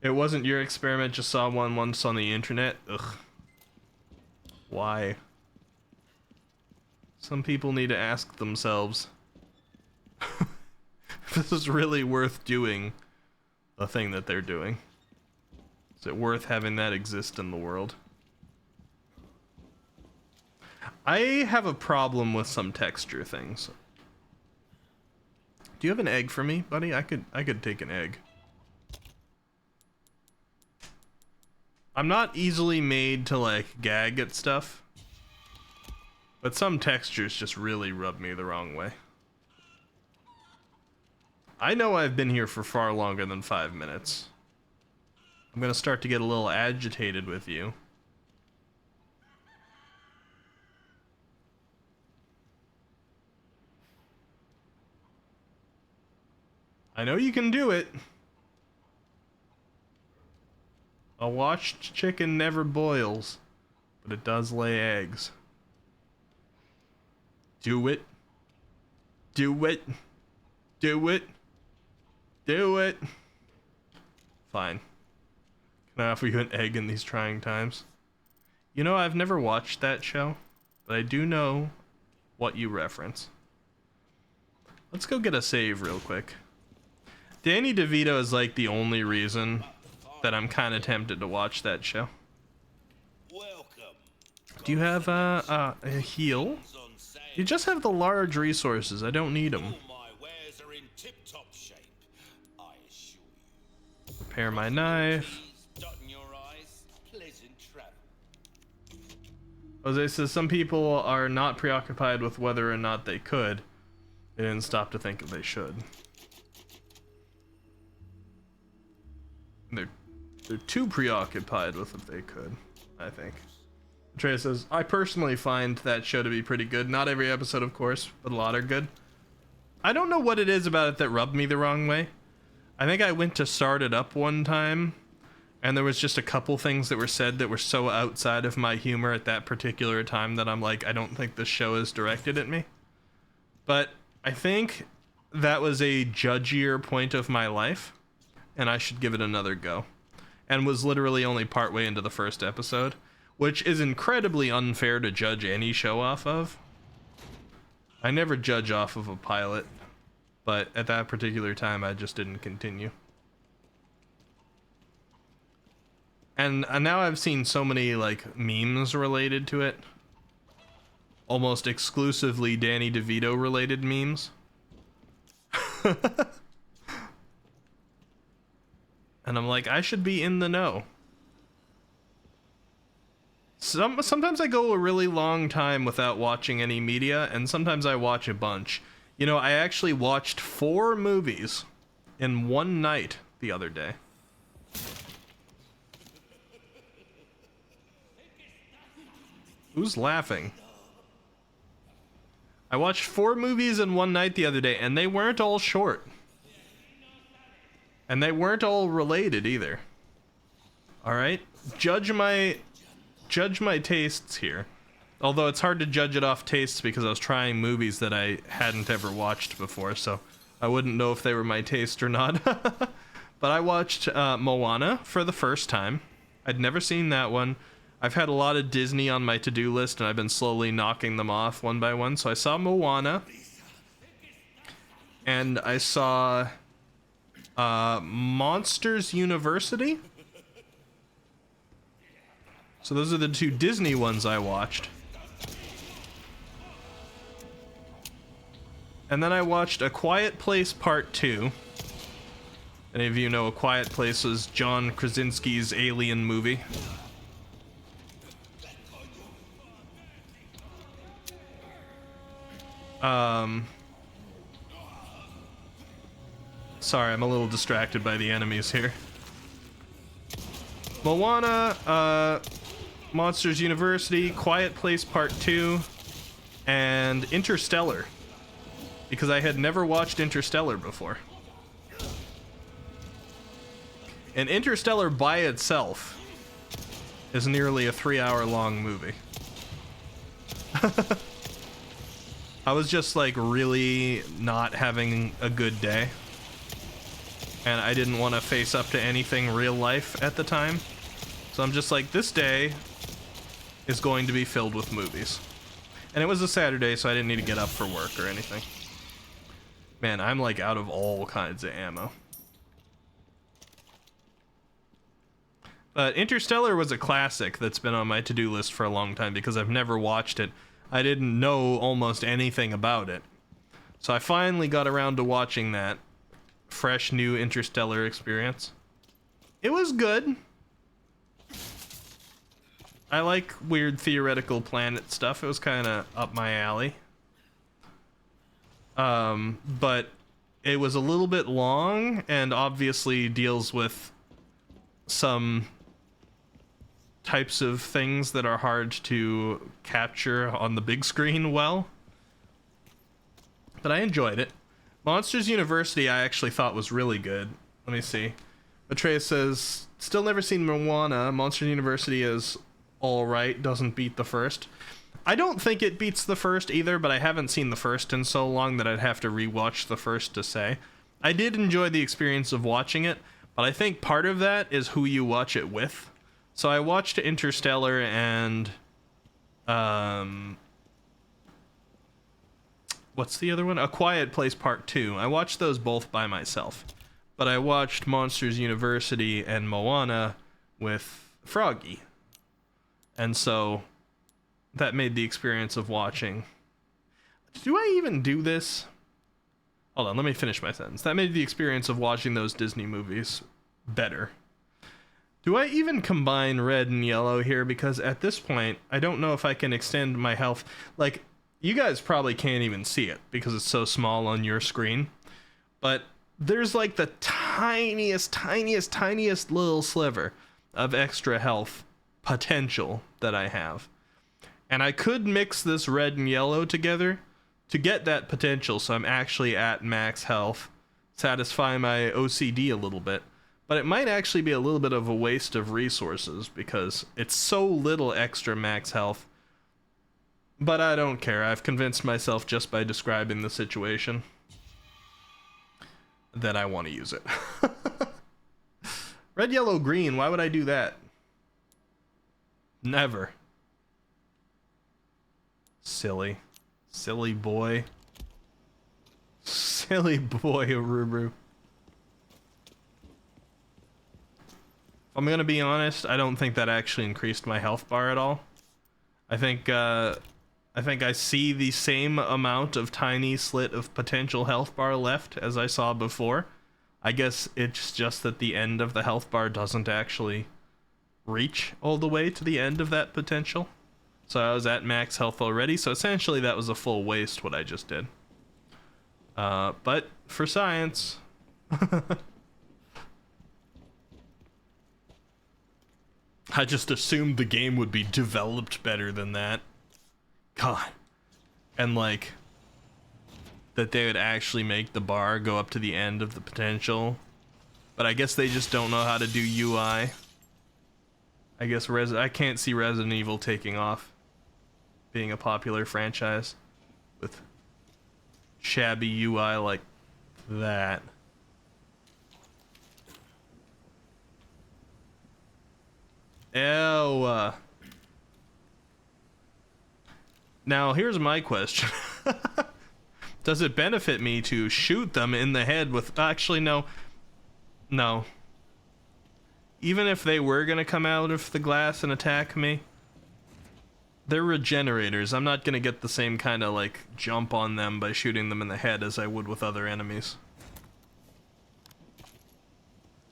It wasn't your experiment, just saw one once on the internet. Ugh. Why? Some people need to ask themselves if this is really worth doing the thing that they're doing. Is it worth having that exist in the world? I have a problem with some texture things. Do you have an egg for me, buddy? I could take an egg. I'm not easily made to like gag at stuff, but some textures just really rub me the wrong way. I know I've been here for far longer than 5 minutes. I'm gonna start to get a little agitated with you. I know you can do it. A washed chicken never boils, but it does lay eggs. Do it. Do it. Do it. Do it. Fine. Can I offer you an egg in these trying times? You know, I've never watched that show, but I do know what you reference. Let's go get a save real quick. Danny DeVito is like the only reason that I'm kind of tempted to watch that show. Welcome. Do you have a heal? You just have the large resources. I don't need them. All my wares are in tip-top shape, I assure you. Repair my knife. Dotting your I's, pleasant travel. Jose says some people are not preoccupied with whether or not they could. They didn't stop to think if they should. They're too preoccupied with if they could, I think. Trey says, I personally find that show to be pretty good. Not every episode, of course, but a lot are good. I don't know what it is about it that rubbed me the wrong way. I think I went to start it up one time, and there was just a couple things that were said that were so outside of my humor at that particular time that I'm like, I don't think this show is directed at me. But I think that was a judgier point of my life, and I should give it another go. And was literally only partway into the first episode, which is incredibly unfair to judge any show off of. I never judge off of a pilot, but at that particular time I just didn't continue. And now I've seen so many like memes related to it, almost exclusively Danny DeVito related memes. And I'm like, I should be in the know. Sometimes I go a really long time without watching any media, and sometimes I watch a bunch. You know, I actually watched 4 movies in one night the other day. Who's laughing? I watched 4 movies in one night the other day, and they weren't all short. And they weren't all related either. Alright? Judge my tastes here. Although it's hard to judge it off tastes because I was trying movies that I hadn't ever watched before, so I wouldn't know if they were my taste or not. But I watched Moana for the first time. I'd never seen that one. I've had a lot of Disney on my to-do list, and I've been slowly knocking them off one by one. So I saw Moana. And I saw Monsters University. So those are the two Disney ones I watched. And then I watched A Quiet Place Part 2. Any of you know A Quiet Place was John Krasinski's Alien movie? Sorry, I'm a little distracted by the enemies here. Moana, Monsters University, Quiet Place Part 2, and Interstellar. Because I had never watched Interstellar before. And Interstellar by itself is nearly a 3-hour-long movie. I was just like really not having a good day. And I didn't want to face up to anything real life at the time. So I'm just like, this day is going to be filled with movies. And it was a Saturday, so I didn't need to get up for work or anything. Man, I'm like out of all kinds of ammo. But Interstellar was a classic that's been on my to-do list for a long time because I've never watched it. I didn't know almost anything about it. So I finally got around to watching that fresh new Interstellar experience. It was good. I like weird theoretical planet stuff. It was kind of up my alley. But it was a little bit long and obviously deals with some types of things that are hard to capture on the big screen well. But I enjoyed it. Monsters University I actually thought was really good. Let me see. Atreus says, still never seen Moana. Monsters University is alright, doesn't beat the first. I don't think it beats the first either, but I haven't seen the first in so long that I'd have to rewatch the first to say. I did enjoy the experience of watching it, but I think part of that is who you watch it with. So I watched Interstellar and what's the other one? A Quiet Place Part 2. I watched those both by myself. But I watched Monsters University and Moana with Froggy. And so that made the experience of watching. Do I even do this? Hold on, let me finish my sentence. That made the experience of watching those Disney movies better. Do I even combine red and yellow here? Because at this point, I don't know if I can extend my health. Like, you guys probably can't even see it because it's so small on your screen. But there's like the tiniest little sliver of extra health potential that I have. And I could mix this red and yellow together to get that potential so I'm actually at max health, satisfy my OCD a little bit. But it might actually be a little bit of a waste of resources because it's so little extra max health. But I don't care. I've convinced myself just by describing the situation that I want to use it. Red, yellow, green. Why would I do that? Never. Silly. Silly boy. Silly boy, Urubru. If I'm gonna be honest, I don't think that actually increased my health bar at all. I think I see the same amount of tiny slit of potential health bar left as I saw before. I guess it's just that the end of the health bar doesn't actually reach all the way to the end of that potential. So I was at max health already, so essentially that was a full waste what I just did. But for science. I just assumed the game would be developed better than that. God. And like, that they would actually make the bar go up to the end of the potential. But I guess they just don't know how to do UI. I guess I can't see Resident Evil taking off, being a popular franchise with shabby UI like that. Ew. Now, here's my question. Does it benefit me to shoot them in the head with... Actually, no. No. Even if they were gonna come out of the glass and attack me, they're regenerators. I'm not gonna get the same kind of like jump on them by shooting them in the head as I would with other enemies.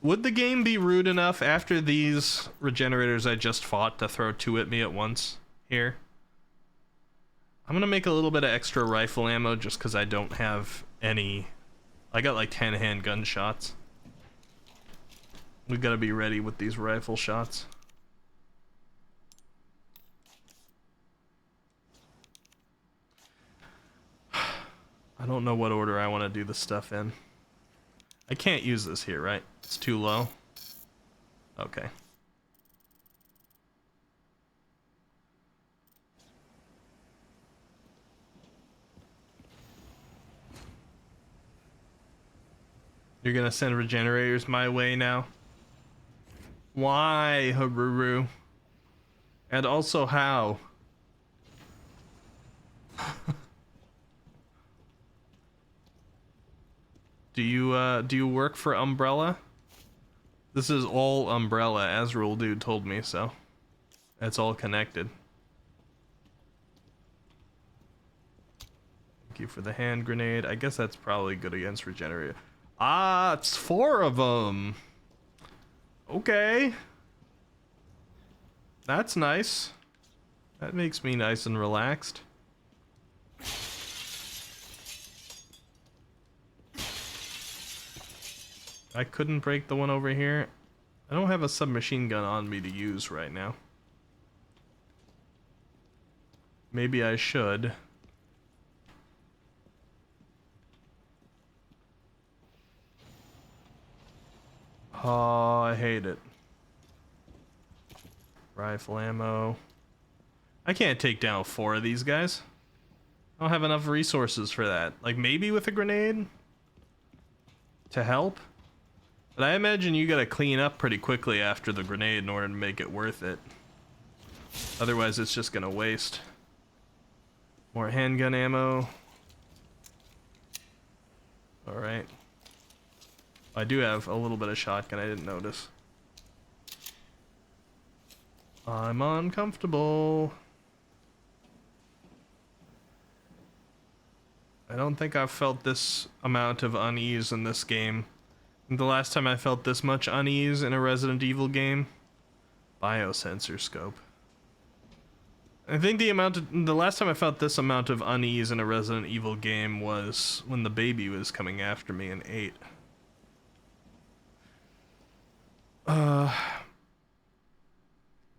Would the game be rude enough after these regenerators I just fought to throw 2 at me at once here? I'm gonna make a little bit of extra rifle ammo just because I don't have any. I got like 10 handgun shots. We gotta be ready with these rifle shots. I don't know what order I want to do the stuff in. I can't use this here, right? It's too low. Okay. You're gonna send regenerators my way now? Why, Haruru? And also how? Do you work for Umbrella? This is all Umbrella, Azrael dude told me so. It's all connected. Thank you for the hand grenade. I guess that's probably good against regenerator. Ah, it's 4 of them. Okay. That's nice. That makes me nice and relaxed. I couldn't break the one over here. I don't have a submachine gun on me to use right now. Maybe I should. Oh, I hate it. Rifle ammo. I can't take down 4 of these guys. I don't have enough resources for that. Like maybe with a grenade to help. But I imagine you gotta clean up pretty quickly after the grenade in order to make it worth it. Otherwise it's just gonna waste. More handgun ammo. Alright. I do have a little bit of shotgun, I didn't notice. I'm uncomfortable. I don't think I've felt this amount of unease in this game. The last time I felt this much unease in a Resident Evil game, biosensor scope. I think the last time I felt this amount of unease in a Resident Evil game was when the baby was coming after me in 8.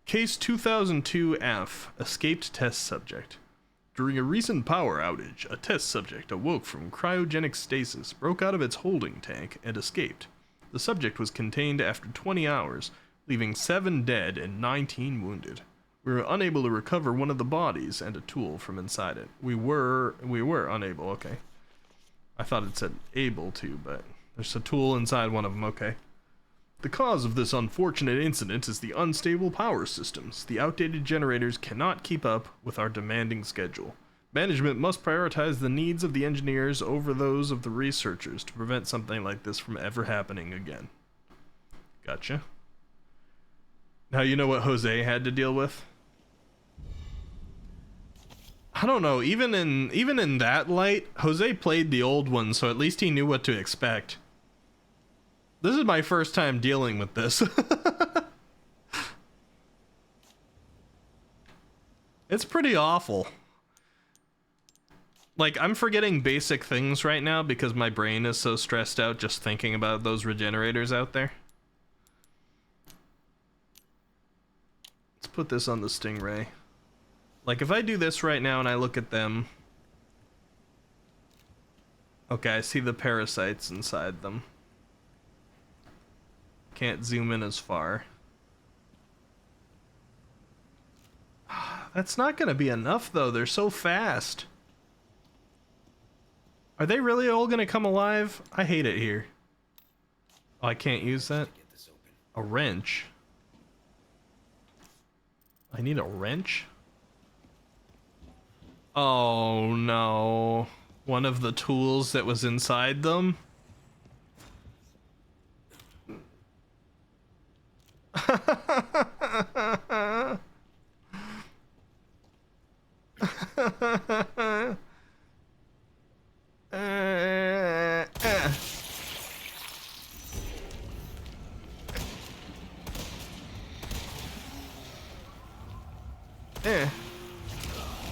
Case 2002F, escaped test subject. During a recent power outage, a test subject awoke from cryogenic stasis, broke out of its holding tank, and escaped. The subject was contained after 20 hours, leaving 7 dead and 19 wounded. We were unable to recover one of the bodies and a tool from inside it. We were unable, okay. I thought it said able to, but there's a tool inside one of them, okay. The cause of this unfortunate incident is the unstable power systems. The outdated generators cannot keep up with our demanding schedule. Management must prioritize the needs of the engineers over those of the researchers to prevent something like this from ever happening again. Gotcha. Now you know what Jose had to deal with? I don't know, even in that light, Jose played the old one, so at least he knew what to expect. This is my first time dealing with this. It's pretty awful. Like, I'm forgetting basic things right now because my brain is so stressed out just thinking about those regenerators out there. Let's put this on the Stingray. Like, if I do this right now and I look at them... Okay, I see the parasites inside them. Can't zoom in as far. That's not gonna be enough though, they're so fast. Are they really all gonna come alive? I hate it here. Oh, I can't use that? A wrench? I need a wrench? Oh no. One of the tools that was inside them?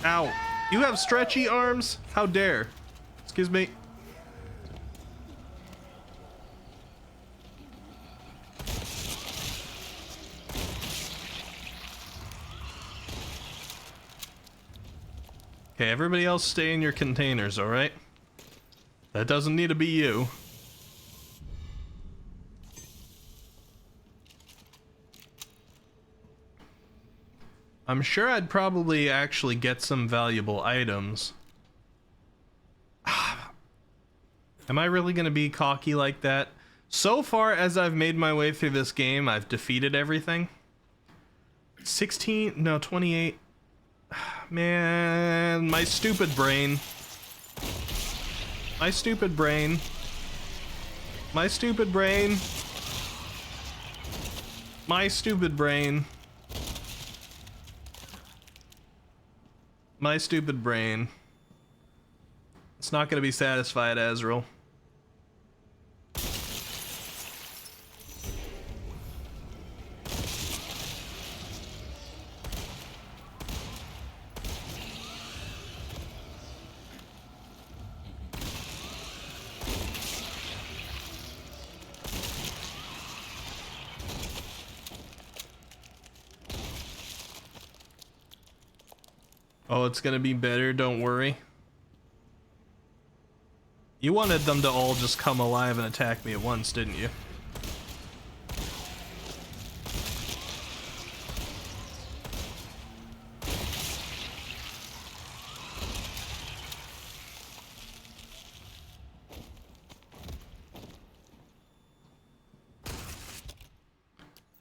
Ow. You have stretchy arms? How dare. Excuse me. Okay, everybody else stay in your containers, alright? That doesn't need to be you. I'm sure I'd probably actually get some valuable items. Am I really gonna be cocky like that? So far as I've made my way through this game, I've defeated everything. 16, no, 28. Man, my stupid brain. My stupid brain. My stupid brain. My stupid brain. My stupid brain. It's not gonna be satisfied, Azrael. Oh, it's gonna be better, don't worry. You wanted them to all just come alive and attack me at once, didn't you?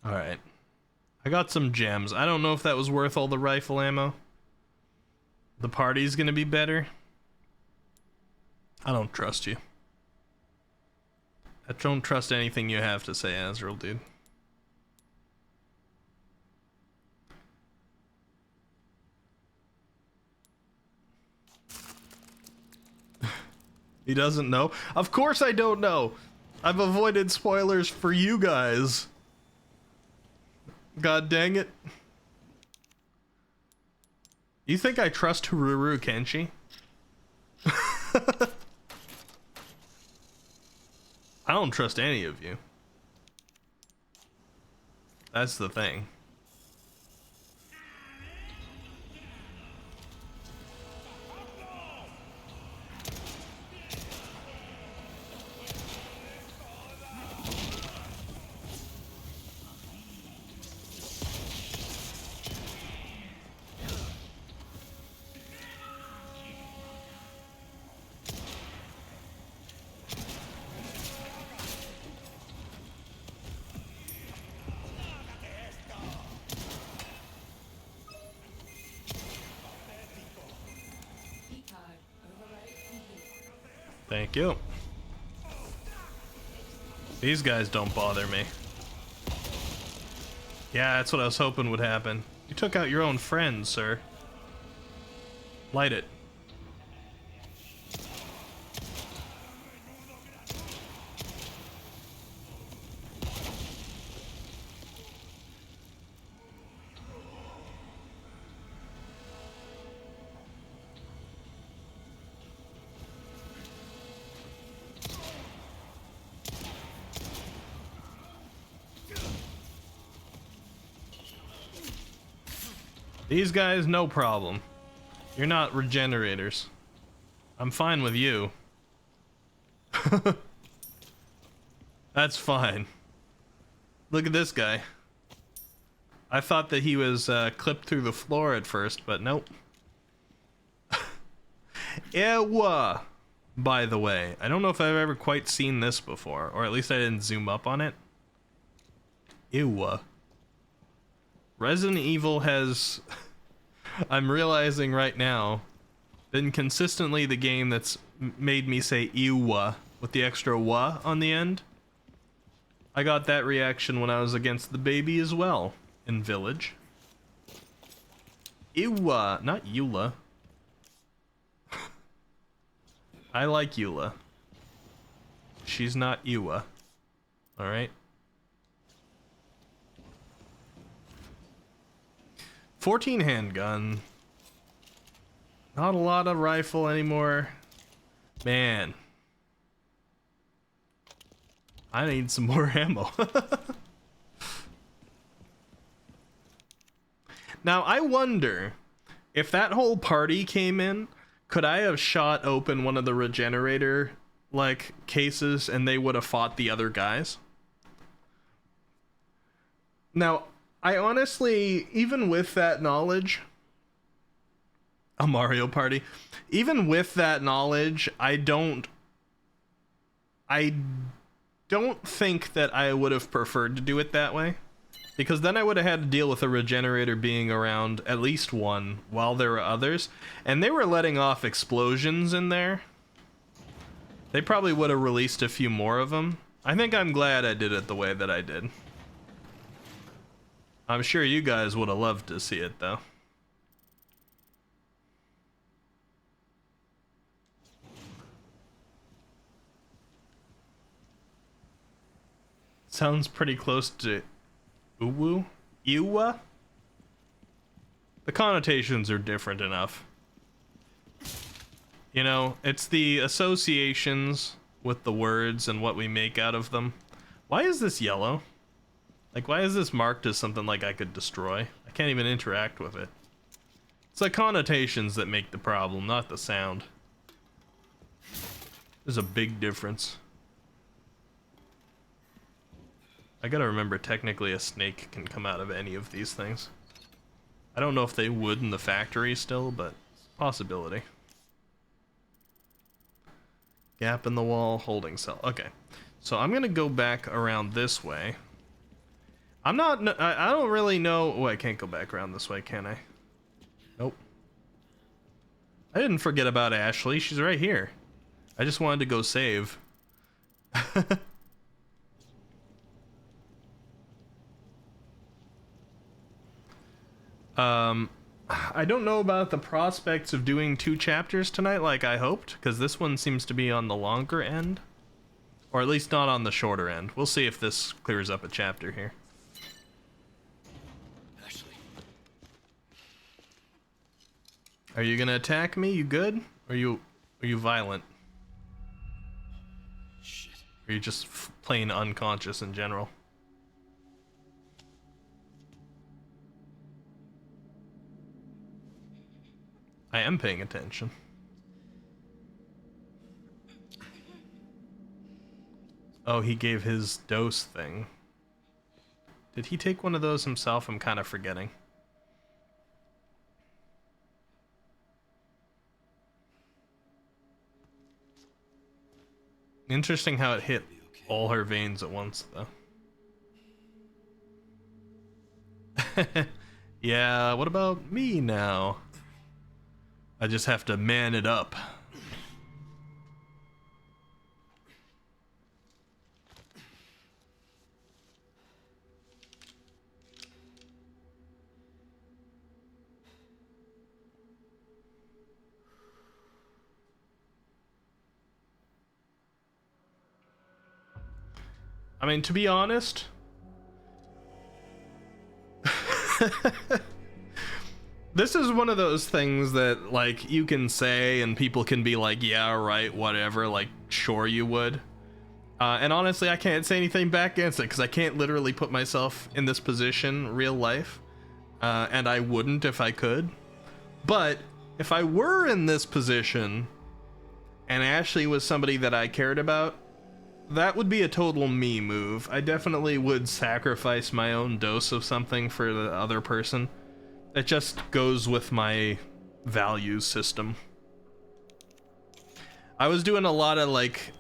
Alright. I got some gems. I don't know if that was worth all the rifle ammo. The party's gonna be better. I don't trust you. I don't trust anything you have to say, Azrael, dude. He doesn't know? Of course I don't know! I've avoided spoilers for you guys. God dang it. You think I trust Haruru Kenshi? I don't trust any of you. That's the thing. Thank you. These guys don't bother me. Yeah, that's what I was hoping would happen. You took out your own friend, sir. Light it. These guys, no problem. You're not regenerators. I'm fine with you. That's fine. Look at this guy. I thought that he was clipped through the floor at first, but nope. Ewa! By the way, I don't know if I've ever quite seen this before, or at least I didn't zoom up on it. Ewa. Resident Evil has, I'm realizing right now, been consistently the game that's made me say ewa with the extra wa on the end. I got that reaction when I was against the baby as well in Village. Ewa, not Eula. I like Eula. She's not Ewa. Alright. 14 handgun. Not a lot of rifle anymore. Man. I need some more ammo. Now, I wonder if that whole party came in, could I have shot open one of the regenerator like cases and they would have fought the other guys? Now, I honestly, even with that knowledge, a Mario Party, even with that knowledge, I don't think that I would have preferred to do it that way, because then I would have had to deal with a regenerator being around, at least one, while there were others, and they were letting off explosions in there. They probably would have released a few more of them. I think I'm glad I did it the way that I did. I'm sure you guys would have loved to see it, though. Sounds pretty close to Uwu? Iwa? The connotations are different enough. You know, it's the associations with the words and what we make out of them. Why is this yellow? Like, why is this marked as something like I could destroy? I can't even interact with it. It's the connotations that make the problem, not the sound. There's a big difference. I gotta remember, technically a snake can come out of any of these things. I don't know if they would in the factory still, but possibility. Gap in the wall, holding cell. Okay, so I'm gonna go back around this way. I don't really know. Oh, I can't go back around this way, can I? Nope. I didn't forget about Ashley. She's right here. I just wanted to go save. I don't know about the prospects of doing 2 chapters tonight like I hoped, because this one seems to be on the longer end. Or at least not on the shorter end. We'll see if this clears up a chapter here. Ashley. Are you gonna attack me? You good? Or are you violent? Shit. Or are you just plain unconscious in general? I am paying attention. Oh, he gave his dose thing. Did he take one of those himself? I'm kind of forgetting. Interesting how it hit all her veins at once, though. Yeah, what about me now? I just have to man it up. I mean, to be honest, this is one of those things that, like, you can say and people can be like, yeah, right, whatever, like, sure you would. And honestly, I can't say anything back against it because I can't literally put myself in this position real life. And I wouldn't if I could. But if I were in this position and Ashley was somebody that I cared about, that would be a total me move. I definitely would sacrifice my own dose of something for the other person. It just goes with my value system. I was doing a lot of like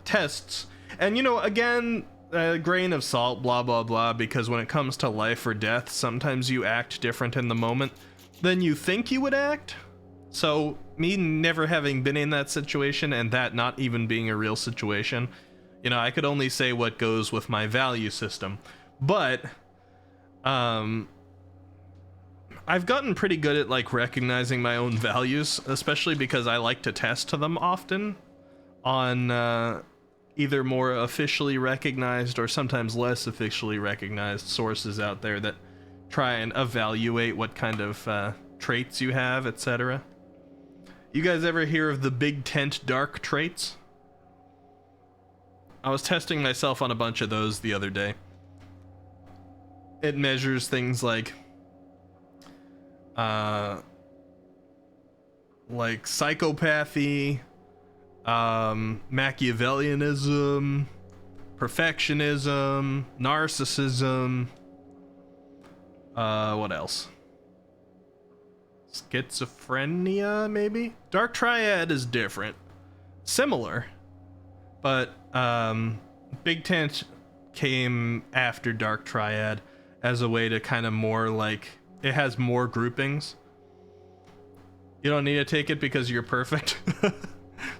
tests, and you know, again, a grain of salt, blah blah blah, because when it comes to life or death, sometimes you act different in the moment than you think you would act. So me never having been in that situation and that not even being a real situation, you know, I could only say what goes with my value system. But I I've gotten pretty good at like recognizing my own values, especially because I like to test them often on either more officially recognized or sometimes less officially recognized sources out there that try and evaluate what kind of traits you have, etc. You guys ever hear of the Big Tent dark traits? I was testing myself on a bunch of those the other day. It measures things like psychopathy, Machiavellianism, perfectionism, narcissism, what else? Schizophrenia, maybe? Dark Triad is different. Similar, but Big Tent came after Dark Triad as a way to kind of more like, it has more groupings. You don't need to take it because you're perfect.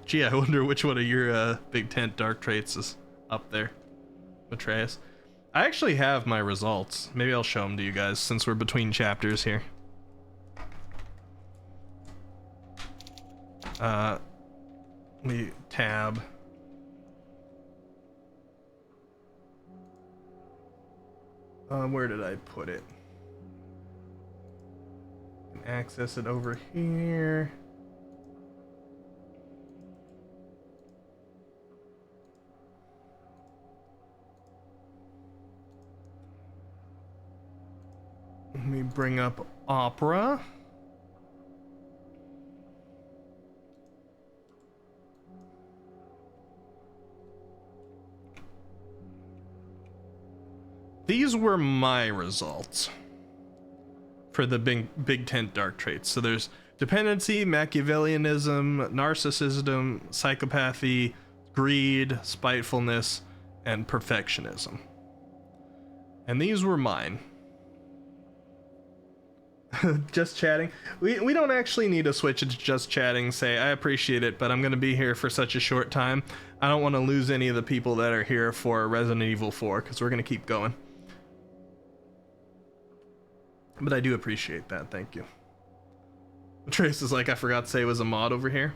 Gee, I wonder which one of your Big Tent dark traits is up there, Atreus. I actually have my results. Maybe I'll show them to you guys since we're between chapters here. Let me tab. Where did I put it? Can access it over here. Let me bring up Opera. These were my results for the Big Tent dark traits. So there's dependency, Machiavellianism, narcissism, psychopathy, greed, spitefulness, and perfectionism. And these were mine. Just chatting. We don't actually need to switch it to just chatting. Say, I appreciate it, but I'm going to be here for such a short time. I don't want to lose any of the people that are here for Resident Evil 4, because we're going to keep going. But I do appreciate that, thank you. Trace is like, I forgot Say was a mod over here.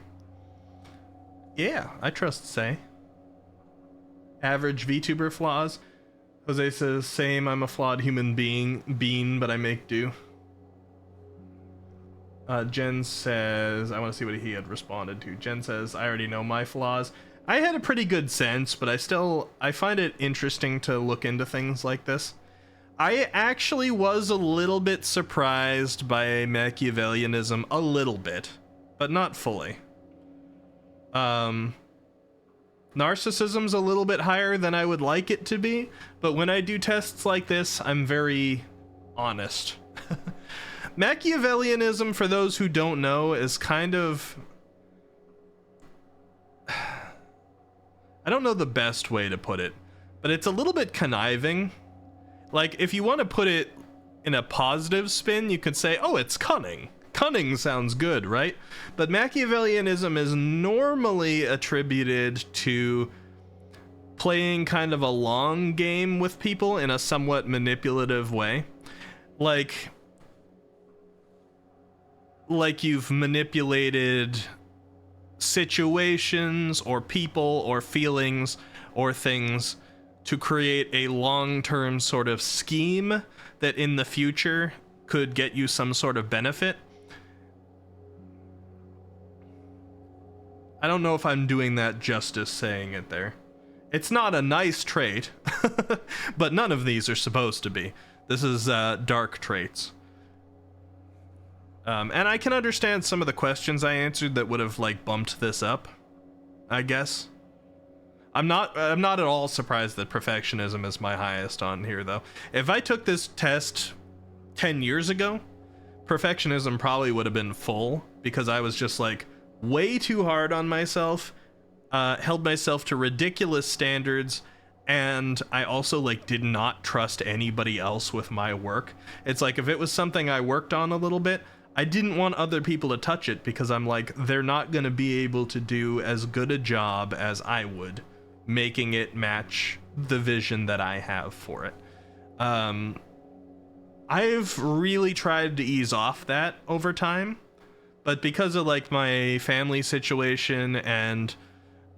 Yeah, I trust Say. Average VTuber flaws. Jose says, same, I'm a flawed human being, but I make do. Jen says, I want to see what he had responded to. Jen says, I already know my flaws. I had a pretty good sense, but I find it interesting to look into things like this. I actually was a little bit surprised by Machiavellianism, a little bit, but not fully. Narcissism's a little bit higher than I would like it to be, but when I do tests like this, I'm very honest. Machiavellianism, for those who don't know, is kind of... I don't know the best way to put it, but it's a little bit conniving. Like, if you want to put it in a positive spin, you could say, oh, it's cunning. Cunning sounds good, right? But Machiavellianism is normally attributed to playing kind of a long game with people in a somewhat manipulative way. Like you've manipulated situations or people or feelings or things to create a long-term sort of scheme that in the future could get you some sort of benefit. I don't know if I'm doing that justice saying it there. It's not a nice trait, but none of these are supposed to be. This is dark traits. And I can understand some of the questions I answered that would have like bumped this up, I guess. I'm not at all surprised that perfectionism is my highest on here though. If I took this test 10 years ago, perfectionism probably would have been full because I was just like way too hard on myself, held myself to ridiculous standards, and I also like did not trust anybody else with my work. It's like if it was something I worked on a little bit, I didn't want other people to touch it because I'm like, they're not going to be able to do as good a job as I would, making it match the vision that I have for it. I've really tried to ease off that over time, but because of like my family situation and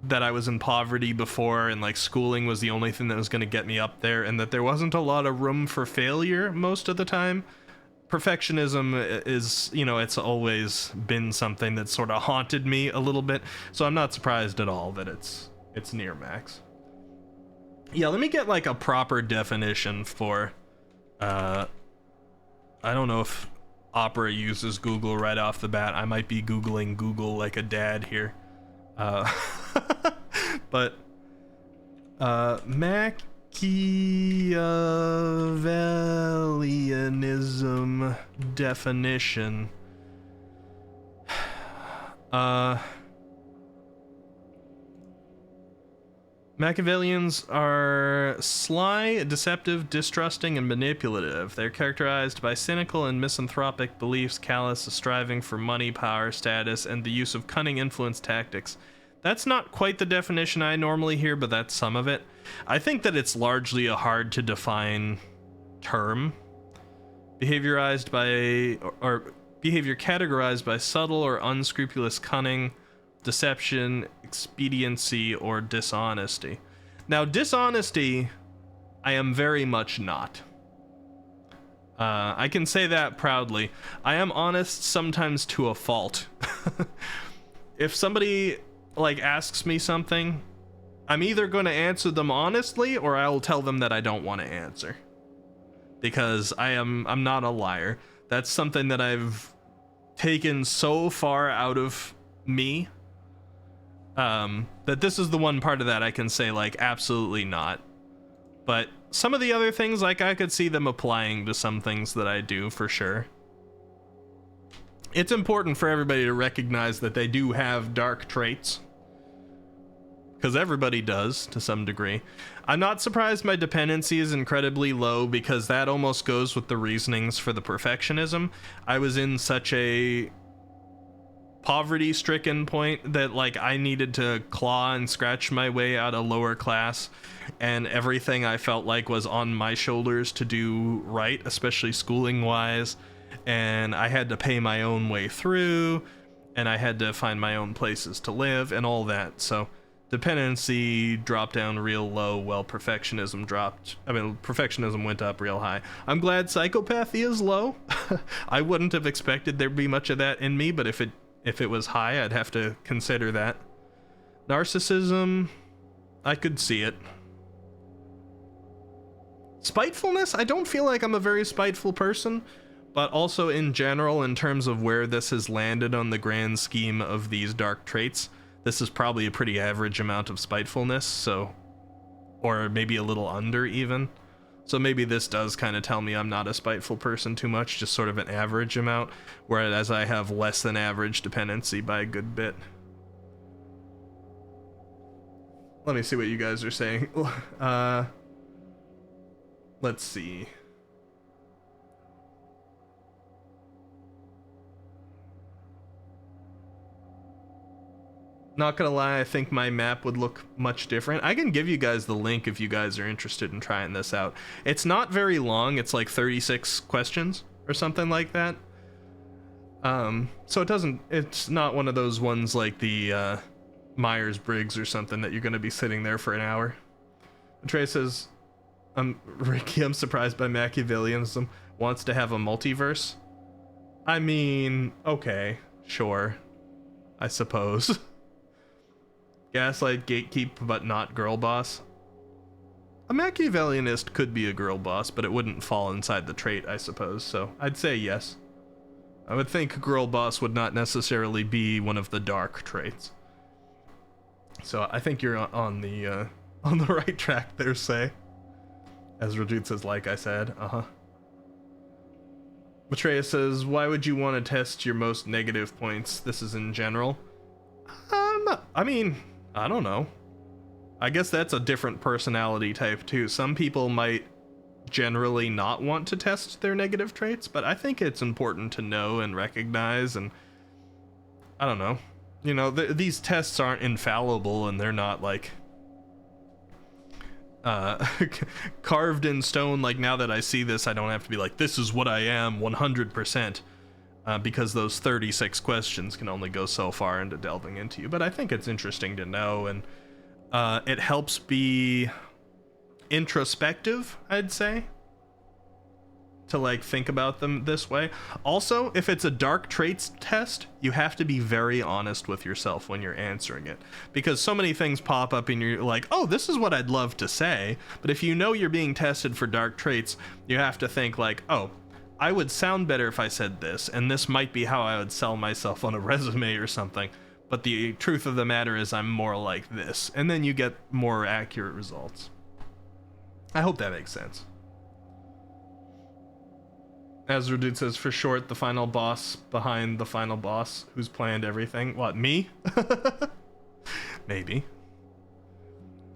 that I was in poverty before and like schooling was the only thing that was going to get me up there and that there wasn't a lot of room for failure most of the time, perfectionism is, you know, it's always been something that sort of haunted me a little bit. So I'm not surprised at all that it's near max. Yeah, let me get like a proper definition for I don't know if Opera uses Google right off the bat. I might be Googling Google like a dad here. But Machiavellianism definition. Machiavellians are sly, deceptive, distrusting, and manipulative. They're characterized by cynical and misanthropic beliefs, callous striving for money, power, status, and the use of cunning influence tactics. That's not quite the definition I normally hear, but that's some of it. I think that it's largely a hard to define term. Behavior categorized by subtle or unscrupulous cunning, deception, expediency, or dishonesty. Now, dishonesty, I am very much not. I can say that proudly. I am honest sometimes to a fault. If somebody like asks me something, I'm either going to answer them honestly or I'll tell them that I don't want to answer. Because I'm not a liar. That's something that I've taken so far out of me. That this is the one part of that I can say like absolutely not. But some of the other things, like I could see them applying to some things that I do for sure. It's important for everybody to recognize that they do have dark traits. Because everybody does to some degree. I'm not surprised my dependency is incredibly low because that almost goes with the reasonings for the perfectionism. I was in such a poverty-stricken point that like I needed to claw and scratch my way out of lower class, and everything I felt like was on my shoulders to do right, especially schooling wise, and I had to pay my own way through, and I had to find my own places to live and all that. So dependency dropped down real low while perfectionism went up real high. I'm glad psychopathy is low. I wouldn't have expected there'd be much of that in me, but if it was high, I'd have to consider that. Narcissism, I could see it. Spitefulness, I don't feel like I'm a very spiteful person, but also in general, in terms of where this has landed on the grand scheme of these dark traits, this is probably a pretty average amount of spitefulness, so, or maybe a little under even. So maybe this does kind of tell me I'm not a spiteful person too much, just sort of an average amount, whereas I have less than average dependency by a good bit. Let me see what you guys are saying. Let's see. Not gonna lie, I think my map would look much different. I can give you guys the link if you guys are interested in trying this out. It's not very long, it's like 36 questions or something like that. So it's not one of those ones like the Myers-Briggs or something that you're gonna be sitting there for an hour. Trey says, Ricky, I'm surprised by Machiavellianism wants to have a multiverse. I mean, okay, sure, I suppose. Gaslight, gatekeep, but not girl boss. A Machiavellianist could be a girl boss, but it wouldn't fall inside the trait, I suppose, so I'd say yes. I would think girl boss would not necessarily be one of the dark traits. So I think you're on the right track there, Say. As Rajut says, like I said, Betrayus says, why would you want to test your most negative points? This is in general. I mean, I don't know. I guess that's a different personality type too. Some people might generally not want to test their negative traits, but I think it's important to know and recognize, and I don't know. You know, these tests aren't infallible, and they're not like carved in stone. Like, now that I see this, I don't have to be like, this is what I am 100%, because those 36 questions can only go so far into delving into you. But I think it's interesting to know, and it helps be introspective, I'd say, to like think about them this way. Also, if it's a dark traits test, you have to be very honest with yourself when you're answering it, because so many things pop up and you're like, oh, this is what I'd love to say. But if you know you're being tested for dark traits, you have to think like, oh, I would sound better if I said this, and this might be how I would sell myself on a resume or something, but the truth of the matter is I'm more like this, and then you get more accurate results. I hope that makes sense. Azra Dude says, for short, the final boss behind the final boss who's planned everything. What, me? Maybe.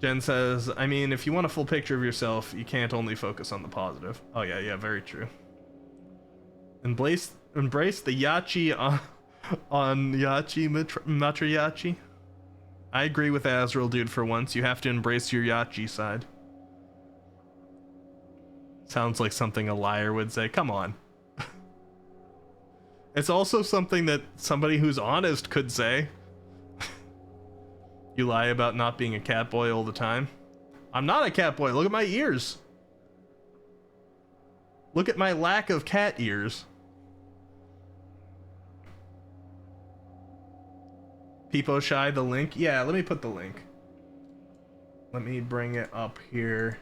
Jen says, I mean, if you want a full picture of yourself, you can't only focus on the positive. Oh yeah, very true. Embrace the yachi on yachi matriyachi. I agree with Azrael Dude for once. You have to embrace your yachi side. Sounds like something a liar would say. Come on. It's also something that somebody who's honest could say. You lie about not being a cat boy all the time. I'm not a cat boy. Look at my ears. Look at my lack of cat ears. Peepo Shy, the link? Yeah, let me put the link. Let me bring it up here.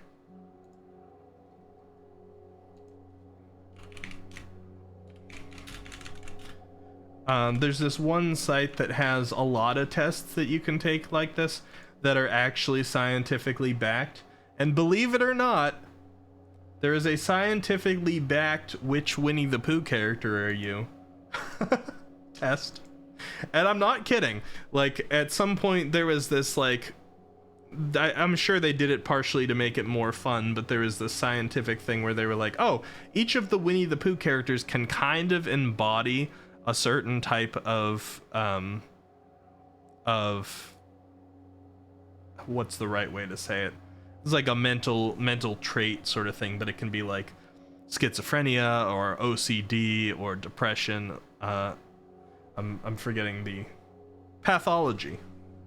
There's this one site that has a lot of tests that you can take like this that are actually scientifically backed. And believe it or not, there is a scientifically backed which Winnie the Pooh character are you test. And I'm not kidding. Like, at some point there was this, like, I'm sure they did it partially to make it more fun, but there was this scientific thing where they were like, oh, each of the Winnie the Pooh characters can kind of embody a certain type of what's the right way to say it? It's like a mental trait sort of thing, but it can be like schizophrenia or OCD or depression. I'm forgetting the pathology,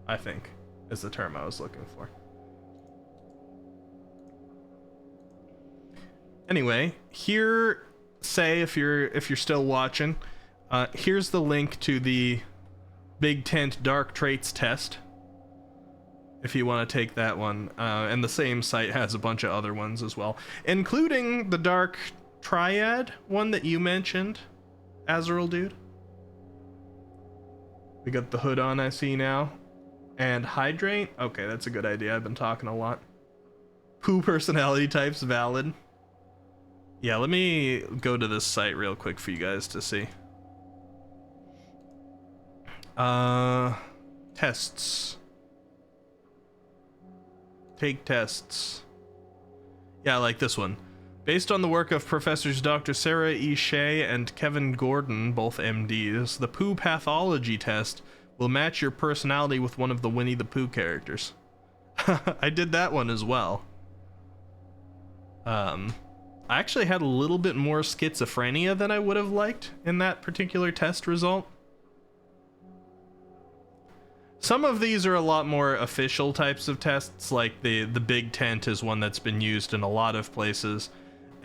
I think, is the term I was looking for. Anyway, here, say if you're still watching, here's the link to the Big Tent Dark Traits test, if you want to take that one. And the same site has a bunch of other ones as well, including the Dark Triad one that you mentioned, Azrael Dude. We got the hood on, I see now. And hydrate? Okay, that's a good idea. I've been talking a lot. Pooh personality types valid. Yeah, let me go to this site real quick for you guys to see. Tests. Take tests. Yeah, like this one. Based on the work of Professors Dr. Sarah E. Shea and Kevin Gordon, both MDs, the Pooh pathology test will match your personality with one of the Winnie the Pooh characters. I did that one as well. I actually had a little bit more schizophrenia than I would have liked in that particular test result. Some of these are a lot more official types of tests, like the Big Tent is one that's been used in a lot of places,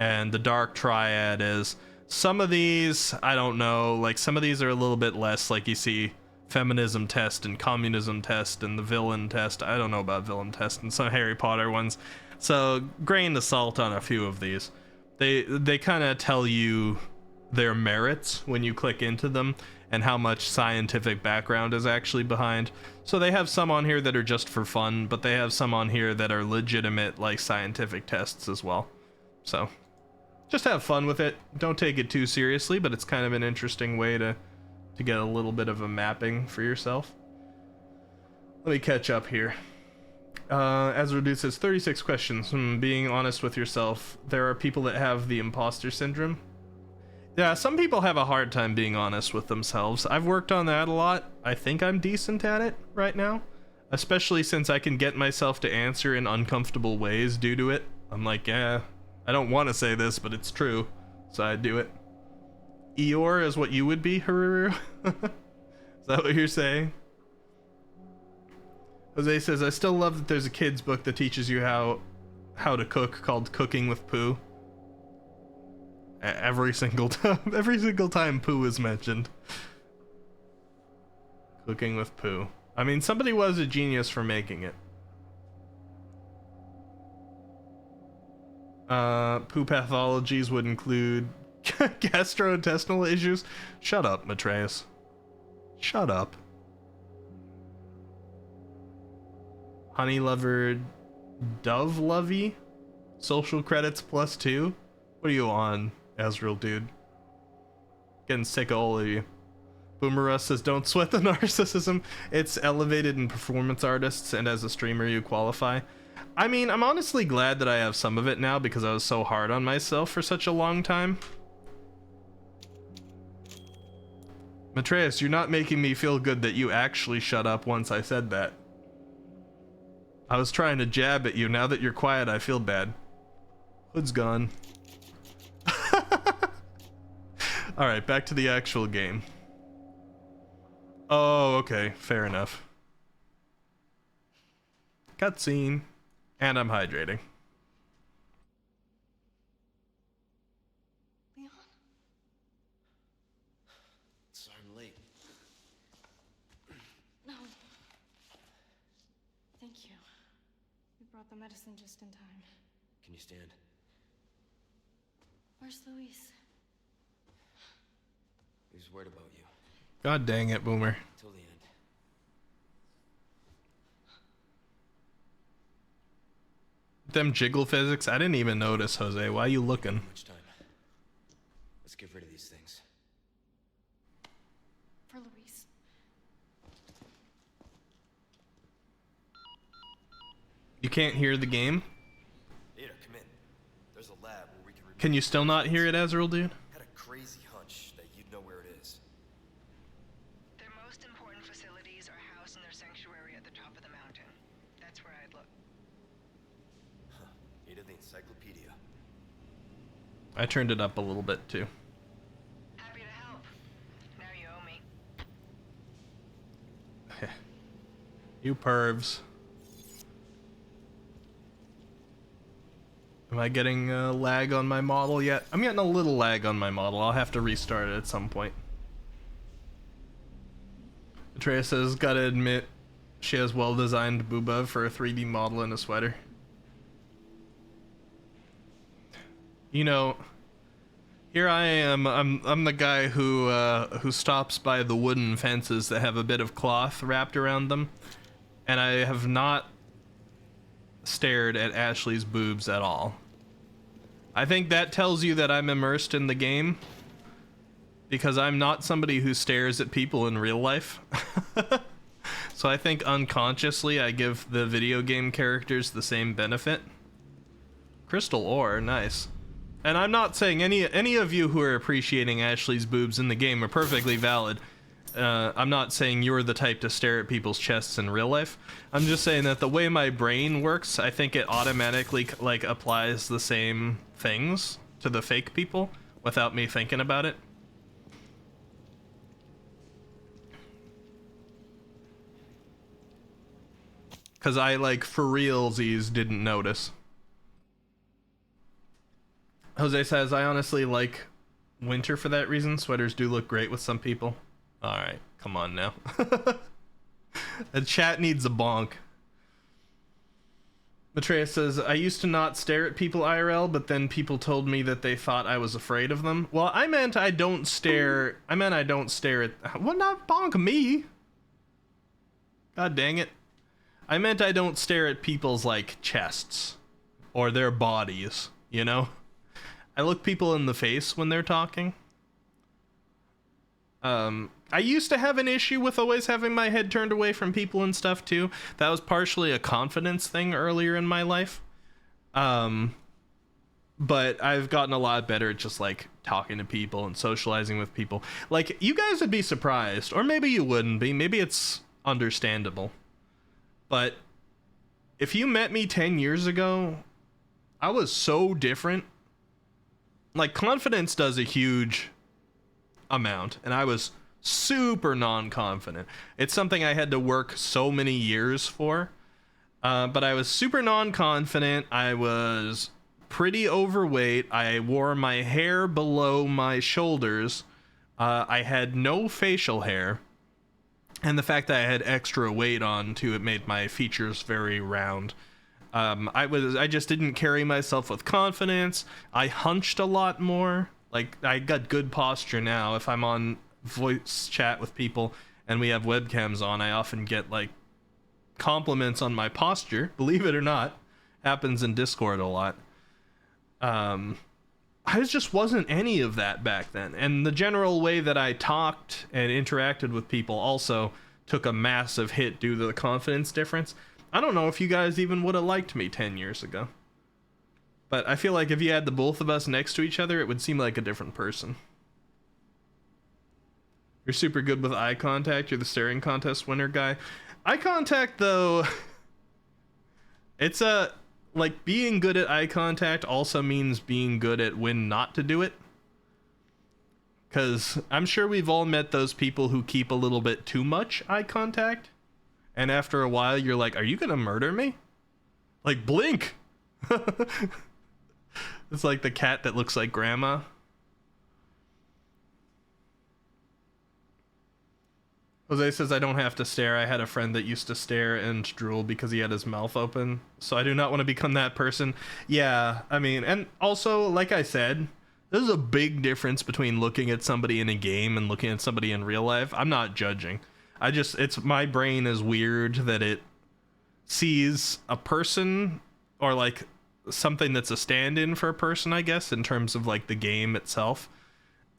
and the Dark Triad is. Some of these, I don't know, like some of these are a little bit less, like you see feminism test and communism test and the villain test. I don't know about villain test and some Harry Potter ones. So grain of salt on a few of these. They kind of tell you their merits when you click into them and how much scientific background is actually behind. So they have some on here that are just for fun, but they have some on here that are legitimate, like scientific tests as well. So just have fun with it. Don't take it too seriously, but it's kind of an interesting way to get a little bit of a mapping for yourself. Let me catch up here. Ezra Dude says 36 questions. Being honest with yourself. There are people that have the imposter syndrome. Yeah, some people have a hard time being honest with themselves. I've worked on that a lot. I think I'm decent at it right now. Especially since I can get myself to answer in uncomfortable ways due to it. I'm like, yeah, I don't want to say this, but it's true. So I do it. Eeyore is what you would be, Haruru? Is that what you're saying? Jose says, I still love that there's a kid's book that teaches you how to cook called Cooking with Pooh. Every single time Pooh is mentioned. Cooking with Pooh. I mean, somebody was a genius for making it. Poo pathologies would include gastrointestinal issues. Shut up, Matreus. Shut up. Honey lover Dove Lovey? Social credits +2? What are you on, Ezreal, dude? Getting sick of all of you. Boomerus says, don't sweat the narcissism. It's elevated in performance artists, and as a streamer you qualify. I mean, I'm honestly glad that I have some of it now because I was so hard on myself for such a long time. Matreus, you're not making me feel good that you actually shut up once I said that. I was trying to jab at you. Now that you're quiet, I feel bad. Hood's gone. Alright, back to the actual game. Oh, okay. Fair enough. Cutscene. And I'm hydrating. Leon? Sorry I'm late. No. Thank you. You brought the medicine just in time. Can you stand? Where's Luis? He was worried about you. God dang it, Boomer. Till the end. Them jiggle physics, I didn't even notice, Jose. Why are you looking? Much time. Let's get rid of these things. For Luis. You can't hear the game? Ada, come in. There's a lab where we can... Can you still not hear it, Ezreal, dude? Had a crazy hunch that you'd know where it is. Their most important facilities are housed in their sanctuary at the top of the mountain. That's where I'd look. Ada the encyclopedia. I turned it up a little bit, too. Happy to help. Now you owe me. You pervs. Am I getting lag on my model yet? I'm getting a little lag on my model. I'll have to restart it at some point. Atreus says, gotta admit, she has well-designed booba for a 3D model in a sweater. You know, here I am. I'm the guy who stops by the wooden fences that have a bit of cloth wrapped around them, and I have not stared at Ashley's boobs at all. I think that tells you that I'm immersed in the game, because I'm not somebody who stares at people in real life. So I think unconsciously I give the video game characters the same benefit. Crystal ore, nice. And I'm not saying any of you who are appreciating Ashley's boobs in the game are perfectly valid. I'm not saying you're the type to stare at people's chests in real life. I'm just saying that the way my brain works, I think it automatically like applies the same things to the fake people without me thinking about it. Cause I like for realsies didn't notice. Jose says, I honestly like winter for that reason. Sweaters do look great with some people. Alright, come on now. The chat needs a bonk. Matreus says, I used to not stare at people IRL, but then people told me that they thought I was afraid of them. Well, I meant I don't stare at... Well, not bonk me. God dang it. I meant I don't stare at people's, like, chests. Or their bodies, you know? I look people in the face when they're talking. I used to have an issue with always having my head turned away from people and stuff too. That was partially a confidence thing earlier in my life. But I've gotten a lot better at just like talking to people and socializing with people. Like, you guys would be surprised, or maybe you wouldn't be. Maybe it's understandable. But if you met me 10 years ago, I was so different. Like, confidence does a huge amount, and I was super non-confident. It's something I had to work so many years for. But I was super non-confident. I was pretty overweight. I wore my hair below my shoulders. I had no facial hair. And the fact that I had extra weight on too, it made my features very round. I just didn't carry myself with confidence. I hunched a lot more. Like, I got good posture now. If I'm on voice chat with people and we have webcams on, I often get like compliments on my posture. Believe it or not, happens in Discord a lot. I just wasn't any of that back then, and the general way that I talked and interacted with people also took a massive hit due to the confidence difference. I don't know if you guys even would have liked me 10 years ago, but I feel like if you had the both of us next to each other, it would seem like a different person. You're super good with eye contact. You're the staring contest winner guy. Eye contact, though, it's like, being good at eye contact also means being good at when not to do it. Because I'm sure we've all met those people who keep a little bit too much eye contact. And after a while, you're like, are you going to murder me? Like, blink! It's like the cat that looks like grandma. Jose says, I don't have to stare. I had a friend that used to stare and drool because he had his mouth open. So I do not want to become that person. Yeah, I mean, and also, like I said, there's a big difference between looking at somebody in a game and looking at somebody in real life. I'm not judging. My brain is weird that it sees a person or like something that's a stand-in for a person, I guess, in terms of like the game itself.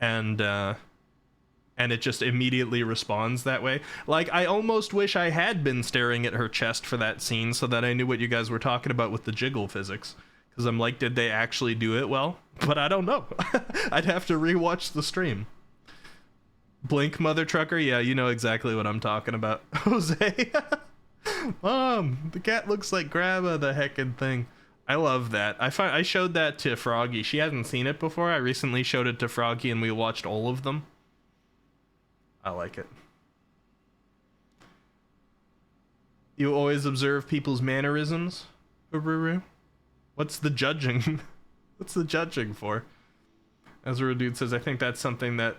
And it just immediately responds that way. Like, I almost wish I had been staring at her chest for that scene so that I knew what you guys were talking about with the jiggle physics. Because I'm like, did they actually do it well? But I don't know. I'd have to rewatch the stream. Blink, mother trucker? Yeah, you know exactly what I'm talking about. Jose? Mom, the cat looks like grandma, the heckin' thing. I love that. I showed that to Froggy. She hasn't seen it before. I recently showed it to Froggy and we watched all of them. I like it. You always observe people's mannerisms, Ururu? What's the judging? What's the judging for? Ezra Dude says, I think that's something that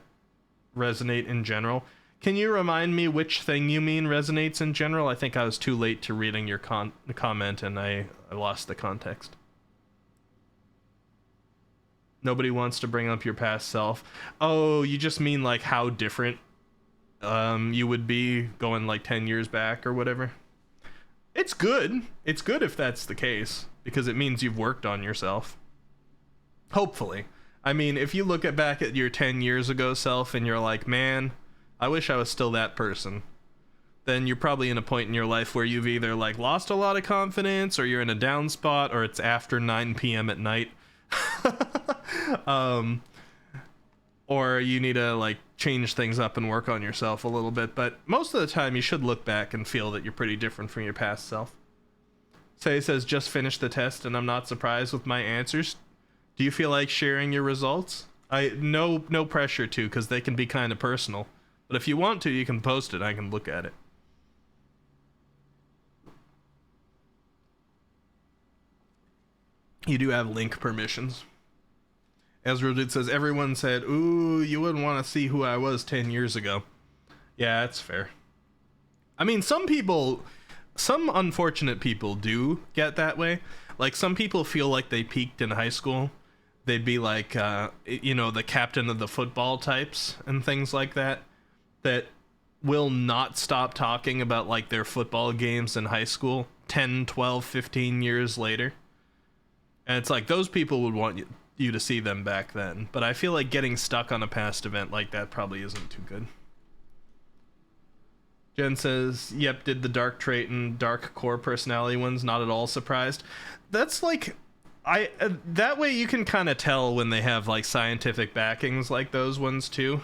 resonate in general. Can you remind me which thing you mean resonates in general? I think I was too late to reading your comment and I lost the context. Nobody wants to bring up your past self. Oh, you just mean like how different you would be going like 10 years back or whatever. It's good. It's good if that's the case, because it means you've worked on yourself. Hopefully. I mean, if you look back at your 10 years ago self and you're like, man, I wish I was still that person, then you're probably in a point in your life where you've either like lost a lot of confidence, or you're in a down spot, or it's after 9 p.m. at night. Or you need to like change things up and work on yourself a little bit. But most of the time you should look back and feel that you're pretty different from your past self. Say says, just finished the test and I'm not surprised with my answers. Do you feel like sharing your results? No pressure to, because they can be kind of personal. But if you want to, you can post it. I can look at it. You do have link permissions. Ezra Dude says, everyone said, ooh, you wouldn't want to see who I was 10 years ago. Yeah, that's fair. I mean, some unfortunate people do get that way. Like, some people feel like they peaked in high school. They'd be like, the captain of the football types and things like that, that will not stop talking about, like, their football games in high school 10, 12, 15 years later. And it's like, those people would want you to see them back then. But I feel like getting stuck on a past event like that probably isn't too good. Jen says, yep, did the dark trait and dark core personality ones, not at all surprised. That's like, that way you can kind of tell when they have like scientific backings like those ones too.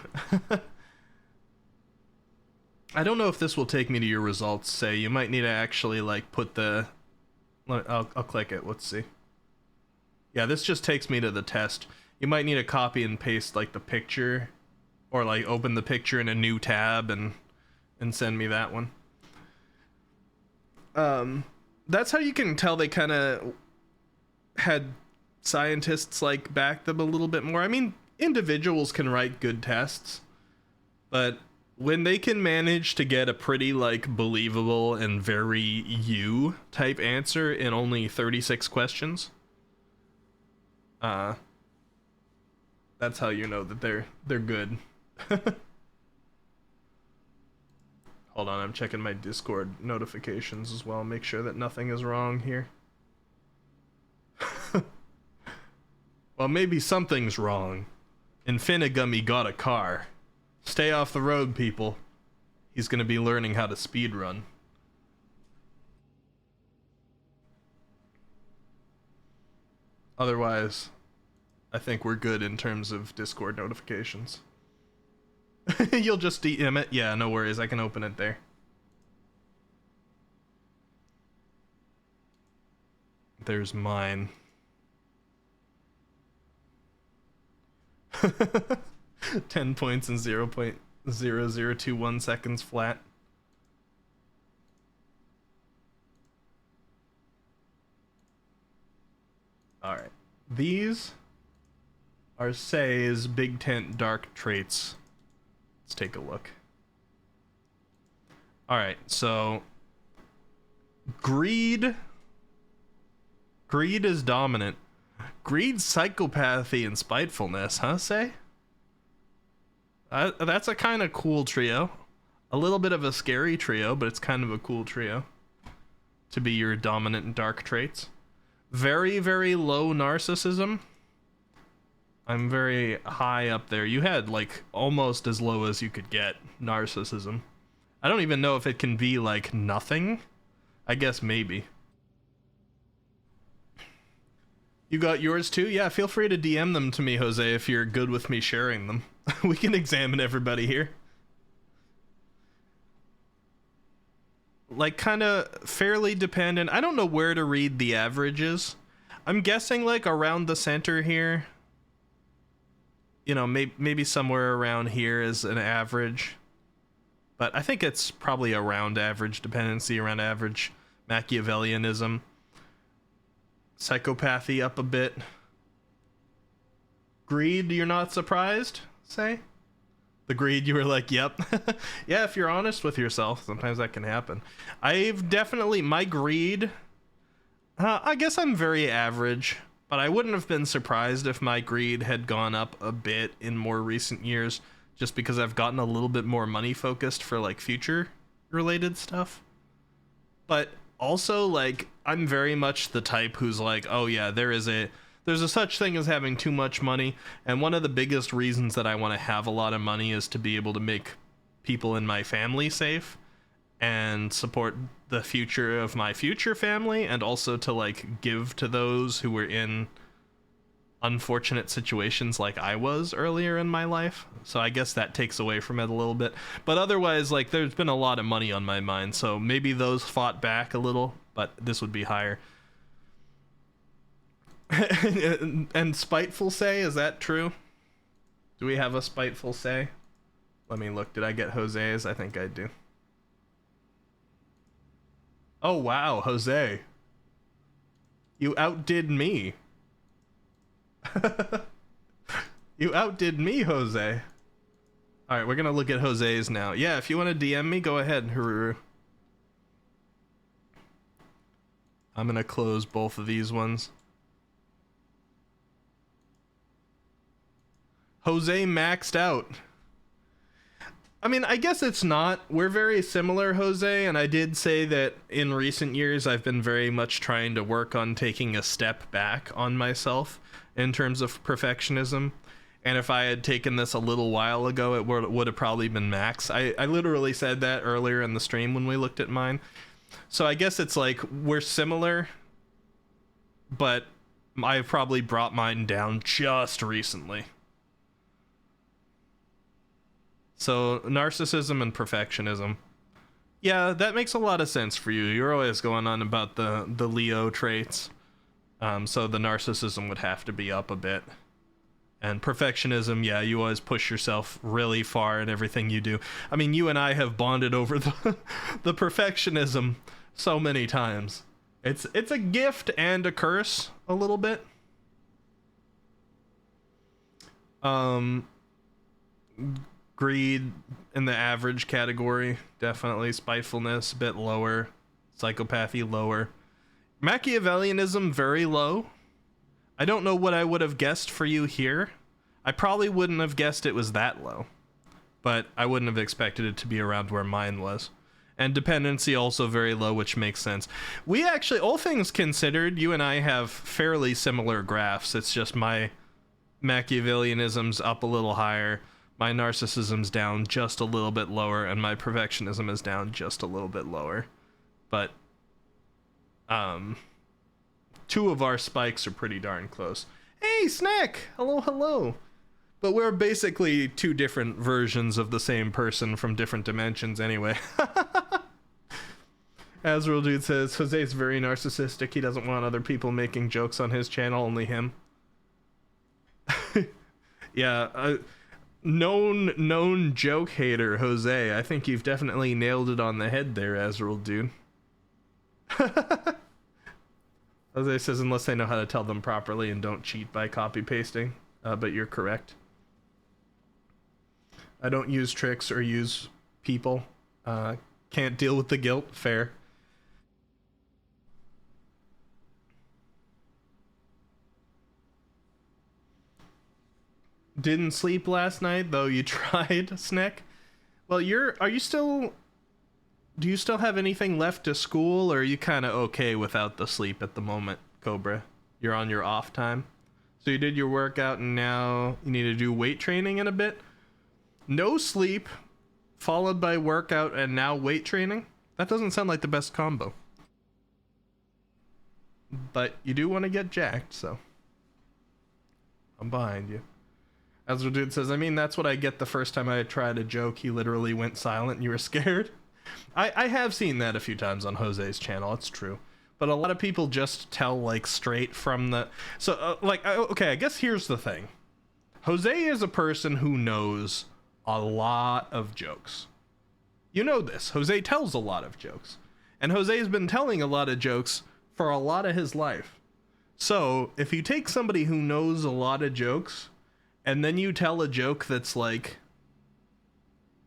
I don't know if this will take me to your results. Say you might need to actually like put the. I'll click it. Let's see. Yeah, this just takes me to the test. You might need to copy and paste like the picture, or like open the picture in a new tab and send me that one. That's how you can tell they kind of had scientists like back them a little bit more. I mean, individuals can write good tests, but when they can manage to get a pretty like believable and very you type answer in only 36 questions, that's how you know that they're good. Hold on, I'm checking my Discord notifications as well, make sure that nothing is wrong here. Well, maybe something's wrong. Infinigummy got a car. Stay off the road, people. He's gonna be learning how to speedrun. Otherwise, I think we're good in terms of Discord notifications. You'll just DM it? Yeah, no worries, I can open it there. There's mine. 10 points and 0.0021 seconds flat. Alright. These are Say's Big Tent Dark traits. Let's take a look. Alright, so greed is dominant. Greed, psychopathy, and spitefulness, huh, Say? That's a kind of cool trio. A little bit of a scary trio, but it's kind of a cool trio to be your dominant and dark traits. Very, very low narcissism. I'm very high up there. You had like almost as low as you could get narcissism. I don't even know if it can be like nothing. I guess maybe. You got yours too? Yeah, feel free to DM them to me, Jose, if you're good with me sharing them. We can examine everybody here. Like, kind of fairly dependent. I don't know where to read the averages. I'm guessing, like, around the center here. You know, maybe somewhere around here is an average. But I think it's probably around average dependency, around average Machiavellianism. Psychopathy up a bit. Greed, you're not surprised, Say? The greed, you were like, yep. Yeah, if you're honest with yourself, sometimes that can happen. I've definitely, my greed, I guess I'm very average, but I wouldn't have been surprised if my greed had gone up a bit in more recent years, just because I've gotten a little bit more money focused for like future related stuff. But also, like, I'm very much the type who's like, oh yeah, there's a such thing as having too much money, and one of the biggest reasons that I want to have a lot of money is to be able to make people in my family safe and support the future of my future family, and also to like give to those who were in unfortunate situations like I was earlier in my life. So I guess that takes away from it a little bit, but otherwise, like, there's been a lot of money on my mind, so maybe those fought back a little, but this would be higher. And spiteful Say, is that true? Do we have a spiteful Say? Let me look. Did I get Jose's? I think I do. Oh wow, Jose. You outdid me. You outdid me, Jose. Alright, we're gonna look at Jose's now. Yeah, if you want to DM me, go ahead, Haruru. I'm gonna close both of these ones. Jose maxed out. I mean, I guess it's not. We're very similar, Jose, and I did say that in recent years I've been very much trying to work on taking a step back on myself in terms of perfectionism. And if I had taken this a little while ago, it would have probably been max. I literally said that earlier in the stream when we looked at mine. So I guess it's like we're similar, but I probably brought mine down just recently. So narcissism and perfectionism. Yeah, that makes a lot of sense for you. You're always going on about the Leo traits. So the narcissism would have to be up a bit. And perfectionism, yeah, you always push yourself really far in everything you do. I mean, you and I have bonded over the perfectionism so many times. It's a gift and a curse a little bit. Greed in the average category, definitely. Spitefulness a bit lower. Psychopathy lower. Machiavellianism very low. I don't know what I would have guessed for you here. I probably wouldn't have guessed it was that low, but I wouldn't have expected it to be around where mine was. And dependency also very low, which makes sense. We actually, all things considered, you and I have fairly similar graphs. It's just my Machiavellianism's up a little higher, my narcissism's down just a little bit lower, and my perfectionism is down just a little bit lower. But two of our spikes are pretty darn close. Hey, Snack! Hello, hello. But we're basically two different versions of the same person from different dimensions anyway. Azrael Dude says, Jose's very narcissistic. He doesn't want other people making jokes on his channel, only him. Yeah, known joke hater, Jose. I think you've definitely nailed it on the head there, Azrael Dude. Jose says, unless they know how to tell them properly and don't cheat by copy pasting. But you're correct. I don't use tricks or use people. Can't deal with the guilt. Fair. Didn't sleep last night, though you tried, Snack. Well, do you still have anything left to school, or are you kind of okay without the sleep at the moment, Cobra? You're on your off time? So you did your workout and now you need to do weight training in a bit? No sleep, followed by workout and now weight training? That doesn't sound like the best combo. But you do want to get jacked, so I'm behind you. Azra Dude says, I mean, that's what I get the first time I tried a joke. He literally went silent and you were scared. I have seen that a few times on Jose's channel, it's true. But a lot of people just tell, like, straight from the... So, okay, I guess here's the thing. Jose is a person who knows a lot of jokes. You know this. Jose tells a lot of jokes. And Jose's been telling a lot of jokes for a lot of his life. So, if you take somebody who knows a lot of jokes, and then you tell a joke that's, like,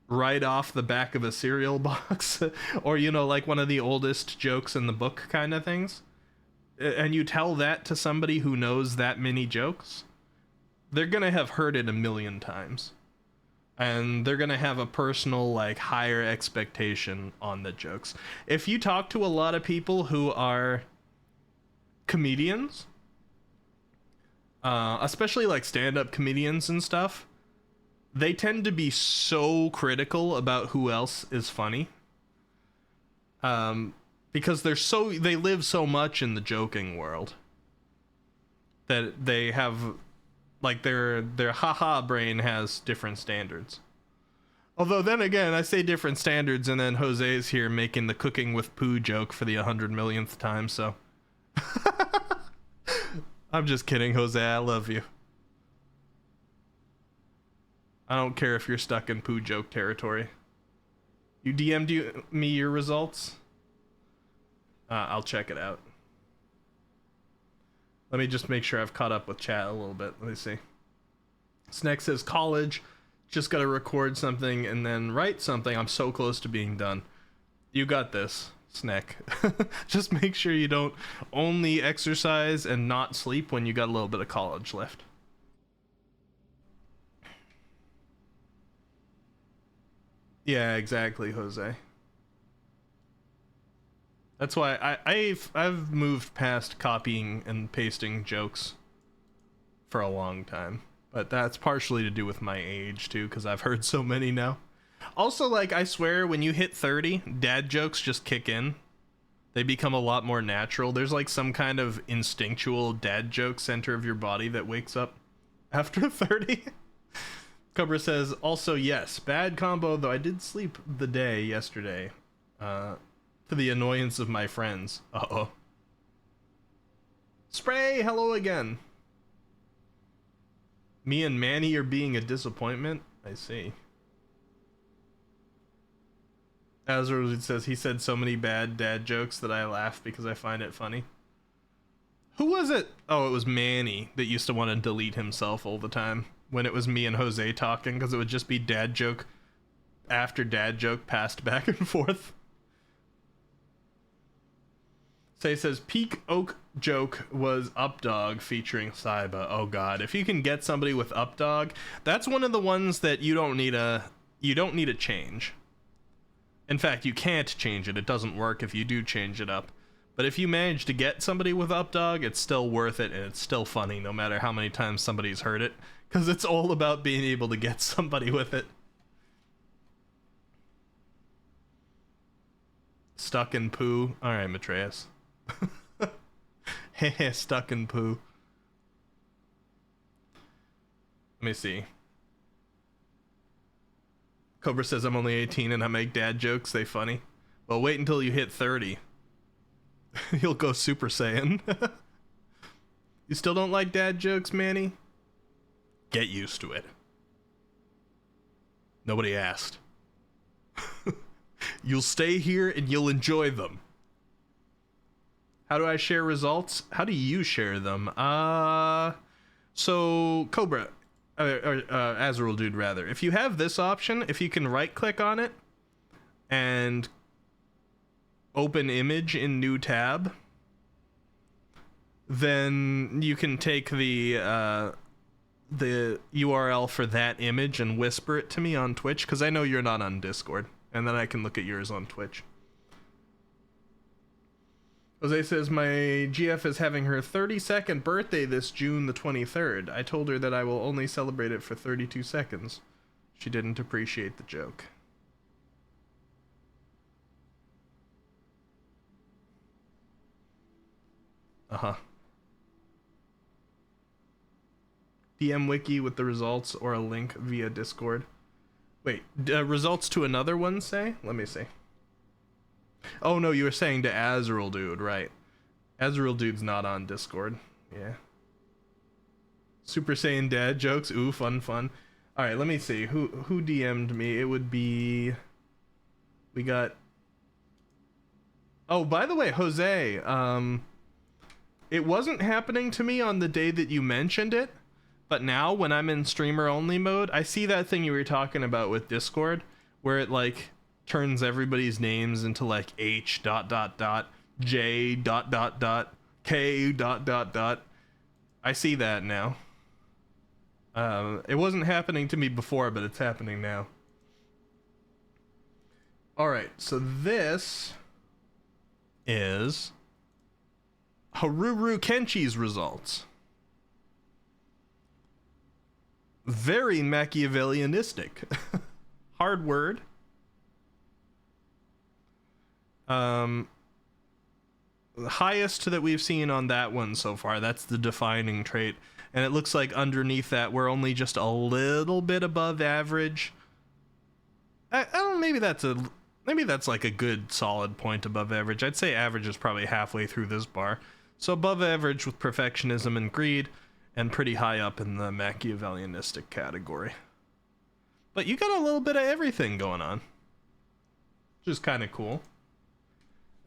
right off the back of a cereal box, or, you know, like one of the oldest jokes in the book kind of things, and you tell that to somebody who knows that many jokes, they're gonna have heard it a million times. And they're gonna have a personal, like, higher expectation on the jokes. If you talk to a lot of people who are comedians, especially like stand-up comedians and stuff, they tend to be so critical about who else is funny. Because they live so much in the joking world that they have, like, their haha brain has different standards. Although then again, I say different standards and then Jose's here making the cooking with poo joke for the 100 millionth time, so. I'm just kidding, Jose, I love you. I don't care if you're stuck in poo joke territory. You DM'd me your results? I'll check it out. Let me just make sure I've caught up with chat a little bit. Let me see. Snack says, college, just gotta record something and then write something. I'm so close to being done. You got this, Snack. Just make sure you don't only exercise and not sleep when you got a little bit of college left. Yeah, exactly, Jose. That's why I've moved past copying and pasting jokes for a long time. But that's partially to do with my age too, because I've heard so many now. Also, like, I swear when you hit 30, dad jokes just kick in. They become a lot more natural. There's like some kind of instinctual dad joke center of your body that wakes up after 30. Cobra says, also, yes, bad combo, though I did sleep the day yesterday. To the annoyance of my friends. Uh-oh. Spray, hello again. Me and Manny are being a disappointment? I see. Azra says he said so many bad dad jokes that I laugh because I find it funny. Who was it? Oh, it was Manny that used to want to delete himself all the time when it was me and Jose talking, because it would just be dad joke after dad joke passed back and forth. Say says peak oak joke was Updog featuring Saiba. Oh god, if you can get somebody with Updog, that's one of the ones that you don't need a change. In fact, you can't change it. It doesn't work if you do change it up. But if you manage to get somebody with Updog, it's still worth it and it's still funny no matter how many times somebody's heard it, because it's all about being able to get somebody with it. Stuck in poo. Alright, Matreus. Heh, stuck in poo. Let me see. Cobra says I'm only 18 and I make dad jokes. They funny. Well, wait until you hit 30. You'll go Super Saiyan. You still don't like dad jokes, Manny? Get used to it. Nobody asked. You'll stay here and you'll enjoy them. How do I share results? How do you share them? So Cobra, Azrael dude rather. If you have this option, if you can right click on it and open image in new tab, then you can take the URL for that image and whisper it to me on Twitch, because I know you're not on Discord, and then I can look at yours on Twitch. Jose says, my GF is having her 32nd birthday this June the 23rd. I told her that I will only celebrate it for 32 seconds. She didn't appreciate the joke. Uh-huh. DM Wiki with the results or a link via Discord. Wait, results to another one, say? Let me see. Oh no, you were saying to Azrael dude, right. Azrael dude's not on Discord. Yeah. Super Saiyan dad jokes. Ooh, fun. Alright, let me see. Who DM'd me? It would be... We got... Oh, by the way, Jose, it wasn't happening to me on the day that you mentioned it, but now when I'm in streamer only mode, I see that thing you were talking about with Discord, where it like turns everybody's names into like H J K . I see that now. It wasn't happening to me before, but it's happening now. Alright, so this is Haruru Kenchi's results. Very Machiavellianistic. Hard word. The highest that we've seen on that one so far, that's the defining trait. And it looks like underneath that, we're only just a little bit above average. I don't know, maybe that's like a good solid point above average. I'd say average is probably halfway through this bar. So above average with perfectionism and greed, and pretty high up in the Machiavellianistic category. But you got a little bit of everything going on, which is kind of cool.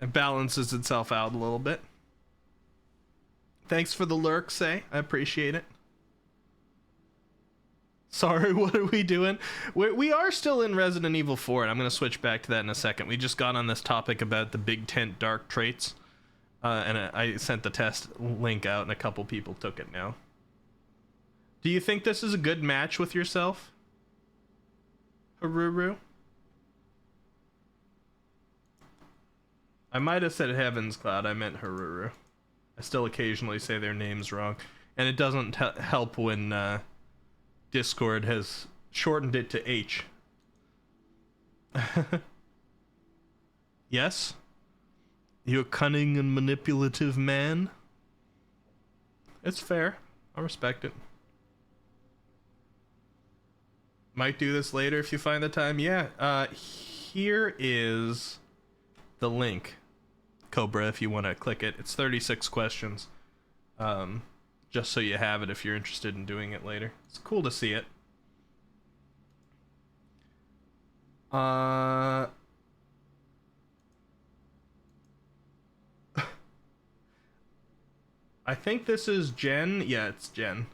It balances itself out a little bit. Thanks for the lurk, Say. I appreciate it. Sorry, what are we doing? We are still in Resident Evil 4, and I'm going to switch back to that in a second. We just got on this topic about the Big Tent dark traits, and I sent the test link out, and a couple people took it now. Do you think this is a good match with yourself, Haruru? I might have said Heaven's Cloud. I meant Haruru. I still occasionally say their names wrong, and it doesn't help when Discord has shortened it to H. Yes? You a cunning and manipulative man? It's fair. I respect it. Might do this later if you find the time. Yeah, here is the link, Cobra, if you want to click it. It's 36 questions. Just so you have it if you're interested in doing it later. It's cool to see it. I think this is Jen. Yeah, it's Jen.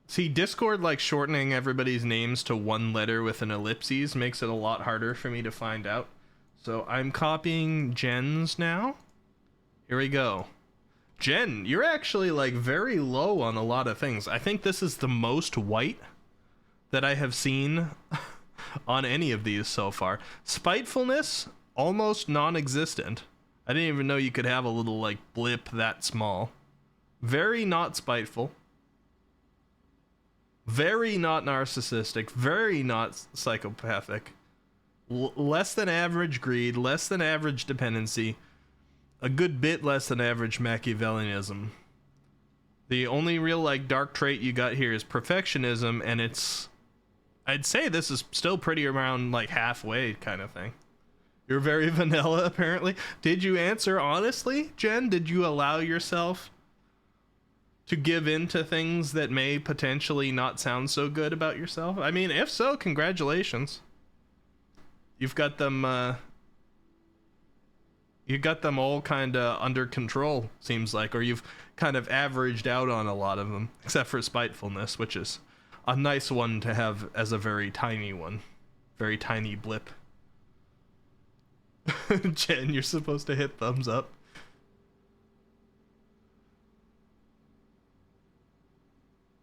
See, Discord, like, shortening everybody's names to one letter with an ellipses makes it a lot harder for me to find out. So I'm copying Jen's now. Here we go. Jen, you're actually, like, very low on a lot of things. I think this is the most white that I have seen on any of these so far. Spitefulness, almost non-existent. I didn't even know you could have a little, like, blip that small. Very not spiteful. Very not narcissistic. Very not psychopathic. Less than average greed. Less than average dependency. A good bit less than average Machiavellianism. The only real, like, dark trait you got here is perfectionism, and it's... I'd say this is still pretty around, like, halfway kind of thing. You're very vanilla, apparently. Did you answer honestly, Jen? Did you allow yourself to give in to things that may potentially not sound so good about yourself? I mean, if so, congratulations. You've got them, you got them all kind of under control, seems like, or you've kind of averaged out on a lot of them, except for spitefulness, which is a nice one to have as a very tiny one. Very tiny blip. Jen, you're supposed to hit thumbs up.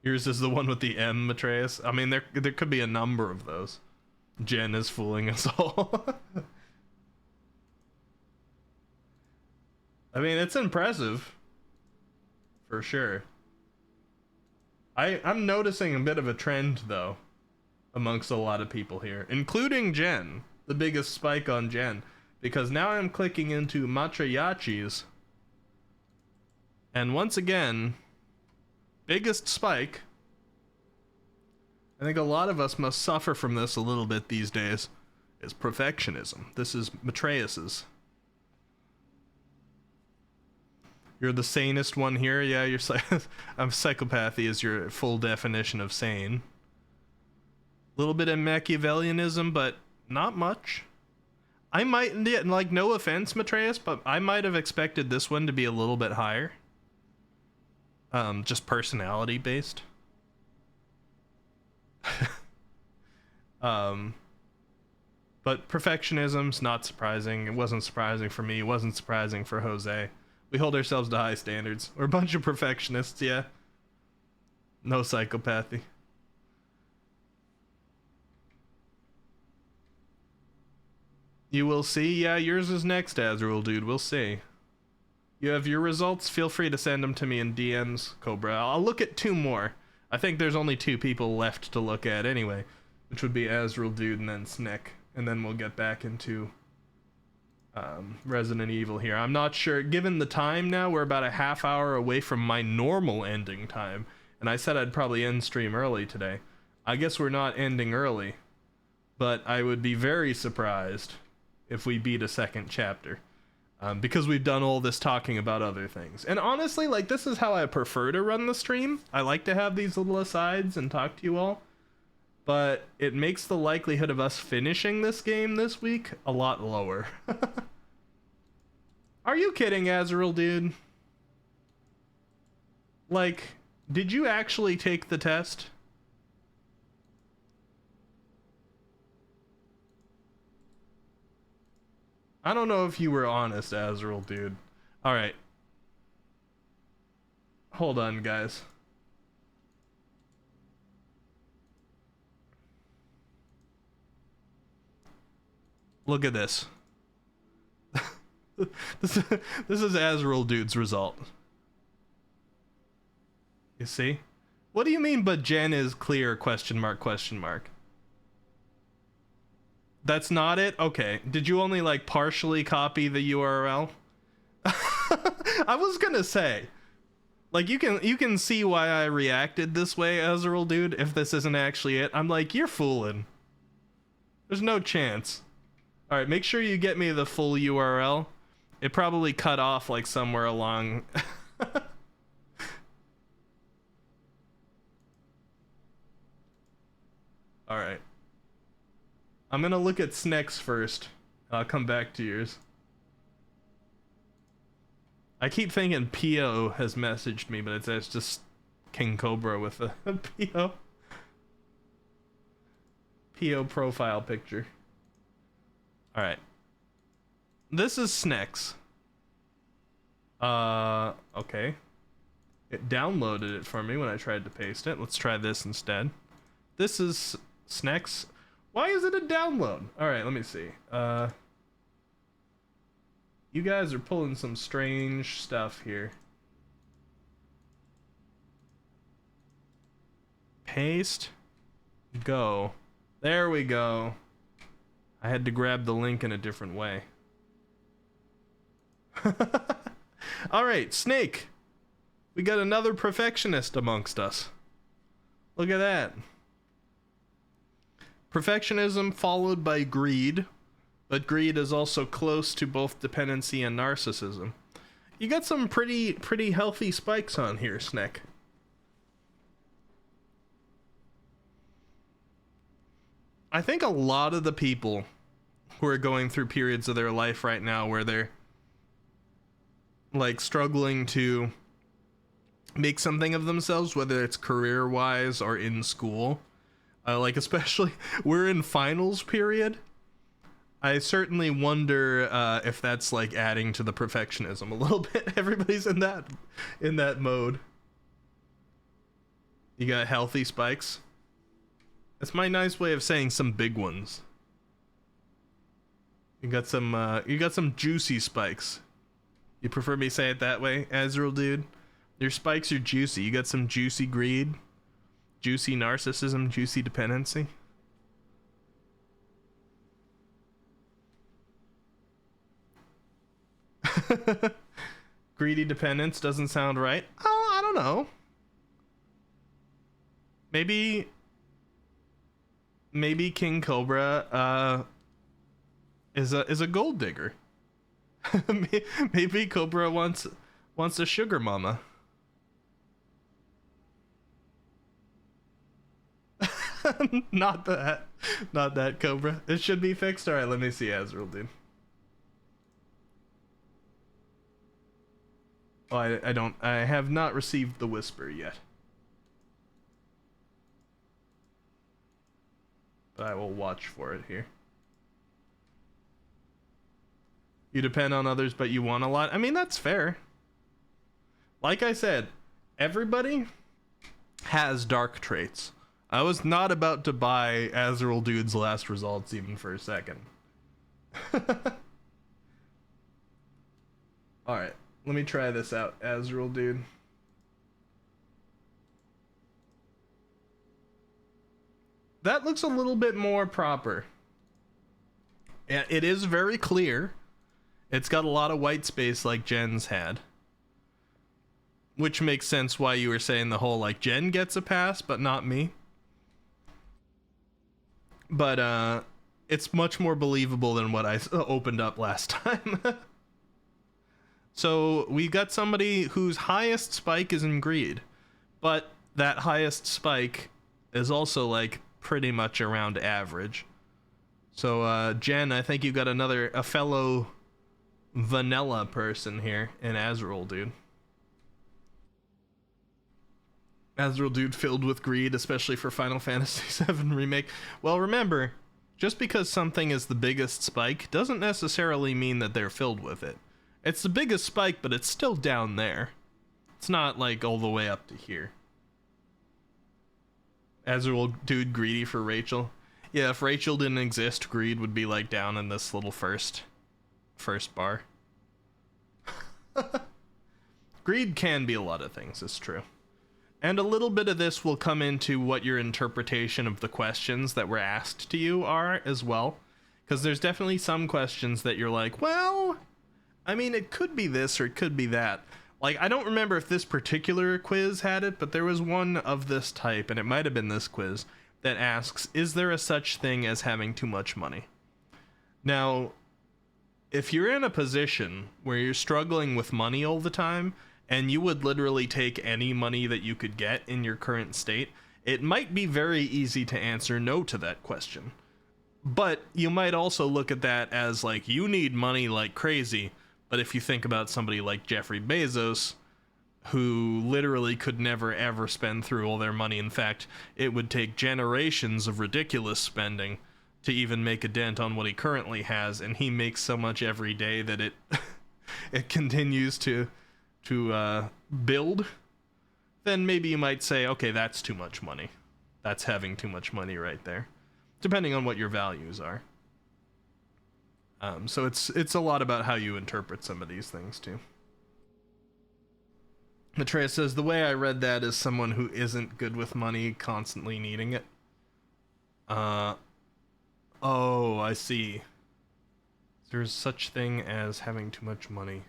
Yours is the one with the M, Matreus. I mean, there could be a number of those. Jen is fooling us all. I mean, it's impressive. For sure. I'm noticing a bit of a trend, though, amongst a lot of people here, including Jen. The biggest spike on Jen. Because now I'm clicking into Matriyachi's. And once again, biggest spike. I think a lot of us must suffer from this a little bit these days. Is perfectionism. This is Matreus's. You're the sanest one here. Yeah, you're psychopathy is your full definition of sane. A little bit of Machiavellianism, but not much. I might, like, no offense, Matreus, but I might have expected this one to be a little bit higher. Just personality based. But perfectionism's not surprising. It wasn't surprising for me. It wasn't surprising for Jose. We hold ourselves to high standards. We're a bunch of perfectionists, yeah. No psychopathy. You will see. Yeah, yours is next, Azrael, dude. We'll see. You have your results. Feel free to send them to me in DMs, Cobra. I'll look at 2 more. I think there's only 2 people left to look at anyway, which would be Azrael, dude, and then Snick. And then we'll get back into Resident Evil here. I'm not sure. Given the time now, we're about a half hour away from my normal ending time. And I said I'd probably end stream early today. I guess we're not ending early. But I would be very surprised if we beat a second chapter, because we've done all this talking about other things. And honestly, like, this is how I prefer to run the stream. I like to have these little asides and talk to you all, but it makes the likelihood of us finishing this game this week a lot lower. Are you kidding, Azrael, dude? Like, did you actually take the test? I don't know if you were honest, Azrael, dude. Alright. Hold on, guys. Look at this. This is Azrael, dude's result. You see? What do you mean, but Jen is clear, question mark, question mark? That's not it? Okay. Did you only, like, partially copy the URL? I was gonna say, like, you can see why I reacted this way, Azrael, dude, if this isn't actually it. I'm like, you're fooling. There's no chance. All right, make sure you get me the full URL. It probably cut off like somewhere along. All right. I'm gonna look at Snex first. I'll come back to yours. I keep thinking Pio has messaged me, but it's just King Cobra with a Pio. Pio profile picture. All right. This is Snex. Okay. It downloaded it for me when I tried to paste it. Let's try this instead. This is Snex. Why is it a download? All right, let me see. You guys are pulling some strange stuff here. Paste. Go. There we go. I had to grab the link in a different way. All right, Snake. We got another perfectionist amongst us. Look at that. Perfectionism followed by greed, but greed is also close to both dependency and narcissism. You got some pretty healthy spikes on here, Snake. I think a lot of the people who are going through periods of their life right now where they're like struggling to make something of themselves, whether it's career-wise or in school, like especially we're in finals period. I certainly wonder if that's like adding to the perfectionism a little bit. Everybody's in that mode. You got healthy spikes. That's my nice way of saying some big ones. You got some juicy spikes. You prefer me say it that way, Azrael dude? Your spikes are juicy. You got some juicy greed, juicy narcissism, juicy dependency. Greedy dependence doesn't sound right. Oh, I don't know. Maybe King Cobra is a gold digger. Maybe Cobra wants a sugar mama. Not that Cobra. It should be fixed. All right, let me see Azrael, dude. Oh, I have not received the whisper yet. But I will watch for it here. You depend on others, but you want a lot. I mean, that's fair. Like I said, everybody has dark traits. I was not about to buy Azrael Dude's last results even for a second. Alright, let me try this out, Azrael Dude. That looks a little bit more proper. Yeah, it is very clear. It's got a lot of white space like Jen's had. Which makes sense why you were saying the whole like Jen gets a pass, but not me. But it's much more believable than what I opened up last time. So we got somebody whose highest spike is in greed, but that highest spike is also like pretty much around average. So Jen, I think you got a fellow vanilla person here in Azrael Dude. Azrael Dude filled with greed, especially for Final Fantasy VII Remake. Well, remember, just because something is the biggest spike doesn't necessarily mean that they're filled with it. It's the biggest spike, but it's still down there. It's not like all the way up to here. Azrael Dude greedy for Rachel. Yeah, if Rachel didn't exist, greed would be like down in this little first bar. Greed can be a lot of things, it's true. And a little bit of this will come into what your interpretation of the questions that were asked to you are as well. Because there's definitely some questions that you're like, well, I mean, it could be this or it could be that. Like, I don't remember if this particular quiz had it, but there was one of this type, and it might have been this quiz, that asks, is there a such thing as having too much money? Now, if you're in a position where you're struggling with money all the time, and you would literally take any money that you could get in your current state, it might be very easy to answer no to that question. But you might also look at that as like, you need money like crazy. But if you think about somebody like Jeffrey Bezos, who literally could never ever spend through all their money. In fact, it would take generations of ridiculous spending to even make a dent on what he currently has, and he makes so much every day that it it continues to build. Then maybe you might say, okay, that's too much money. That's having too much money right there, depending on what your values are. So it's a lot about how you interpret some of these things too. Matreya says, the way I read that is someone who isn't good with money, constantly needing it. Oh, I see. There's such thing as having too much money.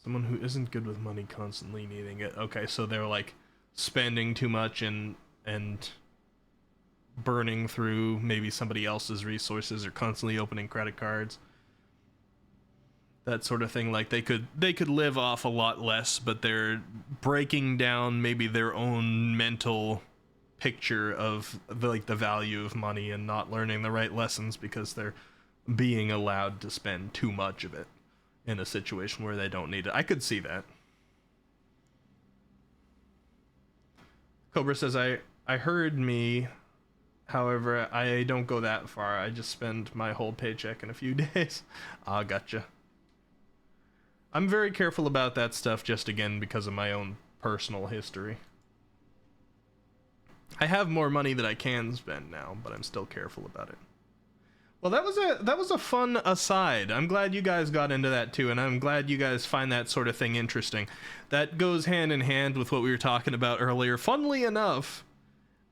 Someone who isn't good with money, constantly needing it. Okay, so they're like spending too much and burning through maybe somebody else's resources, or constantly opening credit cards. That sort of thing. Like they could live off a lot less, but they're breaking down maybe their own mental picture of the value of money and not learning the right lessons because they're being allowed to spend too much of it in a situation where they don't need it. I could see that. Cobra says, I heard me. However, I don't go that far. I just spend my whole paycheck in a few days. Ah, gotcha. I'm very careful about that stuff, just again because of my own personal history. I have more money that I can spend now, but I'm still careful about it. Well, that was a fun aside. I'm glad you guys got into that too, and I'm glad you guys find that sort of thing interesting. That goes hand in hand with what we were talking about earlier. Funnily enough,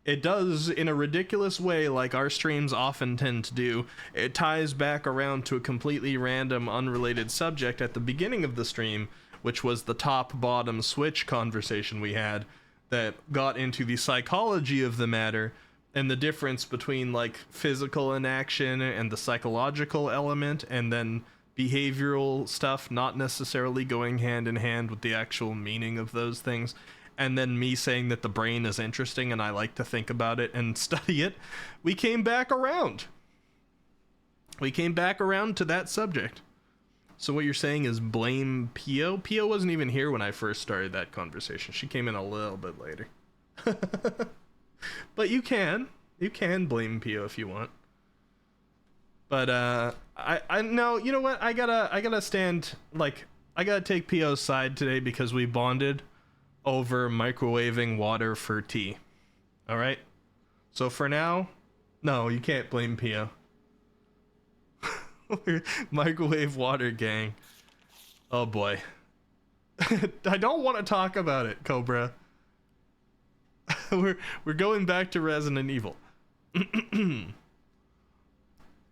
it does, in a ridiculous way, like our streams often tend to do. It ties back around to a completely random, unrelated subject at the beginning of the stream, which was the top-bottom switch conversation we had that got into the psychology of the matter and the difference between, like, physical inaction and the psychological element, and then behavioral stuff not necessarily going hand in hand with the actual meaning of those things. And then me saying that the brain is interesting and I like to think about it and study it. We came back around. We came back around to that subject. So what you're saying is blame Pio? Pio wasn't even here when I first started that conversation. She came in a little bit later. But you can blame Pio if you want. But I no, you know what? I gotta stand, like, I gotta take Pio's side today because we bonded over microwaving water for tea. All right? So for now, no, you can't blame Pio. Microwave water gang. Oh boy. I don't want to talk about it, Cobra. We're going back to Resident Evil.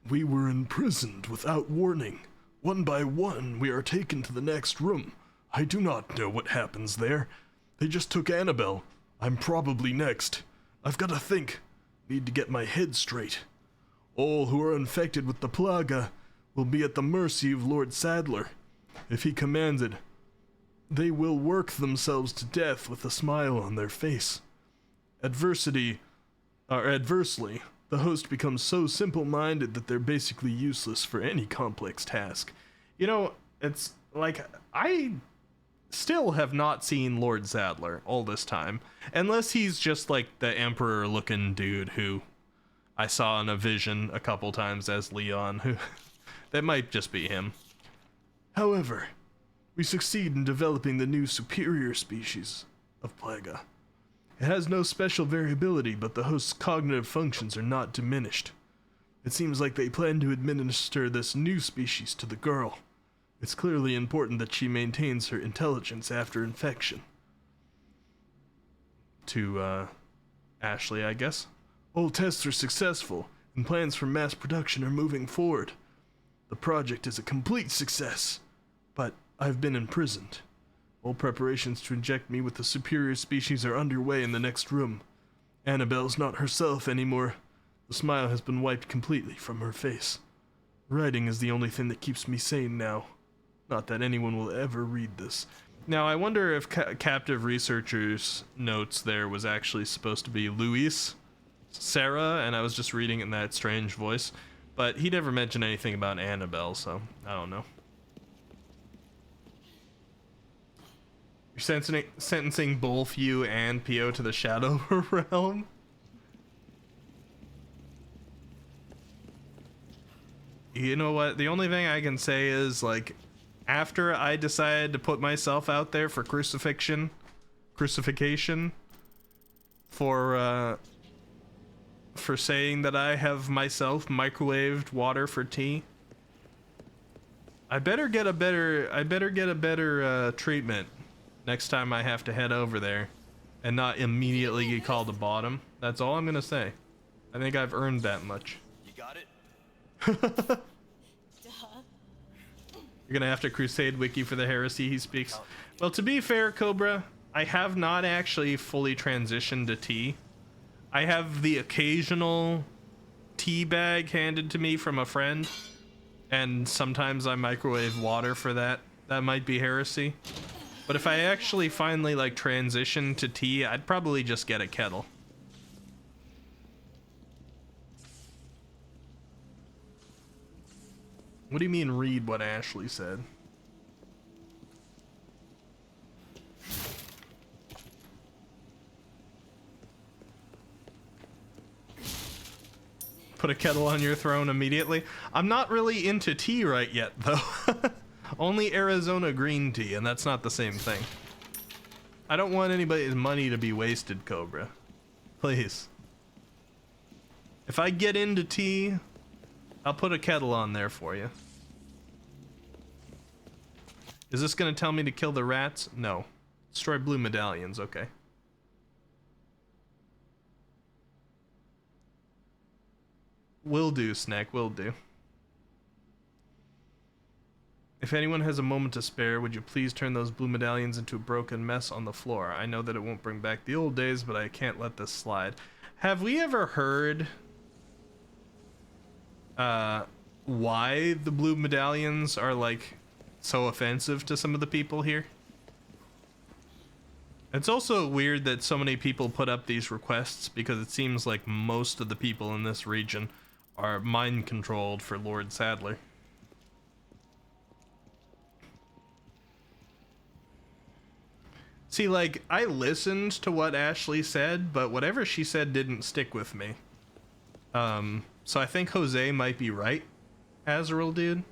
We were imprisoned without warning. One by one, we are taken to the next room. I do not know what happens there. They just took Annabelle. I'm probably next. I've got to think. Need to get my head straight. All who are infected with the plaga will be at the mercy of Lord Sadler. If he commands it, they will work themselves to death with a smile on their face. Adversely, the host becomes so simple-minded that they're basically useless for any complex task. You know, it's like, I still have not seen Lord Sadler all this time, unless he's just like the emperor looking dude who I saw in a vision a couple times as Leon, who that might just be him. However, we succeed in developing the new superior species of plaga. It has no special variability, but the host's cognitive functions are not diminished. It seems like they plan to administer this new species to the girl. It's clearly important that she maintains her intelligence after infection. To, Ashley, I guess. All tests are successful, and plans for mass production are moving forward. The project is a complete success, but I've been imprisoned. All preparations to inject me with the superior species are underway in the next room. Annabelle's not herself anymore. The smile has been wiped completely from her face. Writing is the only thing that keeps me sane now. Not that anyone will ever read this. Now, I wonder if Captive Researcher's notes there was actually supposed to be Luis, Sarah, and I was just reading it in that strange voice. But he never mentioned anything about Annabelle, so I don't know. You're sentencing both you and Pio to the Shadow Realm? You know what? The only thing I can say is, like, after I decided to put myself out there for crucifixion for saying that I have myself microwaved water for tea, I better get a better treatment next time I have to head over there and not immediately get called a bottom. That's all I'm gonna say. I think I've earned that much. You got it? You're gonna have to crusade Wiki for the heresy he speaks. Well, to be fair, Cobra, I have not actually fully transitioned to tea. I have the occasional tea bag handed to me from a friend, and sometimes I microwave water for that. That might be heresy. But if I actually finally, like, transition to tea, I'd probably just get a kettle. What do you mean read what Ashley said? Put a kettle on your throne immediately? I'm not really into tea right yet, though. Only Arizona green tea, and that's not the same thing. I don't want anybody's money to be wasted, Cobra. Please. If I get into tea, I'll put a kettle on there for you. Is this gonna tell me to kill the rats? No. Destroy blue medallions, okay. Will do, Snack, will do. If anyone has a moment to spare, would you please turn those blue medallions into a broken mess on the floor? I know that it won't bring back the old days, but I can't let this slide. Have we ever heard why the blue medallions are, like, so offensive to some of the people here? It's also weird that so many people put up these requests, because it seems like most of the people in this region are mind controlled for Lord Sadler. See, like, I listened to what Ashley said, but whatever she said didn't stick with me. So I think Jose might be right, Azrael dude.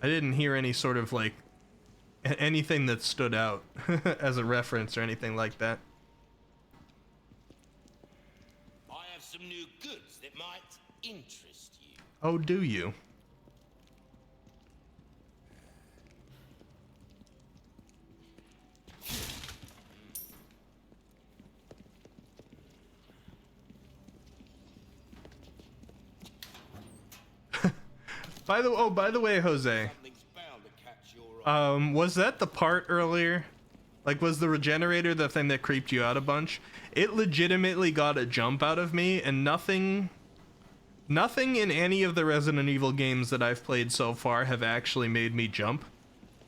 I didn't hear any sort of, like, anything that stood out as a reference or anything like that. I have some new goods that might interest you. Oh, do you? By the way, Jose. Was that the part earlier? Like, was the regenerator the thing that creeped you out a bunch? It legitimately got a jump out of me, and nothing in any of the Resident Evil games that I've played so far have actually made me jump.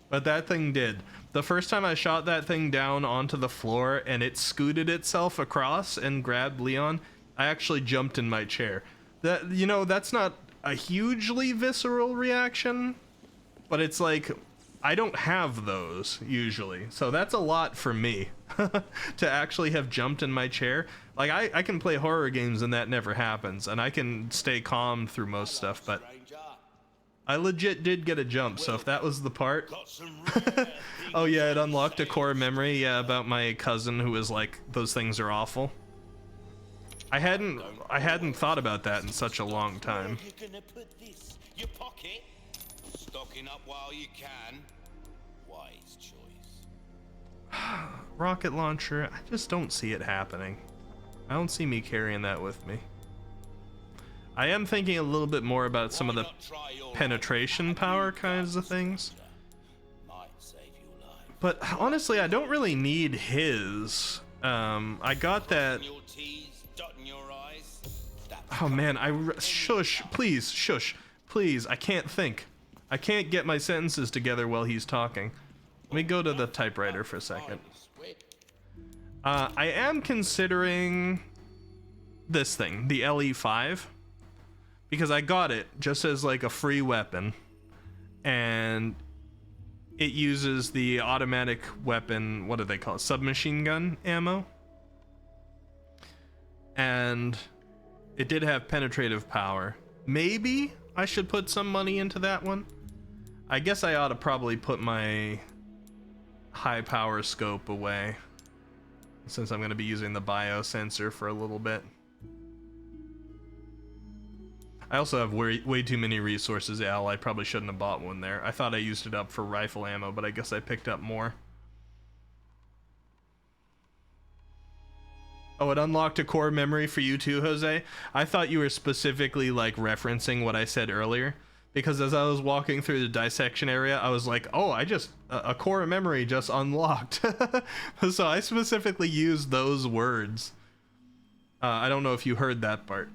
But that thing did. The first time I shot that thing down onto the floor and it scooted itself across and grabbed Leon, I actually jumped in my chair. That, you know, that's not a hugely visceral reaction, but it's like, I don't have those usually, so that's a lot for me to actually have jumped in my chair. Like, I can play horror games and that never happens, and I can stay calm through most stuff, but I legit did get a jump. So if that was the part. Oh yeah, it unlocked a core memory, yeah, about my cousin who was like, those things are awful. I hadn't thought about that in such a long time. You're gonna put this, your pocket, stocking up while you can. Wise choice. Rocket launcher, I just don't see it happening. I don't see me carrying that with me. I am thinking a little bit more about some of the penetration power kinds of things. But honestly, I don't really need his. I got that. Oh man, shush, please, shush. Please, I can't think. I can't get my sentences together while he's talking. Let me go to the typewriter for a second. I am considering this thing, the LE5, because I got it just as like a free weapon, and it uses the automatic weapon, what do they call it, submachine gun ammo, and it did have penetrative power. Maybe I should put some money into that one. I guess I ought to probably put my high power scope away, since I'm going to be using the biosensor for a little bit. I also have way too many resources, Al. I probably shouldn't have bought one there. I thought I used it up for rifle ammo, but I guess I picked up more. Oh, it unlocked a core memory for you too, Jose? I thought you were specifically like referencing what I said earlier, because as I was walking through the dissection area, I was like, oh, a core memory just unlocked. So I specifically used those words. I don't know if you heard that part.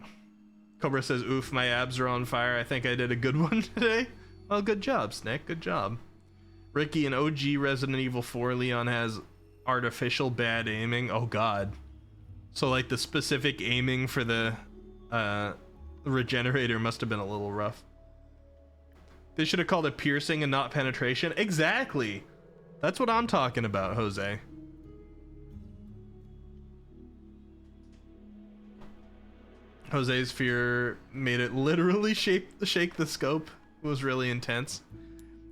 Cobra says, oof, my abs are on fire. I think I did a good one today. Well, good job, Snick. Good job. Ricky, in OG Resident Evil 4, Leon has artificial bad aiming. Oh, God. So, like, the specific aiming for the regenerator must have been a little rough. They should have called it piercing and not penetration. Exactly. That's what I'm talking about, Jose. Jose's fear made it literally shake the scope. It was really intense.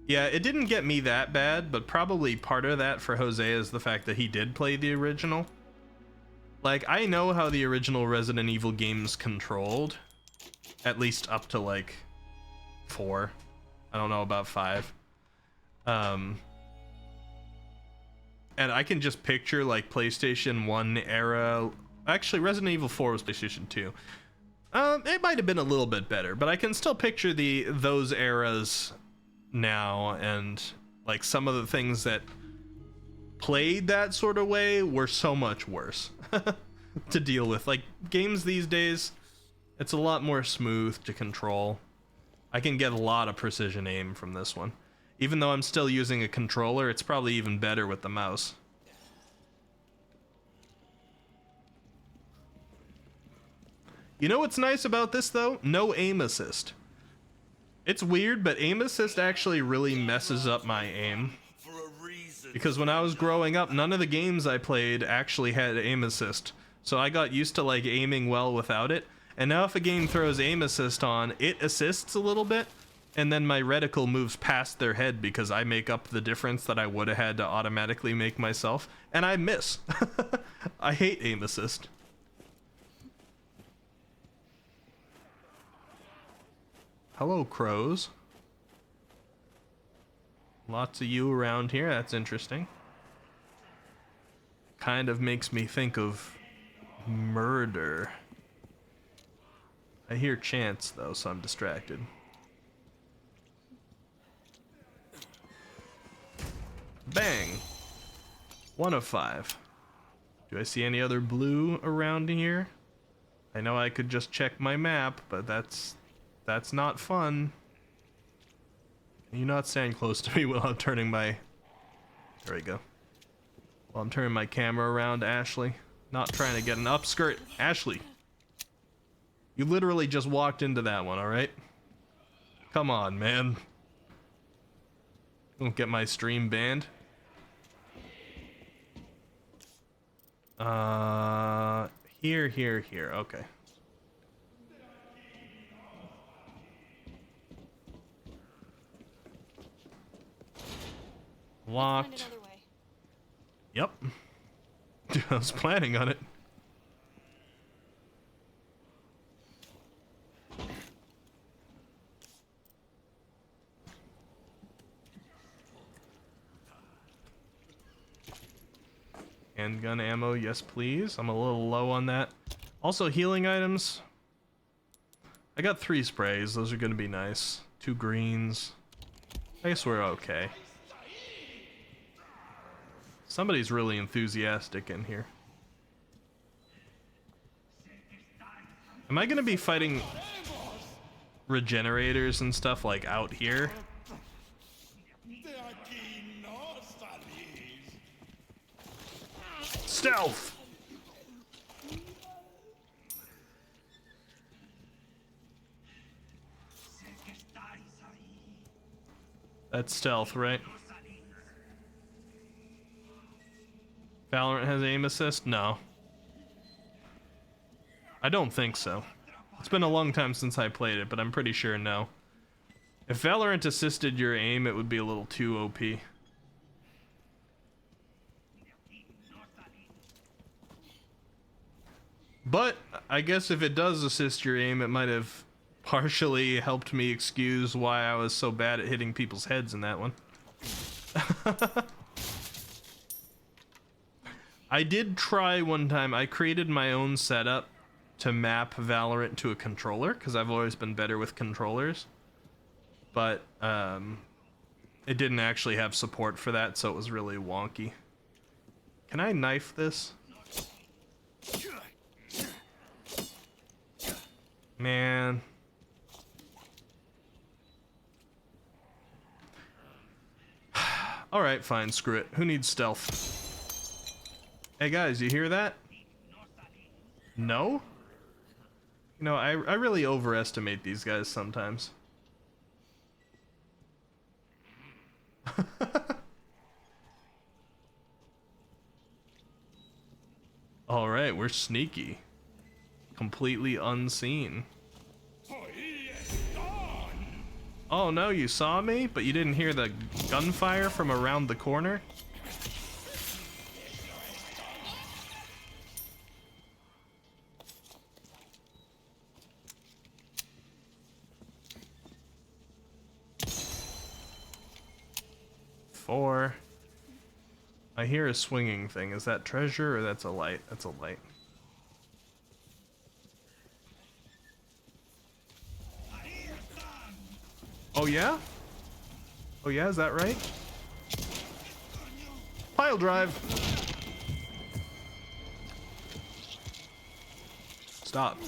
Yeah, it didn't get me that bad, but probably part of that for Jose is the fact that he did play the original. Like, I know how the original Resident Evil games controlled, at least up to like 4. I don't know about 5. And I can just picture like PlayStation 1 era. Actually, Resident Evil 4 was PlayStation 2. It might have been a little bit better, but I can still picture those eras now, and like some of the things that played that sort of way were so much worse to deal with. Like, games these days, it's a lot more smooth to control. I can get a lot of precision aim from this one. Even though I'm still using a controller, it's probably even better with the mouse. You know what's nice about this, though? No aim assist. It's weird, but aim assist actually really messes up my aim. Because when I was growing up, none of the games I played actually had aim assist. So I got used to like aiming well without it. And now if a game throws aim assist on, it assists a little bit, and then my reticle moves past their head because I make up the difference that I would have had to automatically make myself, and I miss. I hate aim assist. Hello, crows. Lots of you around here, that's interesting. Kind of makes me think of murder. I hear chants though, so I'm distracted. Bang! 1 of 5. Do I see any other blue around here? I know I could just check my map, but that's not fun. Can you not stand close to me while I'm turning my... There we go. While I'm turning my camera around, Ashley. Not trying to get an upskirt. Ashley! You literally just walked into that one, alright? Come on, man. Don't get my stream banned. Here. Okay. Locked. Yep. I was planning on it. Handgun ammo, yes please. I'm a little low on that. Also, healing items. I got 3 sprays. Those are gonna be nice. 2 greens. I guess we're okay. Somebody's really enthusiastic in here. Am I gonna be fighting regenerators and stuff like out here. Stealth! That's stealth, right? Valorant has aim assist? No. I don't think so. It's been a long time since I played it, but I'm pretty sure no. If Valorant assisted your aim, it would be a little too OP. But I guess if it does assist your aim, it might have partially helped me excuse why I was so bad at hitting people's heads in that one. I did try one time. I created my own setup to map Valorant to a controller, because I've always been better with controllers. But it didn't actually have support for that, so it was really wonky. Can I knife this? Man. Alright, fine, screw it. Who needs stealth? Hey guys, you hear that? No? You know, I really overestimate these guys sometimes. Alright, we're sneaky. Completely unseen. Oh no, you saw me, but you didn't hear the gunfire from around the corner? Four. I hear a swinging thing. Is that treasure or that's a light? That's a light. Oh yeah? Oh yeah, is that right? Pile drive! Stop.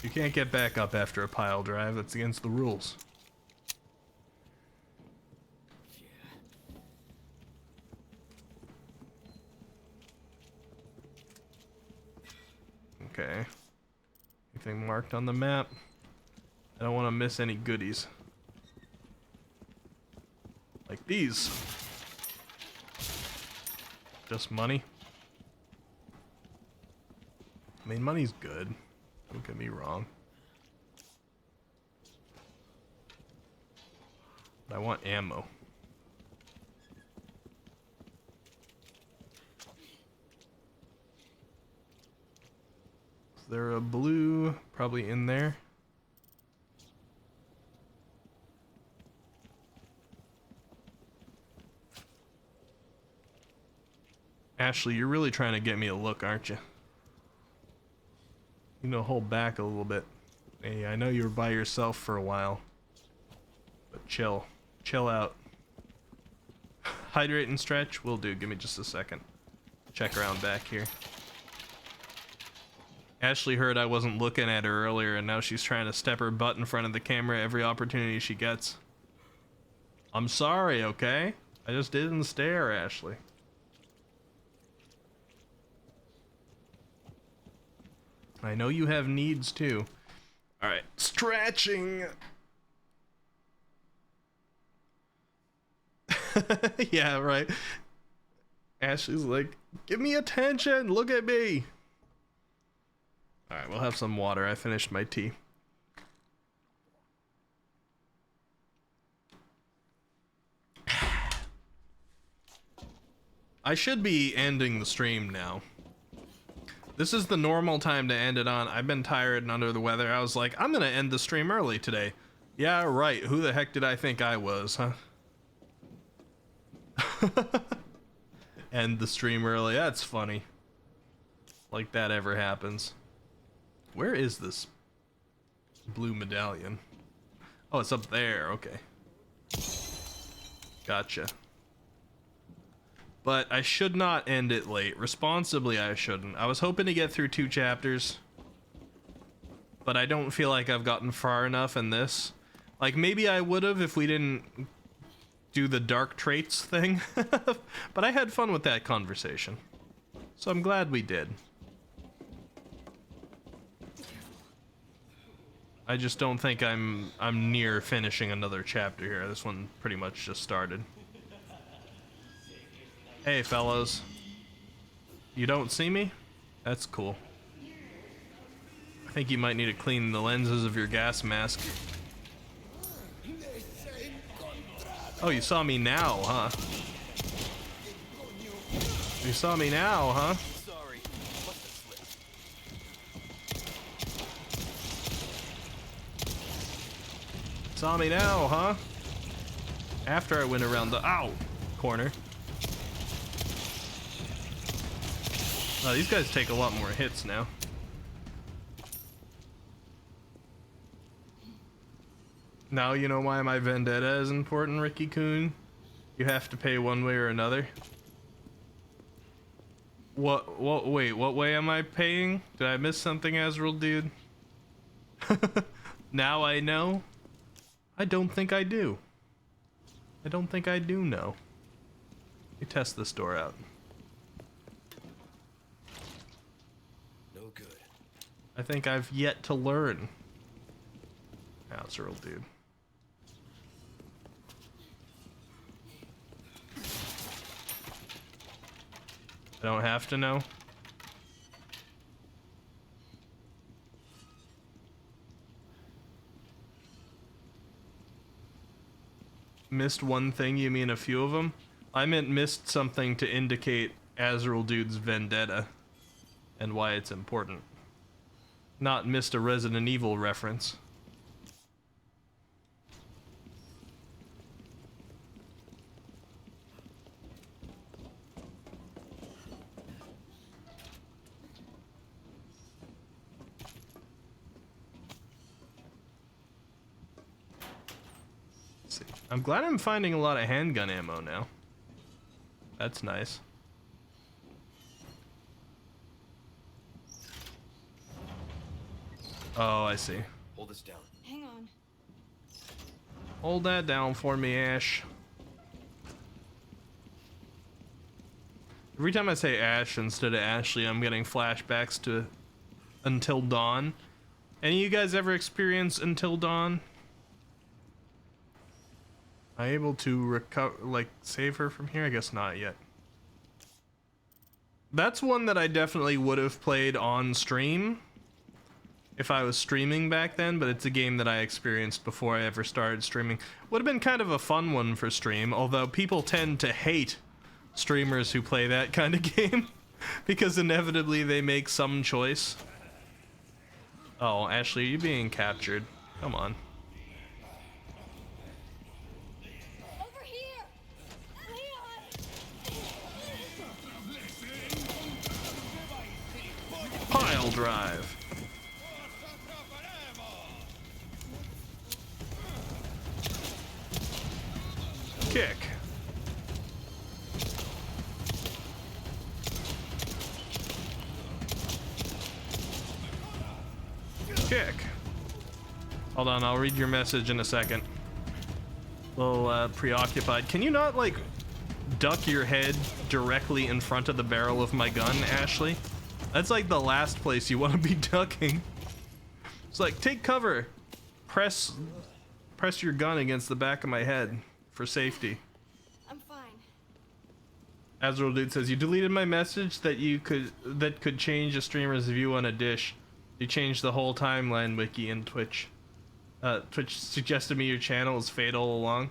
You can't get back up after a pile drive. That's against the rules. Okay. Anything marked on the map? I don't want to miss any goodies. Like these. Just money. I mean, money's good. Don't get me wrong. But I want ammo. Is there a blue probably in there? Ashley, you're really trying to get me a look, aren't you? You know, hold back a little bit. Hey, I know you were by yourself for a while. But chill. Chill out. Hydrate and stretch? Will do. Give me just a second. Check around back here. Ashley heard I wasn't looking at her earlier, and now she's trying to step her butt in front of the camera every opportunity she gets. I'm sorry, okay? I just didn't stare, Ashley. I know you have needs too. Alright, stretching! Yeah, right. Ashley's like, give me attention, look at me! Alright, we'll have some water. I finished my tea. I should be ending the stream now. This is the normal time to end it on. I've been tired and under the weather. I was like, I'm gonna end the stream early today. Yeah, right. Who the heck did I think I was, huh? End the stream early. That's funny. Like that ever happens. Where is this blue medallion? Oh, it's up there. Okay. Gotcha. But I should not end it late. Responsibly, I shouldn't. I was hoping to get through 2 chapters. but I don't feel like I've gotten far enough in this. Like, maybe I would have if we didn't do the dark traits thing, but I had fun with that conversation. So I'm glad we did. I just don't think I'm near finishing another chapter here. This one pretty much just started. Hey, fellows. You don't see me? That's cool. I think you might need to clean the lenses of your gas mask. Oh, you saw me now, huh? You saw me now, huh? Sorry. Must have slipped. Saw me now, huh? After I went around the corner. Oh, these guys take a lot more hits now. Now you know why my vendetta is important, Ricky Coon. You have to pay one way or another. Wait, what way am I paying? Did I miss something, Azrael, dude? Now I know? I don't think I do. I don't think I do know. Let me test this door out. No good. I think I've yet to learn. Azrael, dude. I don't have to know. Missed one thing, you mean a few of them? I meant missed something to indicate Azrael Dude's vendetta and why it's important. Not missed a Resident Evil reference. I'm glad I'm finding a lot of handgun ammo now. That's nice. Oh, I see. Hold this down. Hang on. Hold that down for me, Ash. Every time I say Ash instead of Ashley, I'm getting flashbacks to Until Dawn. Any of you guys ever experience Until Dawn? Am I able to recover, like, save her from here? I guess not yet. That's one that I definitely would have played on stream if I was streaming back then, but it's a game that I experienced before I ever started streaming. Would have been kind of a fun one for stream, although people tend to hate streamers who play that kind of game because inevitably they make some choice. Oh, Ashley, are you being captured? Come on. Pile drive. Kick. Kick. Hold on, I'll read your message in a second. A little preoccupied. Can you not, like, duck your head directly in front of the barrel of my gun, Ashley? That's like the last place you want to be ducking. It's like, take cover. Press your gun against the back of my head for safety. I'm fine. Azrael Dude says, you deleted my message that could change a streamer's view on a dish. You changed the whole timeline, Wiki, and Twitch. Twitch suggested me your channel is fatal along.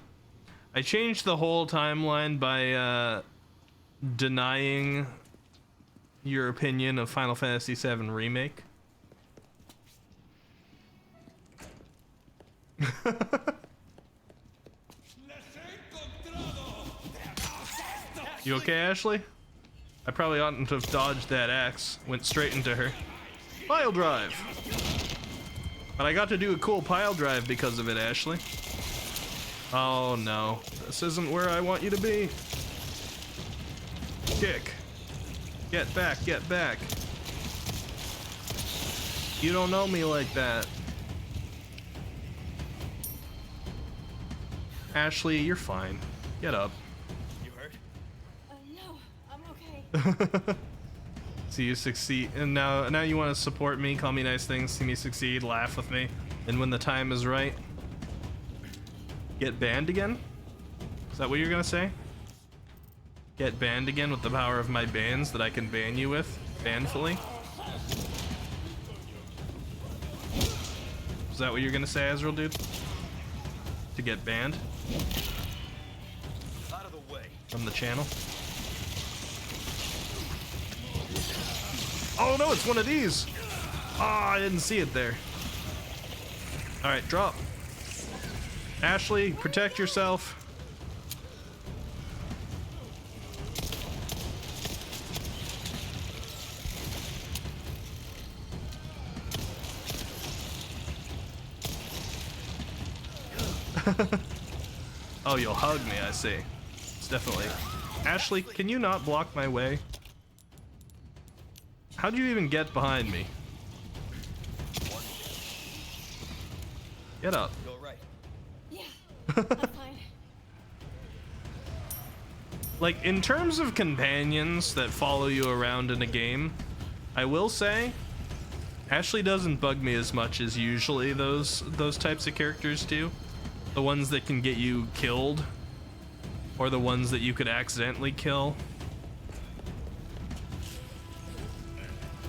I changed the whole timeline by denying your opinion of Final Fantasy VII Remake. You okay, Ashley? I probably oughtn't to have dodged that axe. Went straight into her. Pile drive! But I got to do a cool pile drive because of it, Ashley. Oh no. This isn't where I want you to be. Kick. Get back, get back. You don't know me like that. Ashley, you're fine. Get up. You hurt? No, I'm okay. See you succeed, and now you want to support me, call me nice things, see me succeed, laugh with me, and when the time is right, get banned again? Is that what you're gonna say? Get banned again with the power of my bans that I can ban you with, banfully? Is that what you're gonna say, Ezreal dude? To get banned? Out of the way. From the channel? Oh no, it's one of these! Ah, I didn't see it there. Alright, drop. Ashley, protect yourself. Oh, you'll hug me, I see. It's definitely... Ashley, can you not block my way? How'd you even get behind me? Get up. You all right? Yeah, I'm fine. Like, in terms of companions that follow you around in a game, I will say, Ashley doesn't bug me as much as usually those types of characters do. The ones that can get you killed, or the ones that you could accidentally kill.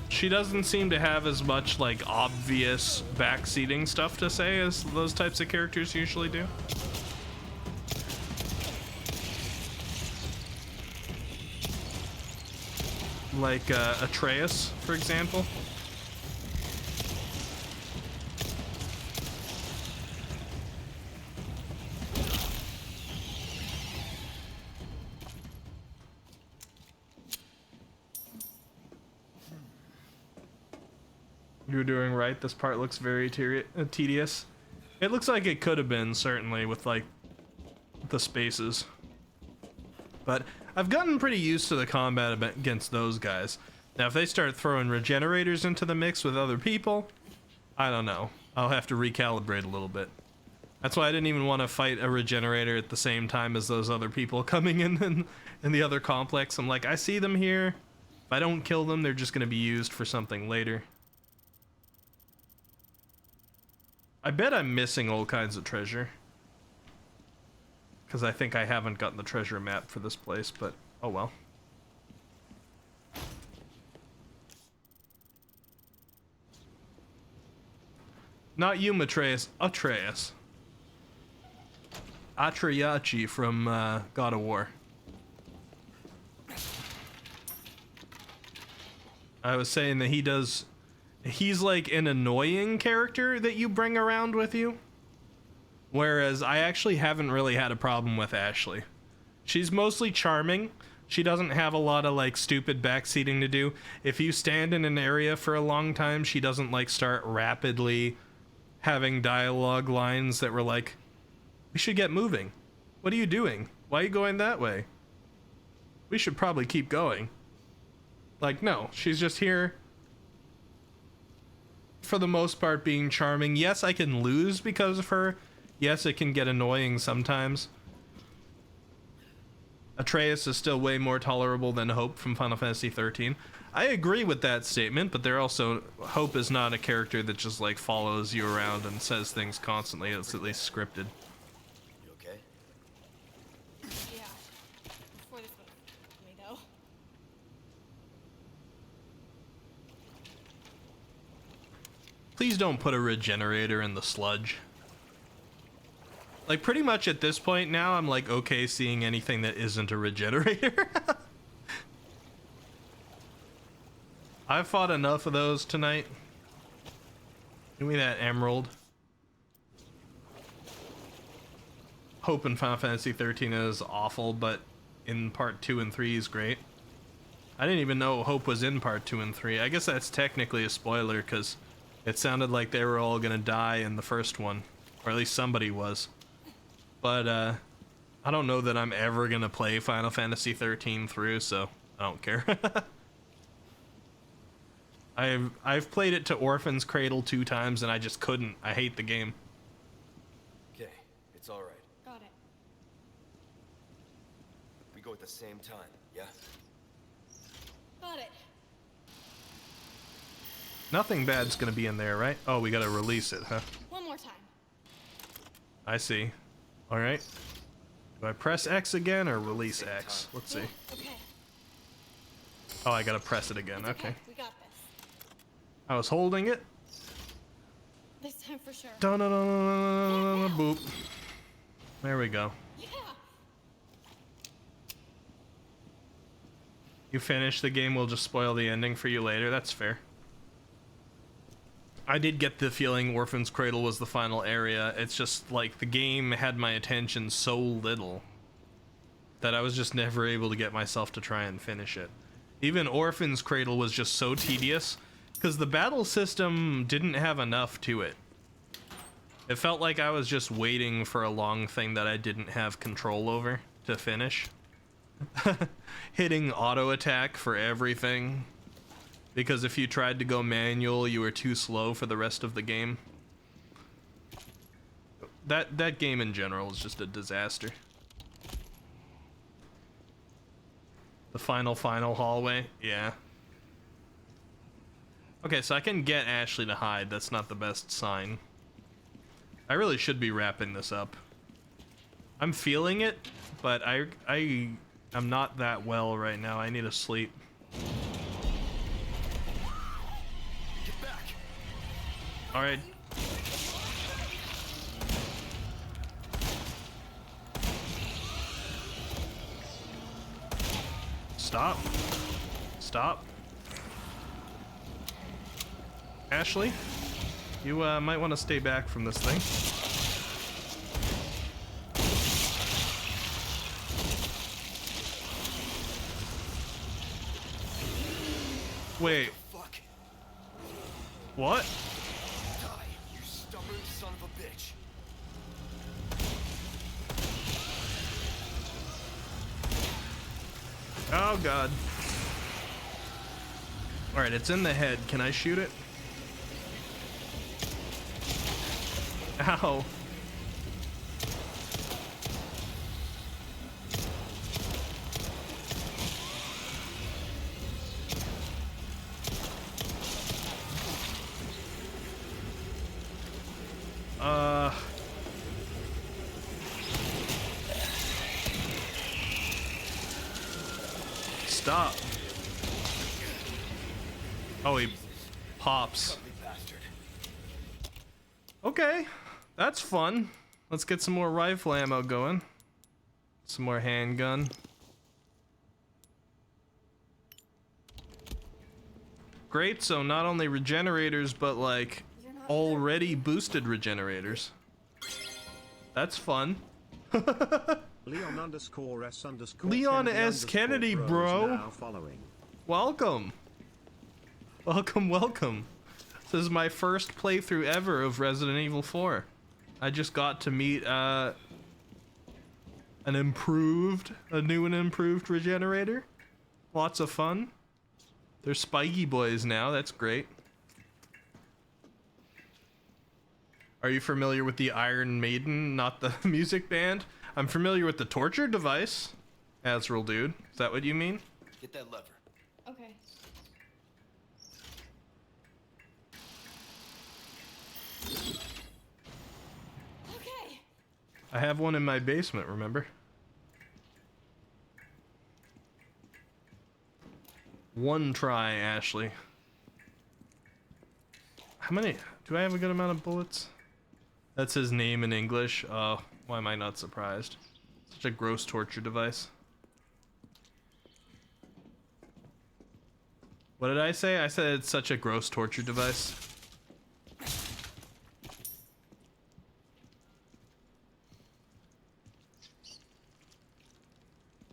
She doesn't seem to have as much, like, obvious backseating stuff to say as those types of characters usually do. Like, Atreus, for example. You're doing right. This part looks very tedious. It looks like it could have been, certainly, with, like, the spaces. But I've gotten pretty used to the combat against those guys. Now, if they start throwing regenerators into the mix with other people, I don't know. I'll have to recalibrate a little bit. That's why I didn't even want to fight a regenerator at the same time as those other people coming in the other complex. I'm like, I see them here. If I don't kill them, they're just going to be used for something later. I bet I'm missing all kinds of treasure. Because I think I haven't gotten the treasure map for this place, but oh well. Not you, Atreus. Atreus. Atreyachi from God of War. I was saying that he's like an annoying character that you bring around with you. Whereas I actually haven't really had a problem with Ashley. She's mostly charming. She doesn't have a lot of like stupid backseating to do. If you stand in an area for a long time, she doesn't like start rapidly having dialogue lines that were like, we should get moving. What are you doing? Why are you going that way? We should probably keep going. Like, no, she's just here for the most part being charming. Yes, I can lose because of her. Yes, it can get annoying sometimes. Atreus is still way more tolerable than Hope from Final Fantasy 13. I agree with that statement, but they're also... Hope is not a character that just, like, follows you around and says things constantly. It's at least scripted. You okay? Yeah, before this one killed me though. Please don't put a regenerator in the sludge. Like, pretty much at this point now, I'm, like, okay seeing anything that isn't a regenerator. I've fought enough of those tonight. Give me that emerald. Hope in Final Fantasy 13 is awful, but in part 2 and 3 is great. I didn't even know Hope was in part 2 and 3. I guess that's technically a spoiler, because it sounded like they were all gonna die in the first one. Or at least somebody was. But, I don't know that I'm ever gonna play Final Fantasy 13 through, so I don't care. I've played it to Orphan's Cradle 2 times and I just couldn't. I hate the game. Okay, it's all right. Got it. We go at the same time, yeah? Got it. Nothing bad's gonna be in there, right? Oh, we gotta release it, huh? One more time. I see. All right. Do I press X again or release X? Let's see. Okay. Oh, I gotta press it again. Okay. We got this. I was holding it. This time for sure. Dun dun dun dun dun, boop. There we go. Yeah. You finish the game, we'll just spoil the ending for you later. That's fair. I did get the feeling Orphan's Cradle was the final area. It's just like the game had my attention so little that I was just never able to get myself to try and finish it. Even Orphan's Cradle was just so tedious because the battle system didn't have enough to it. It felt like I was just waiting for a long thing that I didn't have control over to finish. Hitting auto attack for everything. Because if you tried to go manual, you were too slow for the rest of the game. That game in general is just a disaster. The final hallway, yeah. Okay, so I can get Ashley to hide. That's not the best sign. I really should be wrapping this up. I'm feeling it, but I'm not that well right now. I need to sleep. All right. Stop. Stop. Ashley, you might want to stay back from this thing. Wait. What? You stubborn son of a bitch. Oh god. Alright, it's in the head. Can I shoot it? Ow. Stop. Oh, he pops. Okay, that's fun. Let's get some more rifle ammo going. Some more handgun. Great, so not only regenerators, but like already boosted regenerators. That's fun. Leon S. Kennedy, bro. Welcome. Welcome, welcome. This is my first playthrough ever of Resident Evil 4. I just got to meet a new and improved regenerator. Lots of fun. They're spiky boys now, that's great. Are you familiar with the Iron Maiden, not the music band? I'm familiar with the torture device. Azrael dude, is that what you mean? Get that lever. Okay. Okay. I have one in my basement, remember? One try, Ashley. How many? Do I have a good amount of bullets? That's his name in English. Oh, why am I not surprised? Such a gross torture device. What did I say? I said it's such a gross torture device.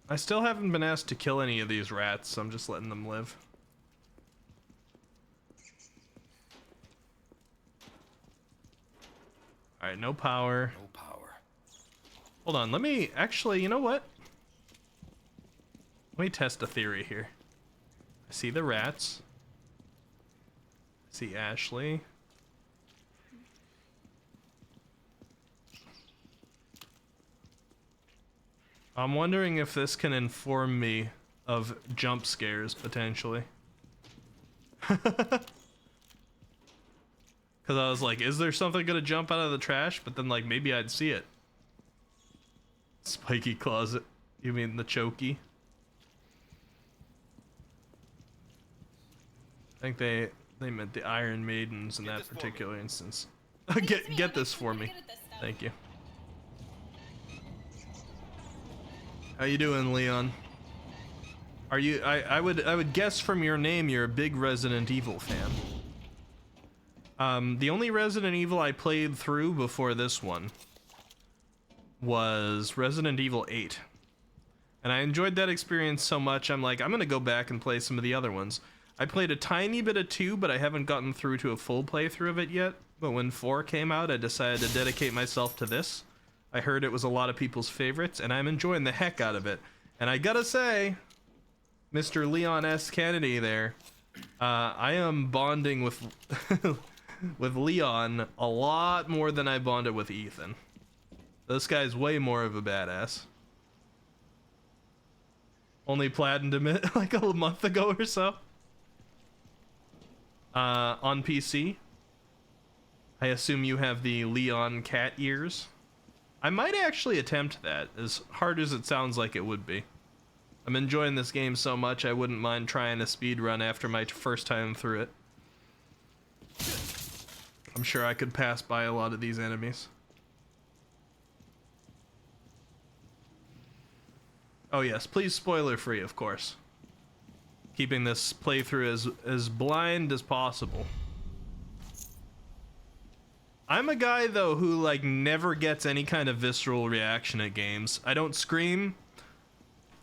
I still haven't been asked to kill any of these rats, so I'm just letting them live. Alright, no power. No power. Hold on, let me... Actually, you know what? Let me test a theory here. I see the rats. See Ashley. I'm wondering if this can inform me of jump scares, potentially. Because I was like, is there something gonna jump out of the trash? But then, like, maybe I'd see it. Spiky closet. You mean the chokey? I think they meant the Iron Maidens in that particular instance. Get this for me. Thank you. How you doing, Leon? Are you? I would guess from your name you're a big Resident Evil fan. The only Resident Evil I played through before this one was Resident Evil 8. And I enjoyed that experience so much, I'm like, I'm gonna go back and play some of the other ones. I played a tiny bit of 2, but I haven't gotten through to a full playthrough of it yet. But when 4 came out, I decided to dedicate myself to this. I heard it was a lot of people's favorites, and I'm enjoying the heck out of it. And I gotta say, Mr. Leon S. Kennedy there, I am bonding with with Leon a lot more than I bonded with Ethan. This guy's way more of a badass. Only platinumed it like a month ago or so. On PC. I assume you have the Leon cat ears. I might actually attempt that, as hard as it sounds like it would be. I'm enjoying this game so much I wouldn't mind trying a speed run after my first time through it. I'm sure I could pass by a lot of these enemies. Oh yes, please spoiler free, of course. Keeping this playthrough as blind as possible. I'm a guy though who like never gets any kind of visceral reaction at games. I don't scream.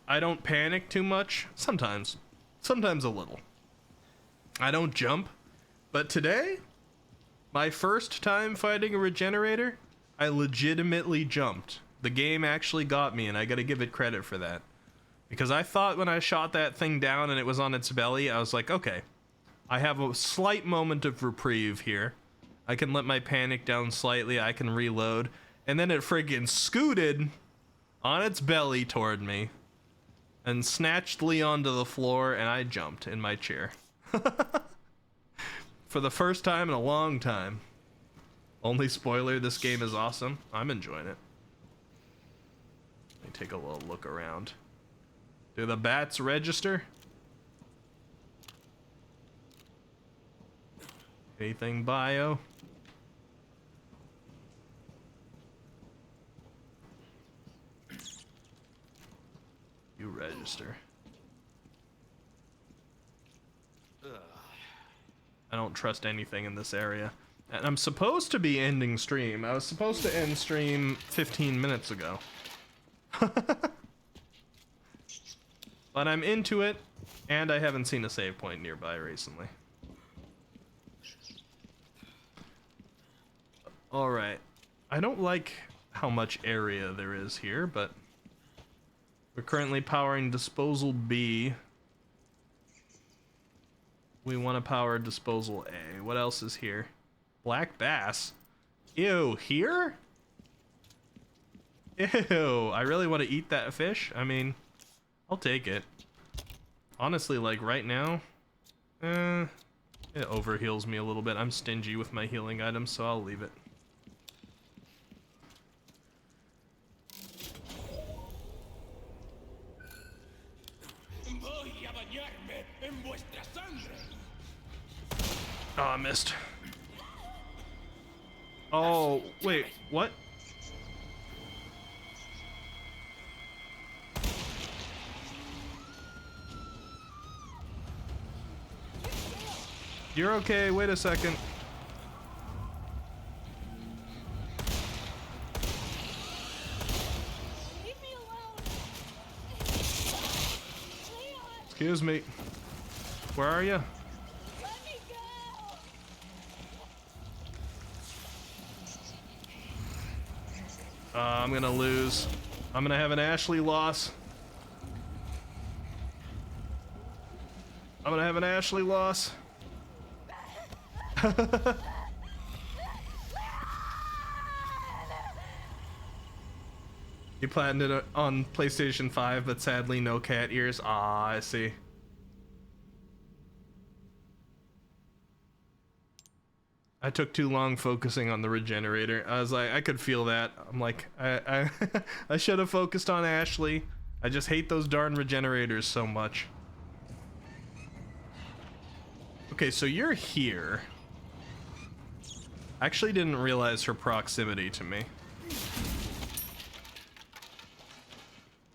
I don't panic too much. Sometimes a little. I don't jump. But today, my first time fighting a regenerator, I legitimately jumped. The game actually got me, and I gotta give it credit for that. Because I thought when I shot that thing down and it was on its belly, I was like, okay, I have a slight moment of reprieve here. I can let my panic down slightly, I can reload. And then it friggin' scooted on its belly toward me and snatched Leon to the floor, and I jumped in my chair. For the first time in a long time. Only spoiler, this game is awesome. I'm enjoying it. Let me take a little look around. Do the bats register? Anything bio? You register. I don't trust anything in this area. And I'm supposed to be ending stream. I was supposed to end stream 15 minutes ago. But I'm into it, and I haven't seen a save point nearby recently. Alright. I don't like how much area there is here, but we're currently powering Disposal B. We want to power Disposal A. What else is here? Black bass. Ew, here? Ew, I really want to eat that fish? I mean, I'll take it. Honestly, like right now, it overheals me a little bit. I'm stingy with my healing items, so I'll leave it. Oh, I missed. Oh, wait, what? You're okay, wait a second. Leave me alone. Leon, Excuse me. Where are you? let me go. I'm gonna lose. I'm gonna have an Ashley loss. I'm gonna have an Ashley loss. You planned it on PlayStation 5, but sadly no cat ears. Ah, I see. I took too long focusing on the regenerator. I was like, I could feel that. I'm like, I should have focused on Ashley. I just hate those darn regenerators so much. Okay, so you're here. I actually didn't realize her proximity to me.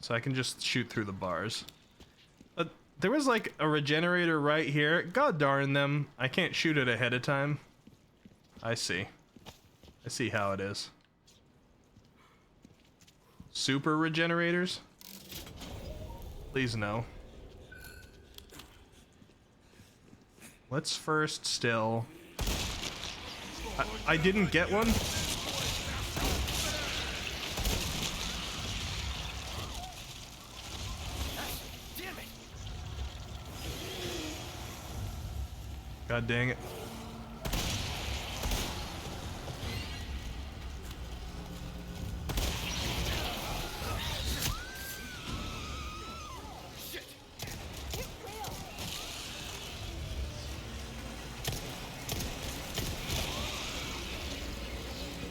So I can just shoot through the bars. There was like a regenerator right here. God darn them. I can't shoot it ahead of time. I see. I see how it is. Super regenerators? Please no. Let's first still... I didn't get one? God dang it.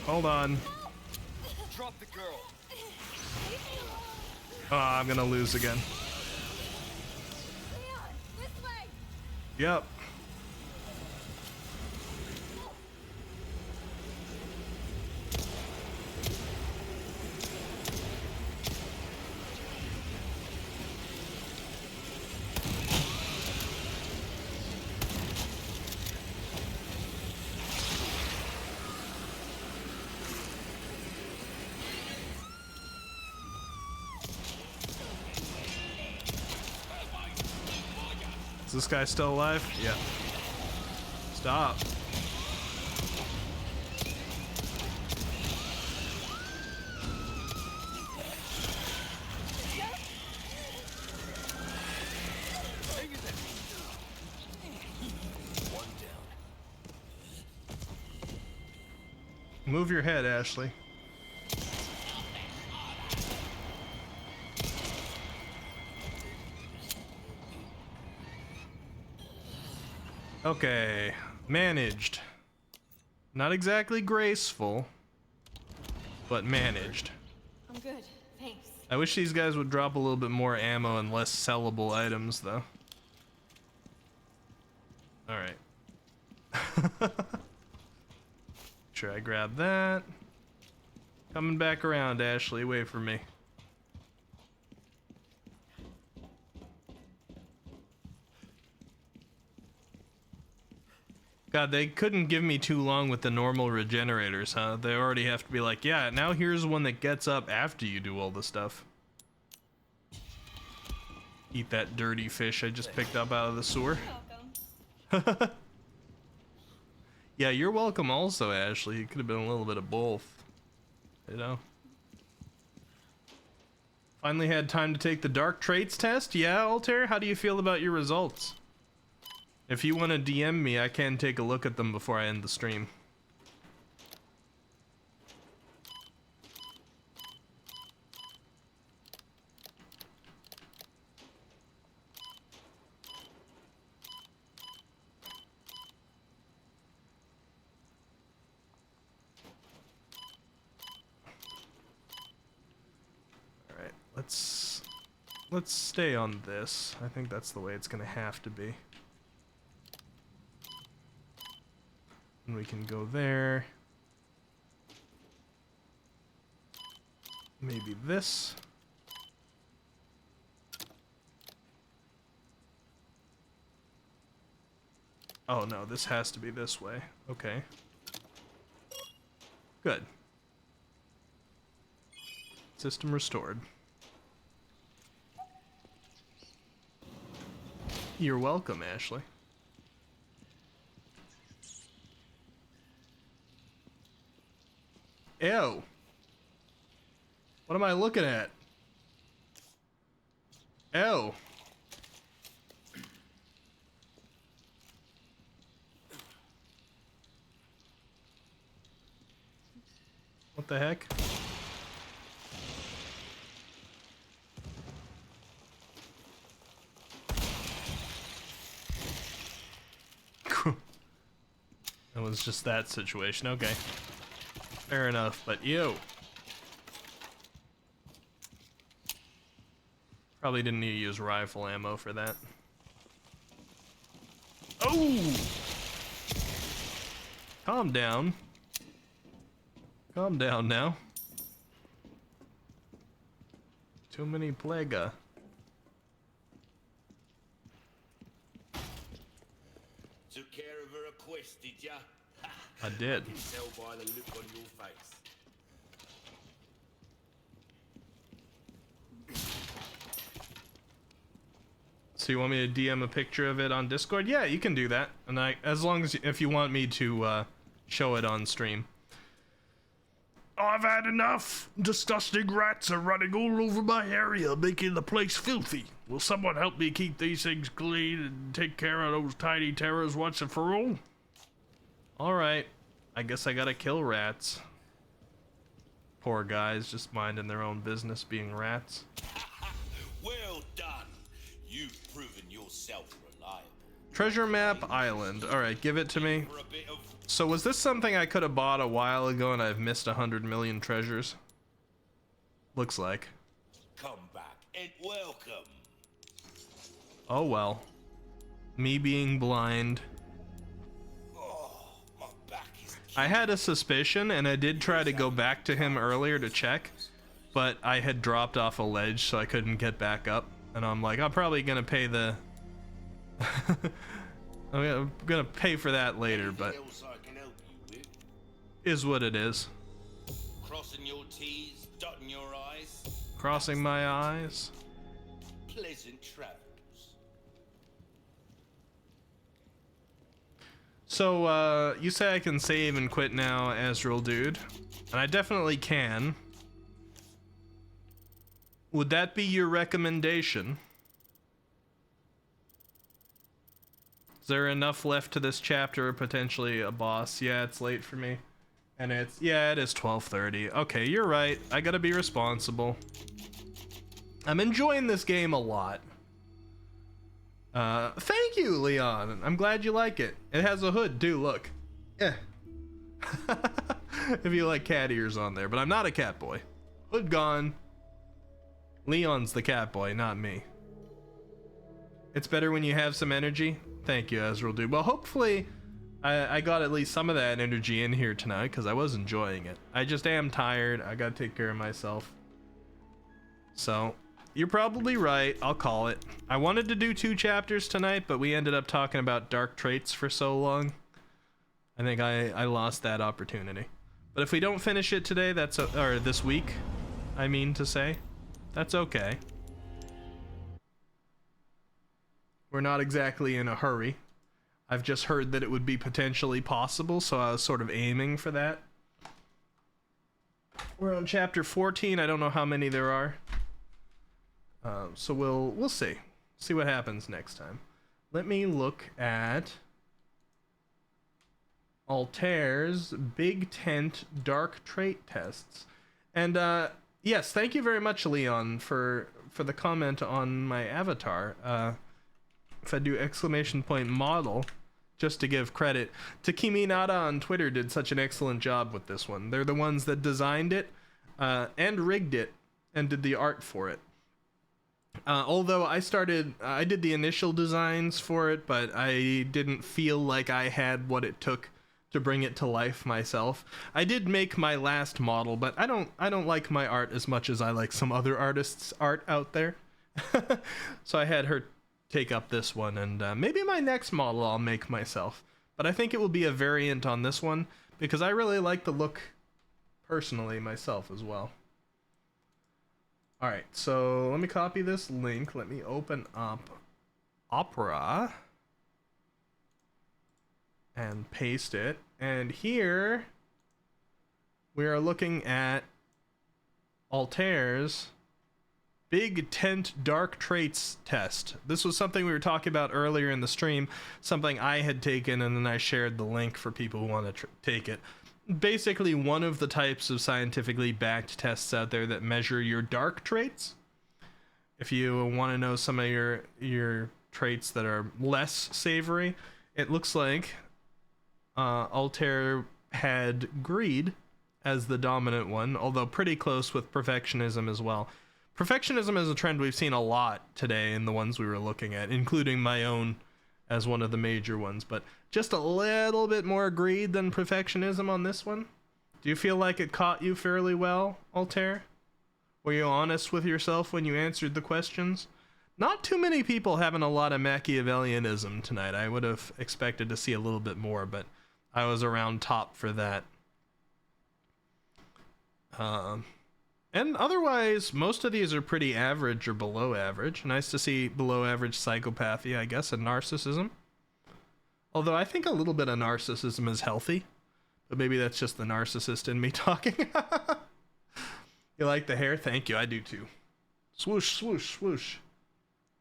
Hold on. Drop the girl. Oh, I'm gonna lose again. Yep. Is this guy still alive? Yeah. Stop. Move your head, Ashley. Okay, managed. Not exactly graceful, but managed. I'm good, thanks. I wish these guys would drop a little bit more ammo and less sellable items, though. Alright. Sure, I grab that. Coming back around, Ashley. Wait for me. God, they couldn't give me too long with the normal regenerators, huh? They already have to be like, yeah, now here's one that gets up after you do all the stuff. Eat that dirty fish I just picked up out of the sewer. Welcome. Yeah, you're welcome also, Ashley. It could have been a little bit of both. You know? Finally had time to take the dark traits test? Yeah, Altair? How do you feel about your results? If you want to DM me, I can take a look at them before I end the stream. All right, let's stay on this. I think that's the way it's gonna have to be. And we can go there. Maybe this. Oh no, this has to be this way. Okay. Good. System restored. You're welcome, Ashley. Ew. What am I looking at? Ew. What the heck? It was just that situation. Okay. Fair enough, but yo. Probably didn't need to use rifle ammo for that. Oh! Calm down. Calm down now. Too many plaga. Took care of her request, did ya? I did. I can tell by the look on your face. So you want me to DM a picture of it on Discord? Yeah, you can do that. And as long as if you want me to show it on stream. I've had enough. Disgusting rats are running all over my area, making the place filthy. Will someone help me keep these things clean and take care of those tiny terrors once and for all? Alright. I guess I gotta kill rats. Poor guys, just minding their own business being rats. Well done. You've proven yourself reliable. Treasure map island. Alright, give it to me. For a bit of So was this something I could have bought a while ago and I've missed 100 million treasures? Looks like. come back and welcome. Oh well. Me being blind. Oh, my back is I had a suspicion and I did try to go back to him earlier to check, but I had dropped off a ledge so I couldn't get back up. And I'm like, I'm probably gonna pay the... I'm gonna pay for that later, but Anything else I can help you with? is what it is. Crossing your T's, dotting your I's. Crossing my eyes. Pleasant travels. So, you say I can save and quit now, Azrael dude. And I definitely can. Would that be your recommendation? Is there enough left to this chapter or potentially a boss? Yeah, it's late for me. And it's, yeah, it is 12:30. Okay, you're right. I gotta be responsible. I'm enjoying this game a lot. Thank you, Leon. I'm glad you like it. It has a hood, too, look. Yeah. If you like cat ears on there, but I'm not a cat boy. Hood gone. Leon's the cat boy, not me. It's better when you have some energy. Thank you, Azrael dude. Well, hopefully I got at least some of that energy in here tonight because I was enjoying it. I just am tired. I gotta take care of myself. So, you're probably right. I'll call it. I wanted to do 2 chapters tonight, but we ended up talking about dark traits for so long. I think I lost that opportunity. But if we don't finish it today, or this week, I mean to say, that's okay. We're not exactly in a hurry. I've just heard that it would be potentially possible, so I was sort of aiming for that. We're on chapter 14. I don't know how many there are. So we'll see. See what happens next time. Let me look at Altair's Big Tent Dark Trait Tests. And yes, thank you very much, Leon, for the comment on my avatar. If I do ! model, just to give credit, Takimi Nada on Twitter did such an excellent job with this one. They're the ones that designed it and rigged it and did the art for it. Although I did the initial designs for it, but I didn't feel like I had what it took to bring it to life myself. I did make my last model, but I don't like my art as much as I like some other artists' art out there. So I had her take up this one, and maybe my next model I'll make myself. But I think it will be a variant on this one because I really like the look personally myself as well. Alright, so let me copy this link. Let me open up Opera and paste it. And here we are looking at Altair's Big Tent Dark Traits test. This was something we were talking about earlier in the stream, something I had taken, and then I shared the link for people who want to take it. basically one of the types of scientifically backed tests out there that measure your dark traits. If you want to know some of your traits that are less savory, it looks like Altair had greed as the dominant one, although pretty close with perfectionism as well. Perfectionism is a trend we've seen a lot today in the ones we were looking at, including my own as one of the major ones, but just a little bit more greed than perfectionism on this one. Do you feel like it caught you fairly well, Altair? Were you honest with yourself when you answered the questions? Not too many people having a lot of Machiavellianism tonight. I would have expected to see a little bit more, but I was around top for that. And otherwise, most of these are pretty average or below average. Nice to see below average psychopathy, I guess, and narcissism. Although I think a little bit of narcissism is healthy, but maybe that's just the narcissist in me talking. You like the hair? Thank you, I do too. Swoosh, swoosh, swoosh.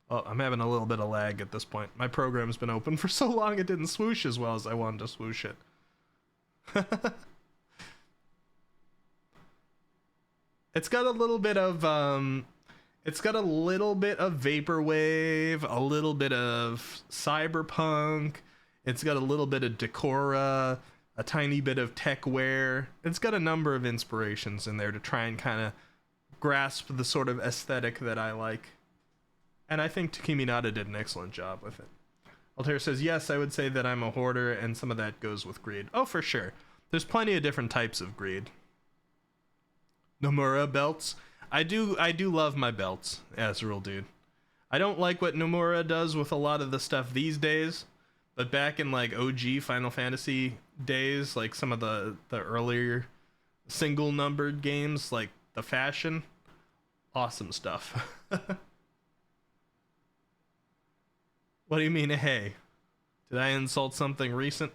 Oh, I'm having a little bit of lag at this point. My program's been open for so long it didn't swoosh as well as I wanted to swoosh it. It's got a little bit of vaporwave, a little bit of cyberpunk. It's got a little bit of decora, a tiny bit of techwear. It's got a number of inspirations in there to try and kind of grasp the sort of aesthetic that I like. And I think Takiminada did an excellent job with it. Altair says, yes, I would say that I'm a hoarder, and some of that goes with greed. Oh, for sure. There's plenty of different types of greed. Nomura belts. I do love my belts, Azrael dude. I don't like what Nomura does with a lot of the stuff these days, but back in like OG Final Fantasy days, like some of the earlier single numbered games, like the fashion, awesome stuff. What do you mean, hey? Did I insult something recent?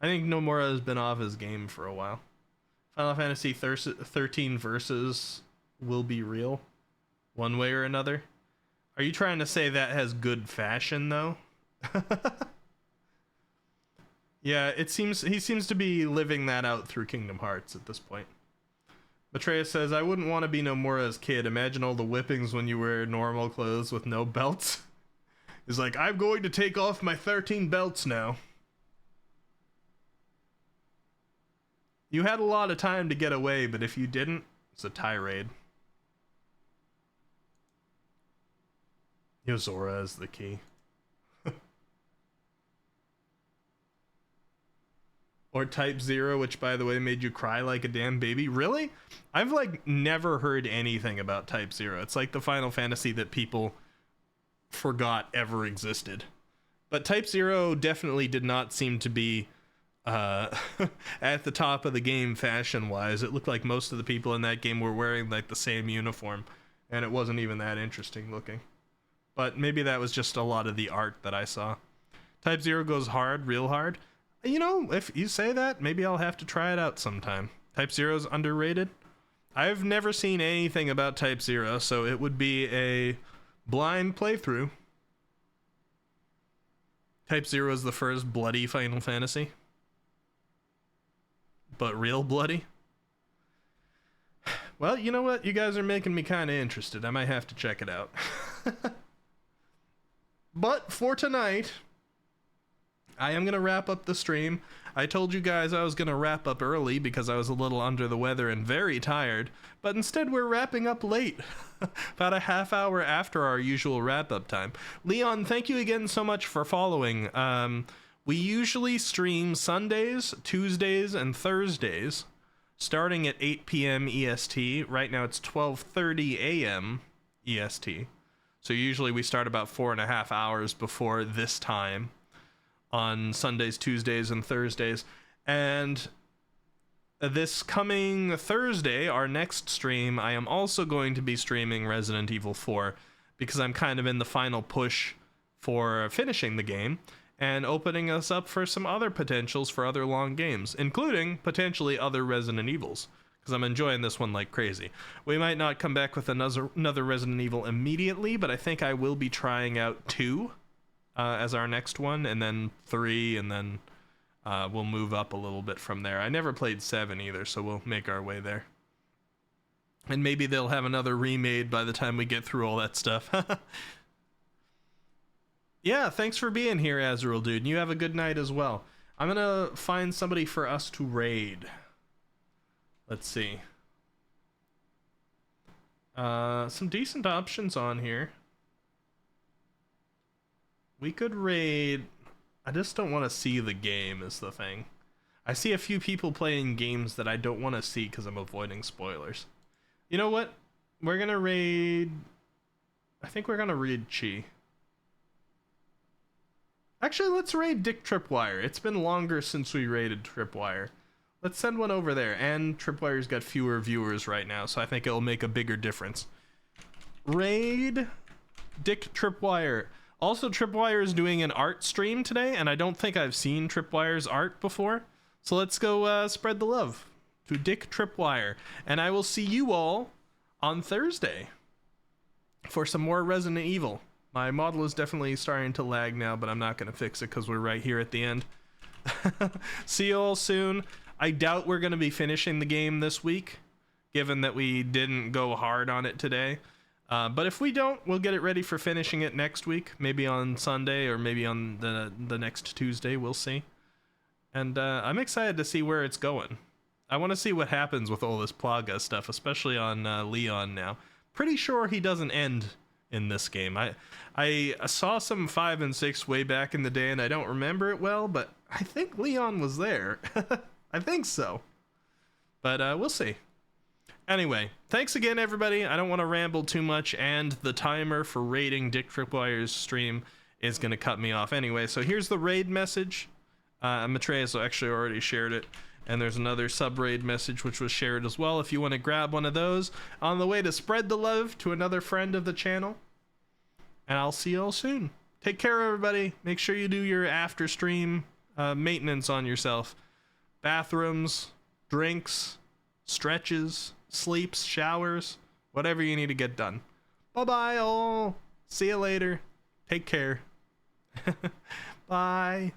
I think Nomura has been off his game for a while. Final Fantasy 13 Versus will be real, one way or another. Are you trying to say that has good fashion, though? Yeah, he seems to be living that out through Kingdom Hearts at this point. Betrayus says, I wouldn't want to be Nomura's kid. Imagine all the whippings when you wear normal clothes with no belts. He's like, I'm going to take off my 13 belts now. You had a lot of time to get away, but if you didn't, it's a tirade. Yozora is the key. Or Type 0, which by the way made you cry like a damn baby. Really? I've like never heard anything about Type 0. It's like the Final Fantasy that people forgot ever existed. But Type 0 definitely did not seem to be at the top of the game fashion wise. It looked like most of the people in that game were wearing like the same uniform, and it wasn't even that interesting looking. But maybe that was just a lot of the art that I saw. Type 0 goes hard, real hard. You know, if you say that, maybe I'll have to try it out sometime. Type 0's underrated. I've never seen anything about Type 0, so it would be a blind playthrough. Type 0 is the first bloody Final Fantasy. But real bloody? Well, you know what? You guys are making me kind of interested. I might have to check it out. But for tonight, I am going to wrap up the stream. I told you guys I was going to wrap up early because I was a little under the weather and very tired, but instead we're wrapping up late, about a half hour after our usual wrap-up time. Leon, thank you again so much for following. We usually stream Sundays, Tuesdays, and Thursdays, starting at 8 p.m. EST. Right now it's 12:30 a.m. EST. So usually we start about 4.5 hours before this time on Sundays, Tuesdays, and Thursdays. And this coming Thursday, our next stream, I am also going to be streaming Resident Evil 4 because I'm kind of in the final push for finishing the game and opening us up for some other potentials for other long games, including potentially other Resident Evils, because I'm enjoying this one like crazy. We might not come back with another Resident Evil immediately, but I think I will be trying out 2 as our next one, and then 3, and then we'll move up a little bit from there. I never played 7 either, so we'll make our way there. And maybe they'll have another remade by the time we get through all that stuff. Yeah, thanks for being here, Azrael dude. And you have a good night as well. I'm gonna find somebody for us to raid. Let's see. Some decent options on here. We could raid... I just don't want to see the game is the thing. I see a few people playing games that I don't want to see because I'm avoiding spoilers. You know what? We're gonna raid... I think we're gonna raid Chi. Actually, let's raid Dick Tripwire. It's been longer since we raided Tripwire. Let's send one over there. And Tripwire's got fewer viewers right now, so I think it'll make a bigger difference. Raid Dick Tripwire. Also, Tripwire is doing an art stream today, and I don't think I've seen Tripwire's art before. So let's go spread the love to Dick Tripwire. And I will see you all on Thursday for some more Resident Evil. My model is definitely starting to lag now, but I'm not going to fix it because we're right here at the end. See you all soon. I doubt we're going to be finishing the game this week, given that we didn't go hard on it today. But if we don't, we'll get it ready for finishing it next week. Maybe on Sunday or maybe on the next Tuesday. We'll see. And I'm excited to see where it's going. I want to see what happens with all this Plaga stuff, especially on Leon now. Pretty sure he doesn't end in this game. I saw some 5 and 6 way back in the day, and I don't remember it well, but I think Leon was there. I think so. But we'll see. Anyway, thanks again, everybody. I don't want to ramble too much, and the timer for raiding Dick Tripwire's stream is going to cut me off anyway. So here's the raid message. Matreas actually already shared it. And there's another sub-raid message which was shared as well if you want to grab one of those on the way to spread the love to another friend of the channel. And I'll see you all soon. Take care, everybody. Make sure you do your after stream maintenance on yourself. Bathrooms, drinks, stretches, sleeps, showers, whatever you need to get done. Bye-bye all. See you later. Take care. Bye.